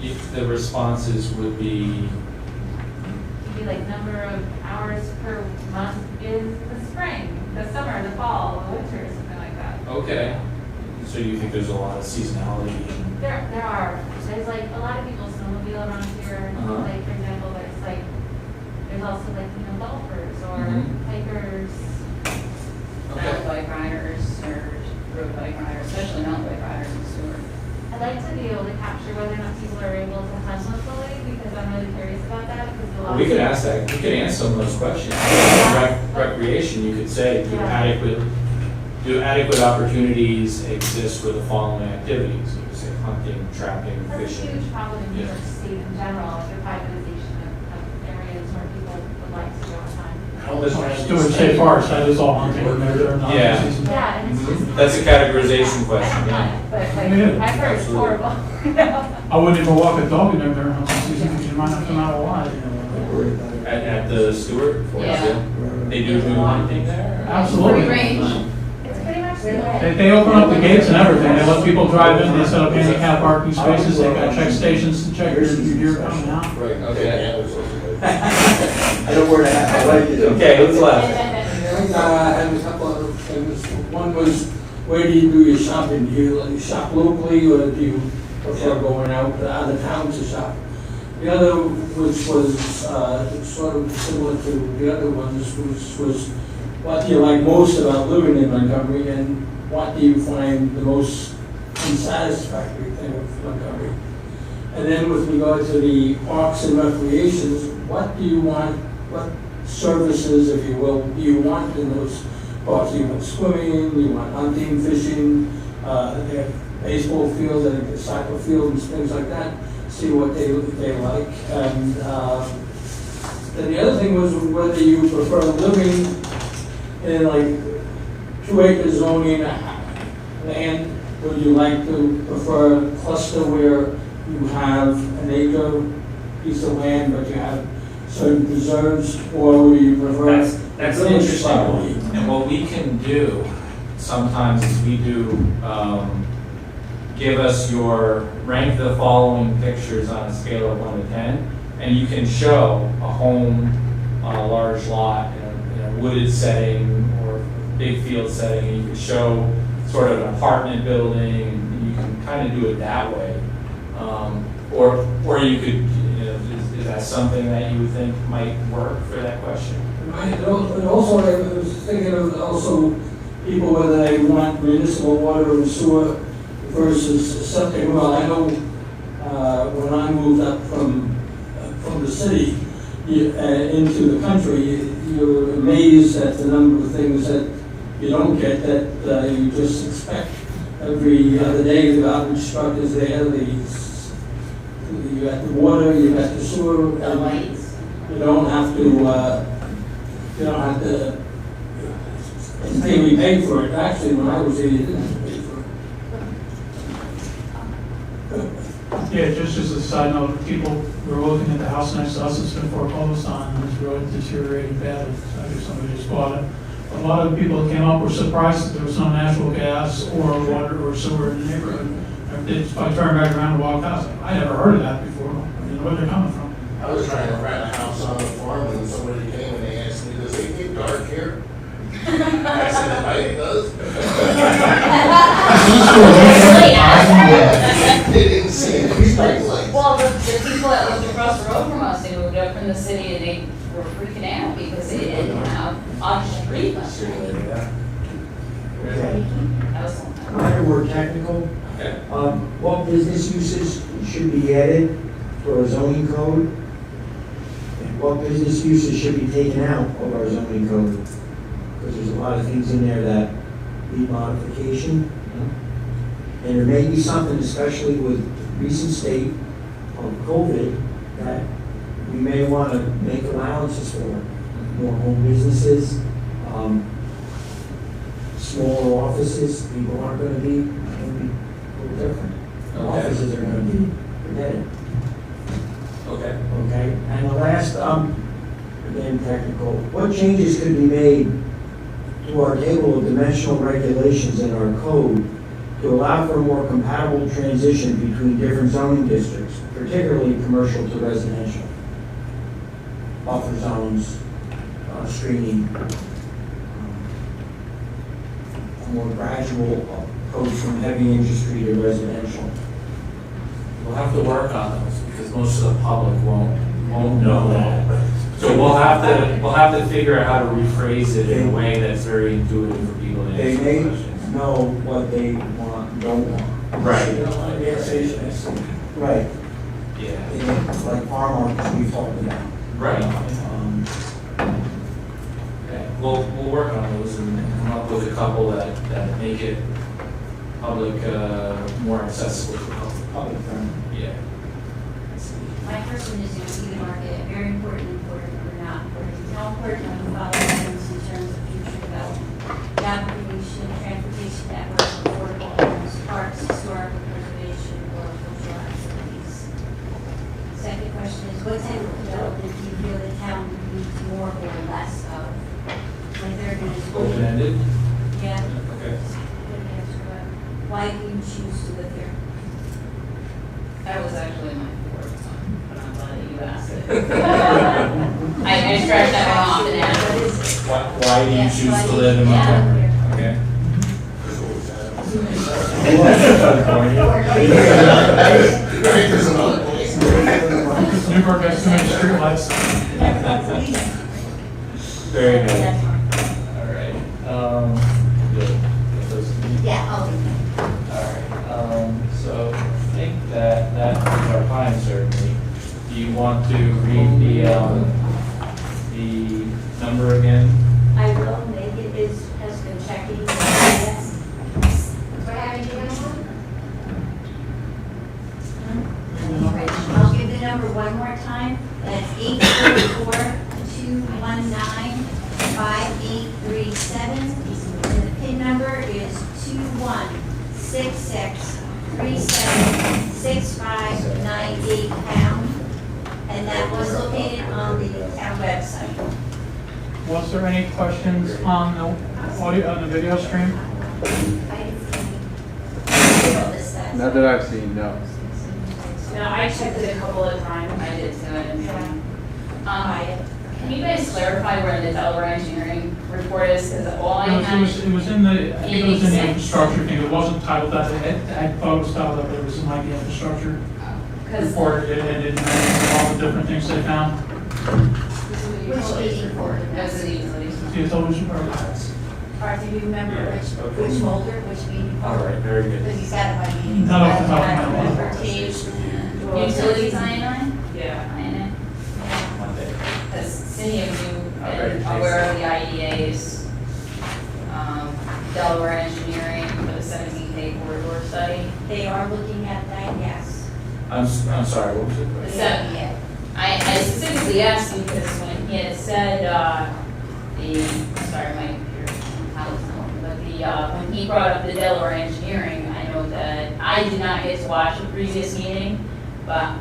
Speaker 3: if the responses would be,
Speaker 10: It'd be like number of hours per month in the spring, the summer, the fall, the winter, something like that.
Speaker 3: okay. So you think there's a lot of seasonality in
Speaker 10: There are. There's like a lot of people snowmobile around here.
Speaker 3: Uh-huh.
Speaker 10: Like for example, there's also like, golfers or
Speaker 3: Mhm.
Speaker 10: hikers.
Speaker 1: Mountain bike riders or road bike riders, especially mountain bike riders in Seward.
Speaker 10: I'd like to be able to capture whether or not people are able to hunt locally because I'm really curious about that because a lot
Speaker 3: Well, we could ask that, we could answer some of those questions. Recreation, you could say, do adequate opportunities exist for the following activities? You could say hunting, trapping,
Speaker 10: That's a
Speaker 3: fishing.
Speaker 10: huge problem in New
Speaker 3: Yeah.
Speaker 10: York State in general, the privatization of areas where people would like to go on time.
Speaker 9: How much time do you
Speaker 5: Stewart State
Speaker 9: spend-
Speaker 5: Forest, that is all hunting, they're not
Speaker 3: Yeah.
Speaker 5: season.
Speaker 10: Yeah, and it's just.
Speaker 3: That's a categorization question,
Speaker 10: I don't
Speaker 3: yeah.
Speaker 10: mind, but like,
Speaker 5: Yeah,
Speaker 10: I've heard it's
Speaker 3: absolutely.
Speaker 10: horrible, you know?
Speaker 5: I wouldn't even walk a dog in there during hunting season, because you might not come out alive.
Speaker 3: At the Stewart Forest,
Speaker 1: Yeah.
Speaker 3: They do hunting there?
Speaker 5: Absolutely.
Speaker 1: Free range.
Speaker 10: It's pretty much the way.
Speaker 5: They open up the gates and everything, they let people drive in, they set up handicap parking spaces, they got check stations to check your deer coming out.
Speaker 9: Right,
Speaker 3: Okay.
Speaker 11: I don't wear that, I like it.
Speaker 3: Okay, who's left?
Speaker 8: I have a couple of things. One was, where do you do your shopping? Do you shop locally or do you prefer going out to other towns to shop? The other, which was sort of similar to the other ones, was what do you like most about living in Montgomery, and what do you find the most unsatisfactory thing of Montgomery? And then with regard to the parks and recreations, what do you want, what services, if you will, do you want in those parks? Do you want swimming, you want hunting, fishing, they have baseball fields, I think the soccer fields, things like that, see what they like. And then the other thing was whether you prefer living in like 2 acre zoning land, would you like to prefer a cluster where you have an acre piece of land, but you have certain preserves, or would you prefer?
Speaker 3: That's an interesting one. And what we can do sometimes is we do, give us your, rank the following pictures on a scale of 1 to 10, and you can show a home on a large lot in a wooded setting or big field setting, and you can show sort of an apartment building, and you can kind of do it that way. Or you could, you know, is that something that you would think might work for that question?
Speaker 8: Right, and also I was thinking of also people whether they want municipal water and sewer versus septic. Well, I know when I moved up from the city into the country, you're amazed at the number of things that you don't get that you just expect. Every other day the garbage truck is there, you got the water, you got the sewer.
Speaker 1: The lights.
Speaker 8: You don't have to, we paid for it. Actually, when I was there, you didn't have to pay for it.
Speaker 5: Yeah, just as a side note, people were looking at the house next to us, it's been foreclosed on, and it's really deteriorated badly. So I think somebody just bought it. A lot of the people that came up were surprised that there was no natural gas or water or sewer in the neighborhood. They just turned back around and walked out. I never heard of that before. I didn't know where they're coming from.
Speaker 9: I was trying to rent a house on the farm and somebody came and they asked me, does it get dark here? I said, at night it does. They didn't see any street lights.
Speaker 1: Well, the people that lived across the road from us, they moved up from the city and they were freaking out because they didn't have on-street lights.
Speaker 11: Okay.
Speaker 1: That was one time.
Speaker 11: Minor word technical.
Speaker 3: Okay.
Speaker 11: What business uses should be added for a zoning code? And what business uses should be taken out of our zoning code? Because there's a lot of things in there that need modification. And there may be something, especially with recent state of COVID, that we may want to make allowances for. More home businesses, smaller offices, people aren't going to be a little different.
Speaker 3: Okay.
Speaker 11: Offices are going to be redundant.
Speaker 3: Okay.
Speaker 11: Okay, and the last, again, technical, what changes could be made to our table of dimensional regulations in our code to allow for a more compatible transition between different zoning districts, particularly commercial to residential? Buffer zones, screening, a more gradual approach from heavy industry to residential.
Speaker 3: We'll have to work on those because most of the public won't know that. So we'll have to figure out how to rephrase it in a way that's very intuitive for people to
Speaker 11: They
Speaker 3: answer
Speaker 11: may
Speaker 3: questions.
Speaker 11: know what they want, don't want.
Speaker 3: Right.
Speaker 11: Right,
Speaker 3: Yeah.
Speaker 11: like farm markets we've talked about.
Speaker 3: Right. Okay. We'll work on those and come up with a couple that make it public, more accessible to the public.
Speaker 11: Public friendly.
Speaker 3: Yeah.
Speaker 2: My person is going to be the market, very important or not important. How important are the following items in terms of future development? Navigation, transportation network, affordable homes, parks, historical preservation, or cultural activities. Second question is, what type of development do you feel the town needs more or less of? Like they're going to.
Speaker 3: Open-ended?
Speaker 2: Yeah.
Speaker 3: Okay.
Speaker 2: Good answer, but why do you choose to live here?
Speaker 1: That was actually my fourth one, but I'm glad that you asked it. I scratched that one off and added it.
Speaker 3: Why do you
Speaker 2: Yes,
Speaker 3: choose
Speaker 2: why
Speaker 3: to
Speaker 2: do
Speaker 3: live in
Speaker 2: you- yeah.
Speaker 3: Montgomery? Okay.
Speaker 9: Right, there's another place.
Speaker 5: New People are guys too many streetlights.
Speaker 3: Very good.
Speaker 2: That's fine.
Speaker 3: All right. Good. Get those to me.
Speaker 2: Yeah, oh,
Speaker 3: All right. So I think that is our time certainly. Do you want to read the number again?
Speaker 2: I will, Megan has been checking. Yes.
Speaker 10: Do I have any other one?
Speaker 2: I'll give the number one more time. That's 844-219-5837. And the PIN number is 2166376598#. And that was located on the town website.
Speaker 5: Was there any questions on the audio, on the video stream?
Speaker 2: I didn't see any.
Speaker 12: Not that I've seen, no.
Speaker 1: No, I checked it a couple of times, I did too, and, can you guys clarify where the Delaware Engineering report is, because all I
Speaker 5: No,
Speaker 1: had.
Speaker 5: it was in the, I think it was in the infrastructure thing, it wasn't titled that, I thought it was titled that, but it was in like the infrastructure
Speaker 1: Because
Speaker 5: report, and it mentioned all the different things they found.
Speaker 2: Which meeting for?
Speaker 1: those are the utilities.
Speaker 5: See, it's always, or-
Speaker 2: Or do you remember
Speaker 3: Yeah,
Speaker 2: which
Speaker 3: okay.
Speaker 2: folder, which meeting?
Speaker 3: All right, very good.
Speaker 2: Because he's got it by meeting.
Speaker 5: Not off the top of my head.
Speaker 1: Utilities I-9?
Speaker 7: Yeah.
Speaker 1: I-9?
Speaker 3: Monday.
Speaker 1: Because Cindy, have you
Speaker 3: Okay,
Speaker 1: been
Speaker 3: thanks.
Speaker 1: aware of the IEA's, Delaware Engineering for the 17K corridor study?
Speaker 2: They are looking at that, yes.
Speaker 3: I'm sorry, what was it?
Speaker 1: So, I specifically asked you because when he had said, sorry, my computer, but when he brought up the Delaware Engineering, I know that I did not get to watch the previous meeting, but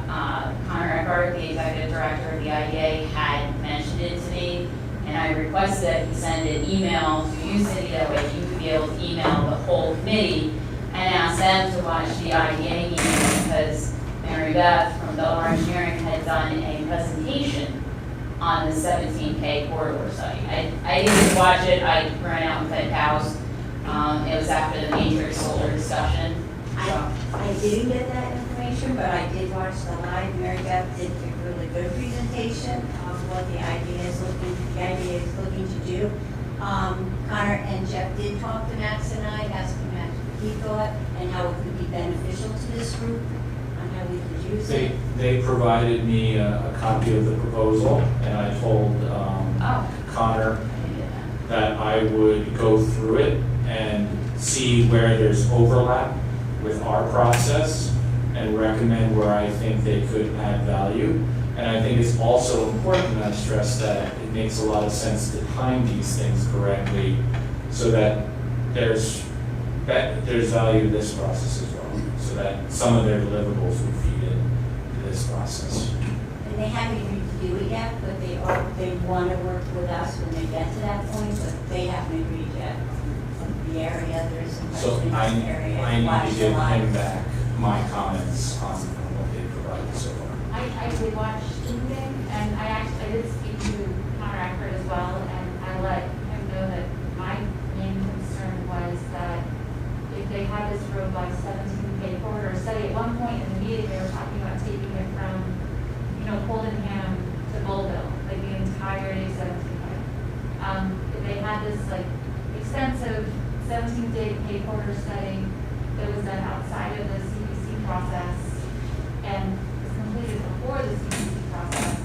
Speaker 1: Connor Eckhart, the executive director of the IEA, had mentioned it to me, and I requested that he send an email to you, Cindy, that way you could be able to email the whole committee and ask them to watch the IEA meeting, because Mary Beth from Delaware Engineering had done a presentation on the 17K corridor study. I didn't watch it, I ran out and fed cows. It was after the Matrix solar discussion.
Speaker 2: I didn't get that information, but I did watch the live. Mary Beth did a really good presentation of what the IDA is looking to do. Connor and Jeff did talk to Max and I, asked him what he thought and how it could be beneficial to this group, on how we could use it.
Speaker 3: They provided me a copy of the proposal, and I told Connor that I would go through it and see where there's overlap with our process and recommend where I think they could add value. And I think it's also important, I stress that it makes a lot of sense to time these things correctly so that there's value to this process as well, so that some of their deliverables would feed into this process.
Speaker 2: And they haven't agreed to do it yet, but they want to work with us when they get to that point, but they haven't agreed yet. The area, there's some
Speaker 3: So
Speaker 2: questions
Speaker 3: I
Speaker 2: in the area.
Speaker 3: need to give him back my comments on what they provided so far.
Speaker 10: I did watch the meeting, and I did speak to Connor Eckert as well, and I let him know that my main concern was that if they had this road like 17K corridor study, at one point in the meeting, they were talking about taking it from, Coldenham to Bullville, like the entirety of 17K. If they had this like extensive 17K corridor study that was done outside of the CPC process and was completed before the CPC process,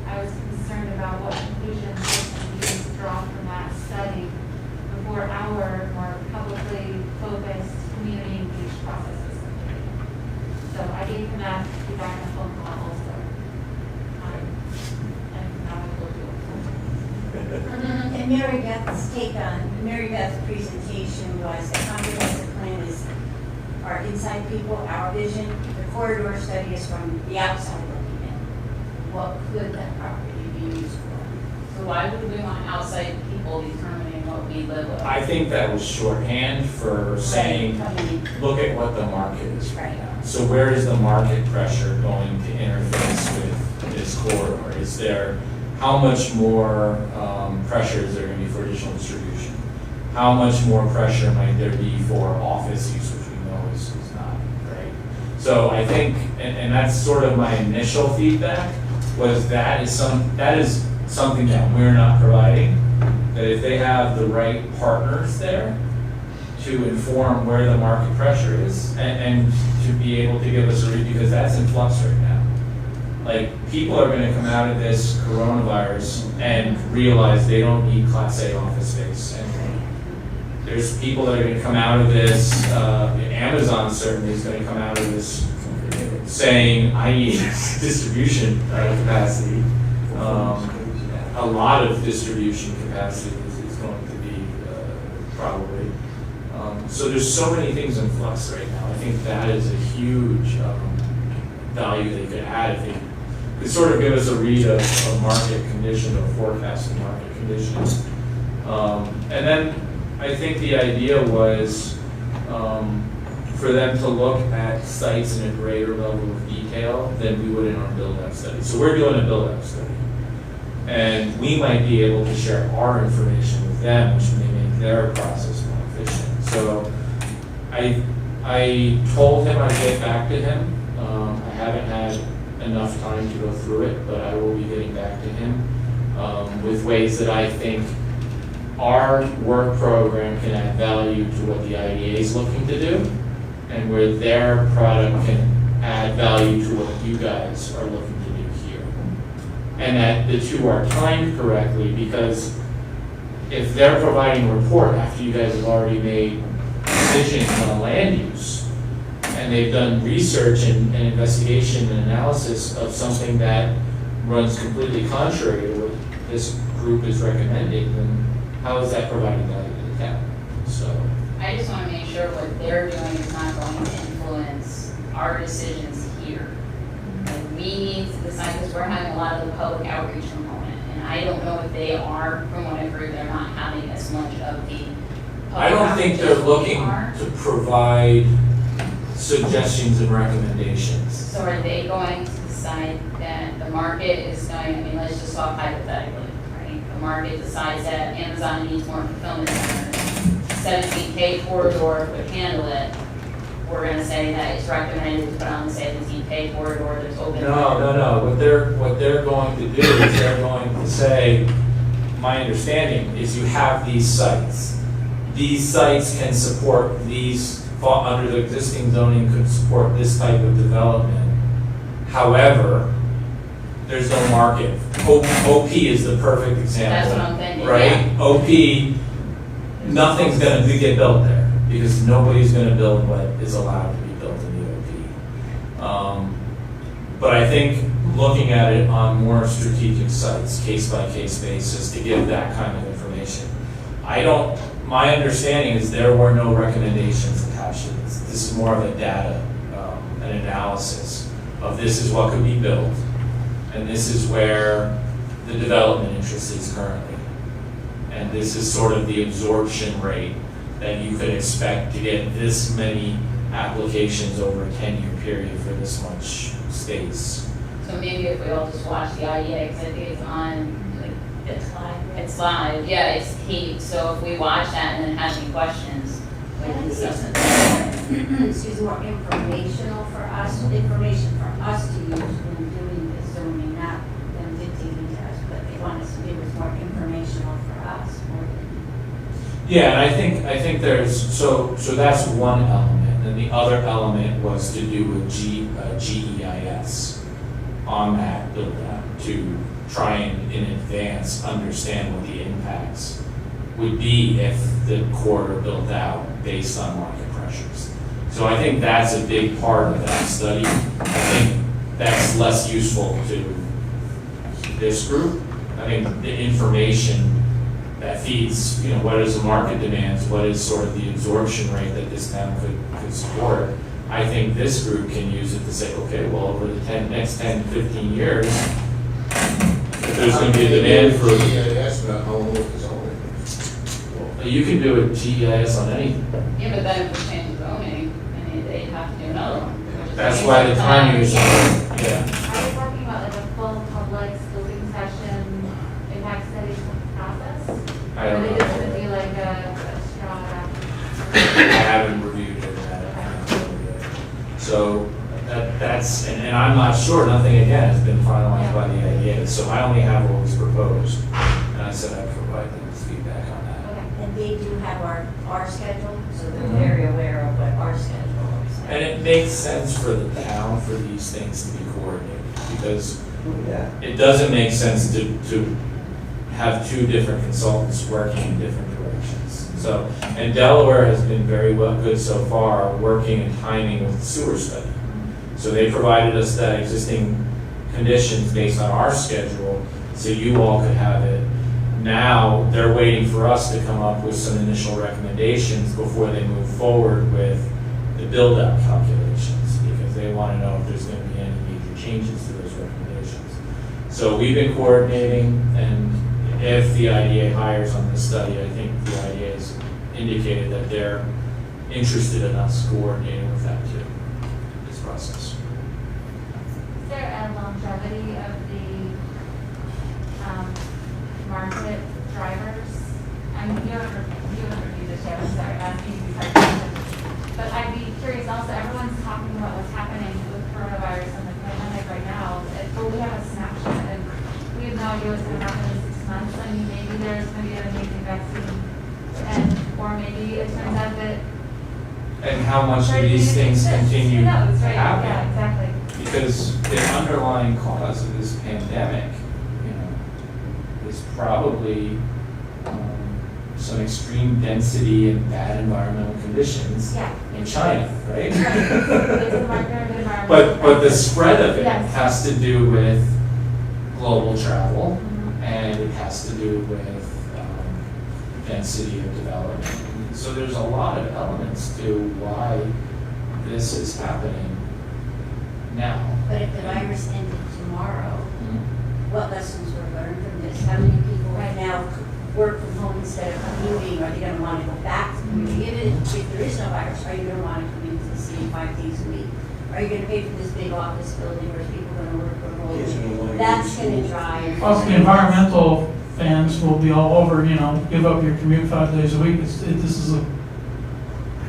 Speaker 10: I was concerned about what conclusions we could draw from that study before our more publicly focused community engaged process was completed. So I gave him that feedback in a phone call also. And now I will do it.
Speaker 2: And Mary Beth's presentation was a comprehensive plan is our inside people, our vision. The corridor study is from the outside looking in. What could that property be used for?
Speaker 1: So why would we want outside people determining what we live with?
Speaker 3: I think that was shorthand for saying, look at what the market is right now. So where is the market pressure going to interface with this corridor? Is there, how much more pressure is there going to be for additional distribution? How much more pressure might there be for office use, which we know is not, right? So I think, and that's sort of my initial feedback, was that is something that we're not providing, that if they have the right partners there to inform where the market pressure is and to be able to give us a read, because that's in flux right now. Like, people are gonna come out of this coronavirus and realize they don't need Class A office space anymore. There's people that are gonna come out of this, Amazon certainly is gonna come out of this saying, I need distribution capacity. A lot of distribution capacity is going to be probably. So there's so many things in flux right now. I think that is a huge value they could add if they could sort of give us a read of market condition or forecasting market conditions. And then I think the idea was for them to look at sites in a greater level of detail than we would in our build-out study. So we're doing a build-out study. And we might be able to share our information with them, which may make their process more efficient. So I told him I'd get back to him. I haven't had enough time to go through it, but I will be getting back to him with ways that I think our work program can add value to what the IDA is looking to do, and where their product can add value to what you guys are looking to do here. And that the two are timed correctly, because if they're providing a report after you guys have already made decisions on land use, and they've done research and investigation and analysis of something that runs completely contrary to what this group is recommending, then how is that providing value to the town? So
Speaker 1: I just want to make sure what they're doing is not going to influence our decisions here. Like, we need to decide, because we're having a lot of the public outreach component, and I don't know if they are, from what I've heard, they're not having as much of the public
Speaker 3: I don't think they're
Speaker 1: outreach as we
Speaker 3: looking
Speaker 1: are.
Speaker 3: to provide suggestions and recommendations.
Speaker 1: So are they going to decide that the market is going, I mean, let's just talk hypothetically, right? The market decides that Amazon needs more fulfillment centers, 17K corridor would handle it. We're gonna say that it's recommended to put on the 17K corridor that's open.
Speaker 3: No. What they're going to do is they're going to say, my understanding is you have these sites. These sites can support these, under the existing zoning, could support this type of development. However, there's no market. OP is the perfect example.
Speaker 1: That's what I'm thinking,
Speaker 3: right? OP, nothing's gonna get built there, because nobody's gonna build what is allowed to be built in the OP. But I think looking at it on more strategic sites, case-by-case basis, to give that kind of information. My understanding is there were no recommendations attached to this. This is more of a data, an analysis of this is what could be built, and this is where the development interest is currently. And this is sort of the absorption rate that you could expect to get this many applications over a 10-year period for this much space.
Speaker 1: So maybe if we all just watch the IEA, because I think it's on, like, it's live, yeah, it's taped, so if we watch that and then have any questions, we can discuss it.
Speaker 2: Excuse me, more informational for us, information for us to use when doing this zoning, not them dictating to us, but they want us to give us more informational for us.
Speaker 3: Yeah, and I think there's, so that's one element, and the other element was to do with GEIS on that build out, to try and in advance understand what the impacts would be if the corridor built out based on market pressures. So I think that's a big part of that study. I think that's less useful to this group. I think the information that feeds, what is the market demands, what is sort of the absorption rate that this town could support. I think this group can use it to say, okay, well, over the next 10, 15 years, if there's going to be a demand for.
Speaker 9: GIS, not how long it's only.
Speaker 3: You can do a GIS on anything.
Speaker 1: Yeah, but then if we change zoning, I mean, they'd have to do another one. which is
Speaker 3: That's
Speaker 1: the
Speaker 3: why the
Speaker 1: same
Speaker 3: timing is,
Speaker 1: time.
Speaker 3: yeah.
Speaker 10: Are you talking about like a full public scoping session impact study process?
Speaker 3: I don't
Speaker 10: Or are they just
Speaker 3: know.
Speaker 10: gonna do like a straw
Speaker 3: I haven't reviewed it. So That's, and I'm not sure, nothing again has been finalized by the IDA, so I only have what was proposed. And I said I'd provide them with feedback on that.
Speaker 10: Okay.
Speaker 2: And they do have our schedule, so they're
Speaker 3: Mhm.
Speaker 2: very aware of what our schedule looks like.
Speaker 3: And it makes sense for the town for these things to be coordinated, because
Speaker 11: Yeah.
Speaker 3: it doesn't make sense to have two different consultants working in different directions. So, and Delaware has been very good so far, working and timing with the sewer study. So they provided us that existing conditions based on our schedule, so you all could have it. Now, they're waiting for us to come up with some initial recommendations before they move forward with the build-out calculations, because they want to know if there's going to be any major changes to those recommendations. So we've been coordinating, and if the IDA hires on this study, I think the IDA has indicated that they're interested in us coordinating with that too, this process.
Speaker 10: Is there a longevity of the market drivers? I mean, you haven't reviewed this yet, I'm sorry, asking you these hard questions. But I'd be curious also, everyone's talking about what's happening with coronavirus and the pandemic right now, but we have a snapshot and we have no idea what's going to happen in 6 months. I mean, maybe there's going to be an amazing vaccine, and, or maybe it turns out that.
Speaker 3: And how much do these things continue
Speaker 10: Who
Speaker 3: to
Speaker 10: knows, right?
Speaker 3: happen?
Speaker 10: Yeah, exactly.
Speaker 3: Because the underlying cause of this pandemic, you know, is probably some extreme density and bad environmental conditions
Speaker 10: Yeah.
Speaker 3: in China, right?
Speaker 10: Right. It's a marker of environment.
Speaker 3: But the spread of it
Speaker 10: Yes.
Speaker 3: has to do with global travel,
Speaker 10: Mhm.
Speaker 3: and it has to do with density of development. So there's a lot of elements to why this is happening now.
Speaker 2: But if the virus ended tomorrow,
Speaker 3: Mhm.
Speaker 2: what lessons were learned from this? How many people right now work from home instead of commuting? Are they gonna wanna go back to commuting? Even if there is no virus, are you gonna wanna come into the city 5 days a week? Are you gonna pay for this big office building where people gonna work
Speaker 11: Kids
Speaker 2: remotely?
Speaker 11: gonna wanna
Speaker 2: That's
Speaker 11: go to
Speaker 2: gonna
Speaker 11: school.
Speaker 2: drive.
Speaker 5: Plus, the environmental fans will be all over, you know, give up your commute 5 days a week. This is a,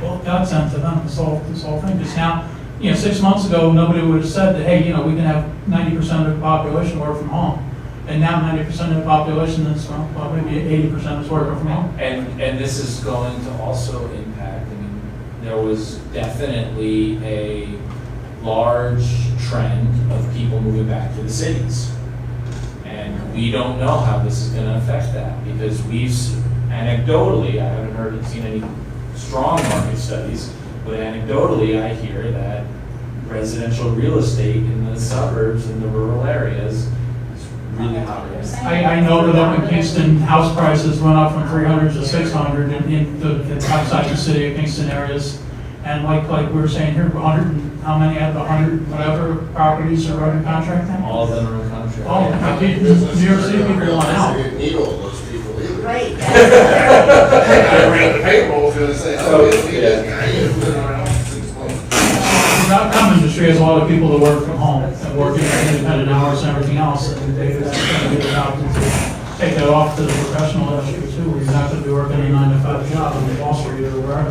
Speaker 5: well, godsend to them, this whole thing. Because now, you know, 6 months ago, nobody would have said that, hey, you know, we can have 90% of the population work from home. And now 90% of the population is, well, maybe 80% is working from home.
Speaker 3: And this is going to also impact, I mean, there was definitely a large trend of people moving back to the cities. And we don't know how this is gonna affect that, because anecdotally, I haven't seen any strong market studies, but anecdotally, I hear that residential real estate in the suburbs and the rural areas is really hot right now.
Speaker 5: I noted up in Kingston, house prices went up from 300 to 600 in the outside the city of Kingston areas. And like we were saying here, 100, how many out of the 100 whatever properties are under contract now?
Speaker 3: All of them are in contract.
Speaker 5: Oh,
Speaker 9: Yeah,
Speaker 5: okay.
Speaker 9: business,
Speaker 5: New York City
Speaker 9: they don't
Speaker 5: people want
Speaker 9: realize
Speaker 5: out.
Speaker 9: They didn't need all those people either.
Speaker 2: Right.
Speaker 9: I ran the payroll, gonna say, oh, we don't need that guy, he's been around 6 months.
Speaker 5: The outcome industry has a lot of people that work from home and work in independent hours and everything else, and they would be adopted to take that off to the professional industry too, where you're not gonna be working a 9 to 5 job in Wall Street or wherever,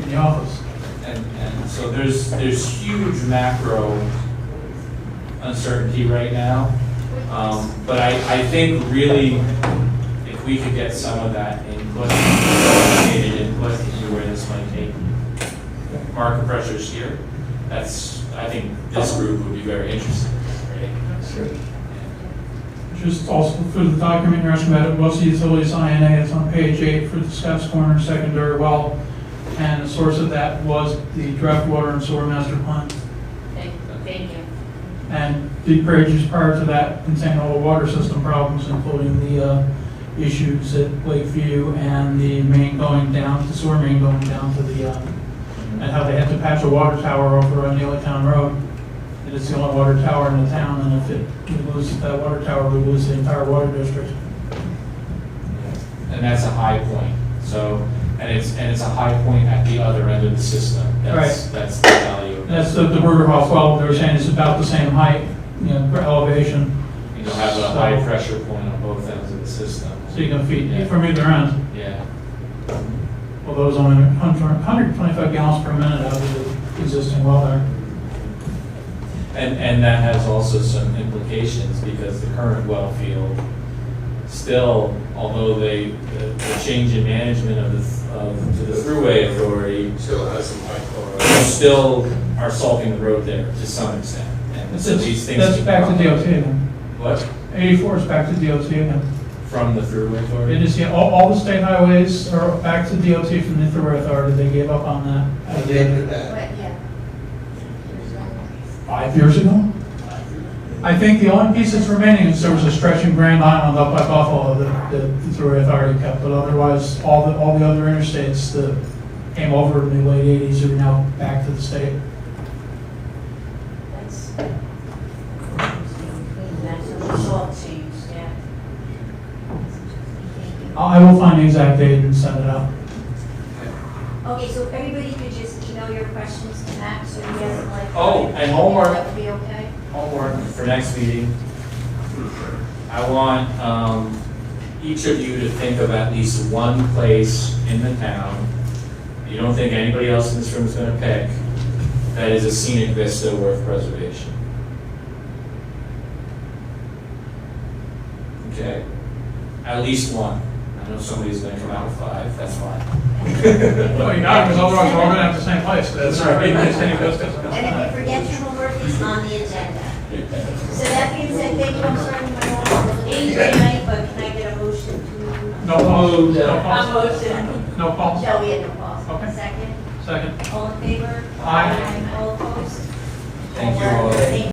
Speaker 5: in the office.
Speaker 3: And so there's huge macro uncertainty right now. But I think really, if we could get some of that input, coordinated input into where this might take market pressures here, I think this group would be very interested, right?
Speaker 5: Just also for the document you're asking about, it was the utilities INA, it's on page 8 for the Scotts Corner secondary well. And the source of that was the draft water and sewer master plan.
Speaker 1: Thank you.
Speaker 5: And the pages prior to that contained all the water system problems, including the issues at Lakeview and the main going down, the sewer main going down to the, and how they had to patch a water tower over on Neely Town Road. And it's the only water tower in the town, and if we lose that water tower, we lose the entire water district.
Speaker 3: And that's a high point, so, and it's a high point at the other end of the system. That's the value of it.
Speaker 5: That's the Burger House well, they were saying it's about the same height, you know, for elevation.
Speaker 3: You'll have a high pressure point on both ends of the system.
Speaker 5: So you can feed
Speaker 3: Yeah.
Speaker 5: from either end.
Speaker 3: Yeah.
Speaker 5: Well, those only 125 gallons per minute out of the existing well there.
Speaker 3: And that has also some implications because the current well field still, although the change in management to the thruway authority,
Speaker 9: Still has some high chloride.
Speaker 3: still are salting the road there to some extent. And so these things.
Speaker 5: That's
Speaker 3: keep
Speaker 5: back to
Speaker 3: coming.
Speaker 5: DOT again.
Speaker 3: What?
Speaker 5: 84 is back to DOT again.
Speaker 3: From the thruway authority?
Speaker 5: It is, yeah, all the state highways are back to DOT from the Thruway Authority. They gave up on that.
Speaker 9: At the end of that.
Speaker 2: But, yeah.
Speaker 5: 5 years ago? I think the only piece that's remaining is there was a stretch in Grand Island up by Buffalo that the Thruway Authority kept, but otherwise, all the other interstates that came over in the late 80s are now back to the state.
Speaker 2: That's. That's a salt change, yeah.
Speaker 5: I will find the exact date and send it out.
Speaker 2: Okay, so if everybody could just email your questions to Matt, so he has like.
Speaker 3: Oh, and homework.
Speaker 2: That would be okay?
Speaker 3: Homework for next meeting. I want each of you to think of at least one place in the town you don't think anybody else in this room is going to pick that is a scenic vista worth preservation. Okay? At least one. I know somebody's going to come out with 5. That's fine.
Speaker 5: No, you got it, because otherwise we're all going to have the same place.
Speaker 3: That's right.
Speaker 2: And if you forget your homework, it's on the agenda. So that being said, thank you, I'm sorry we went on a little late tonight, but can I get a motion to?
Speaker 5: No calls. No
Speaker 2: A
Speaker 5: calls.
Speaker 2: motion.
Speaker 5: No calls.
Speaker 2: Shall we have no calls?
Speaker 5: Okay.
Speaker 2: Second,
Speaker 5: Second.
Speaker 2: all in favor?
Speaker 5: Aye.
Speaker 2: All opposed?
Speaker 3: Thank you all.
Speaker 2: Thank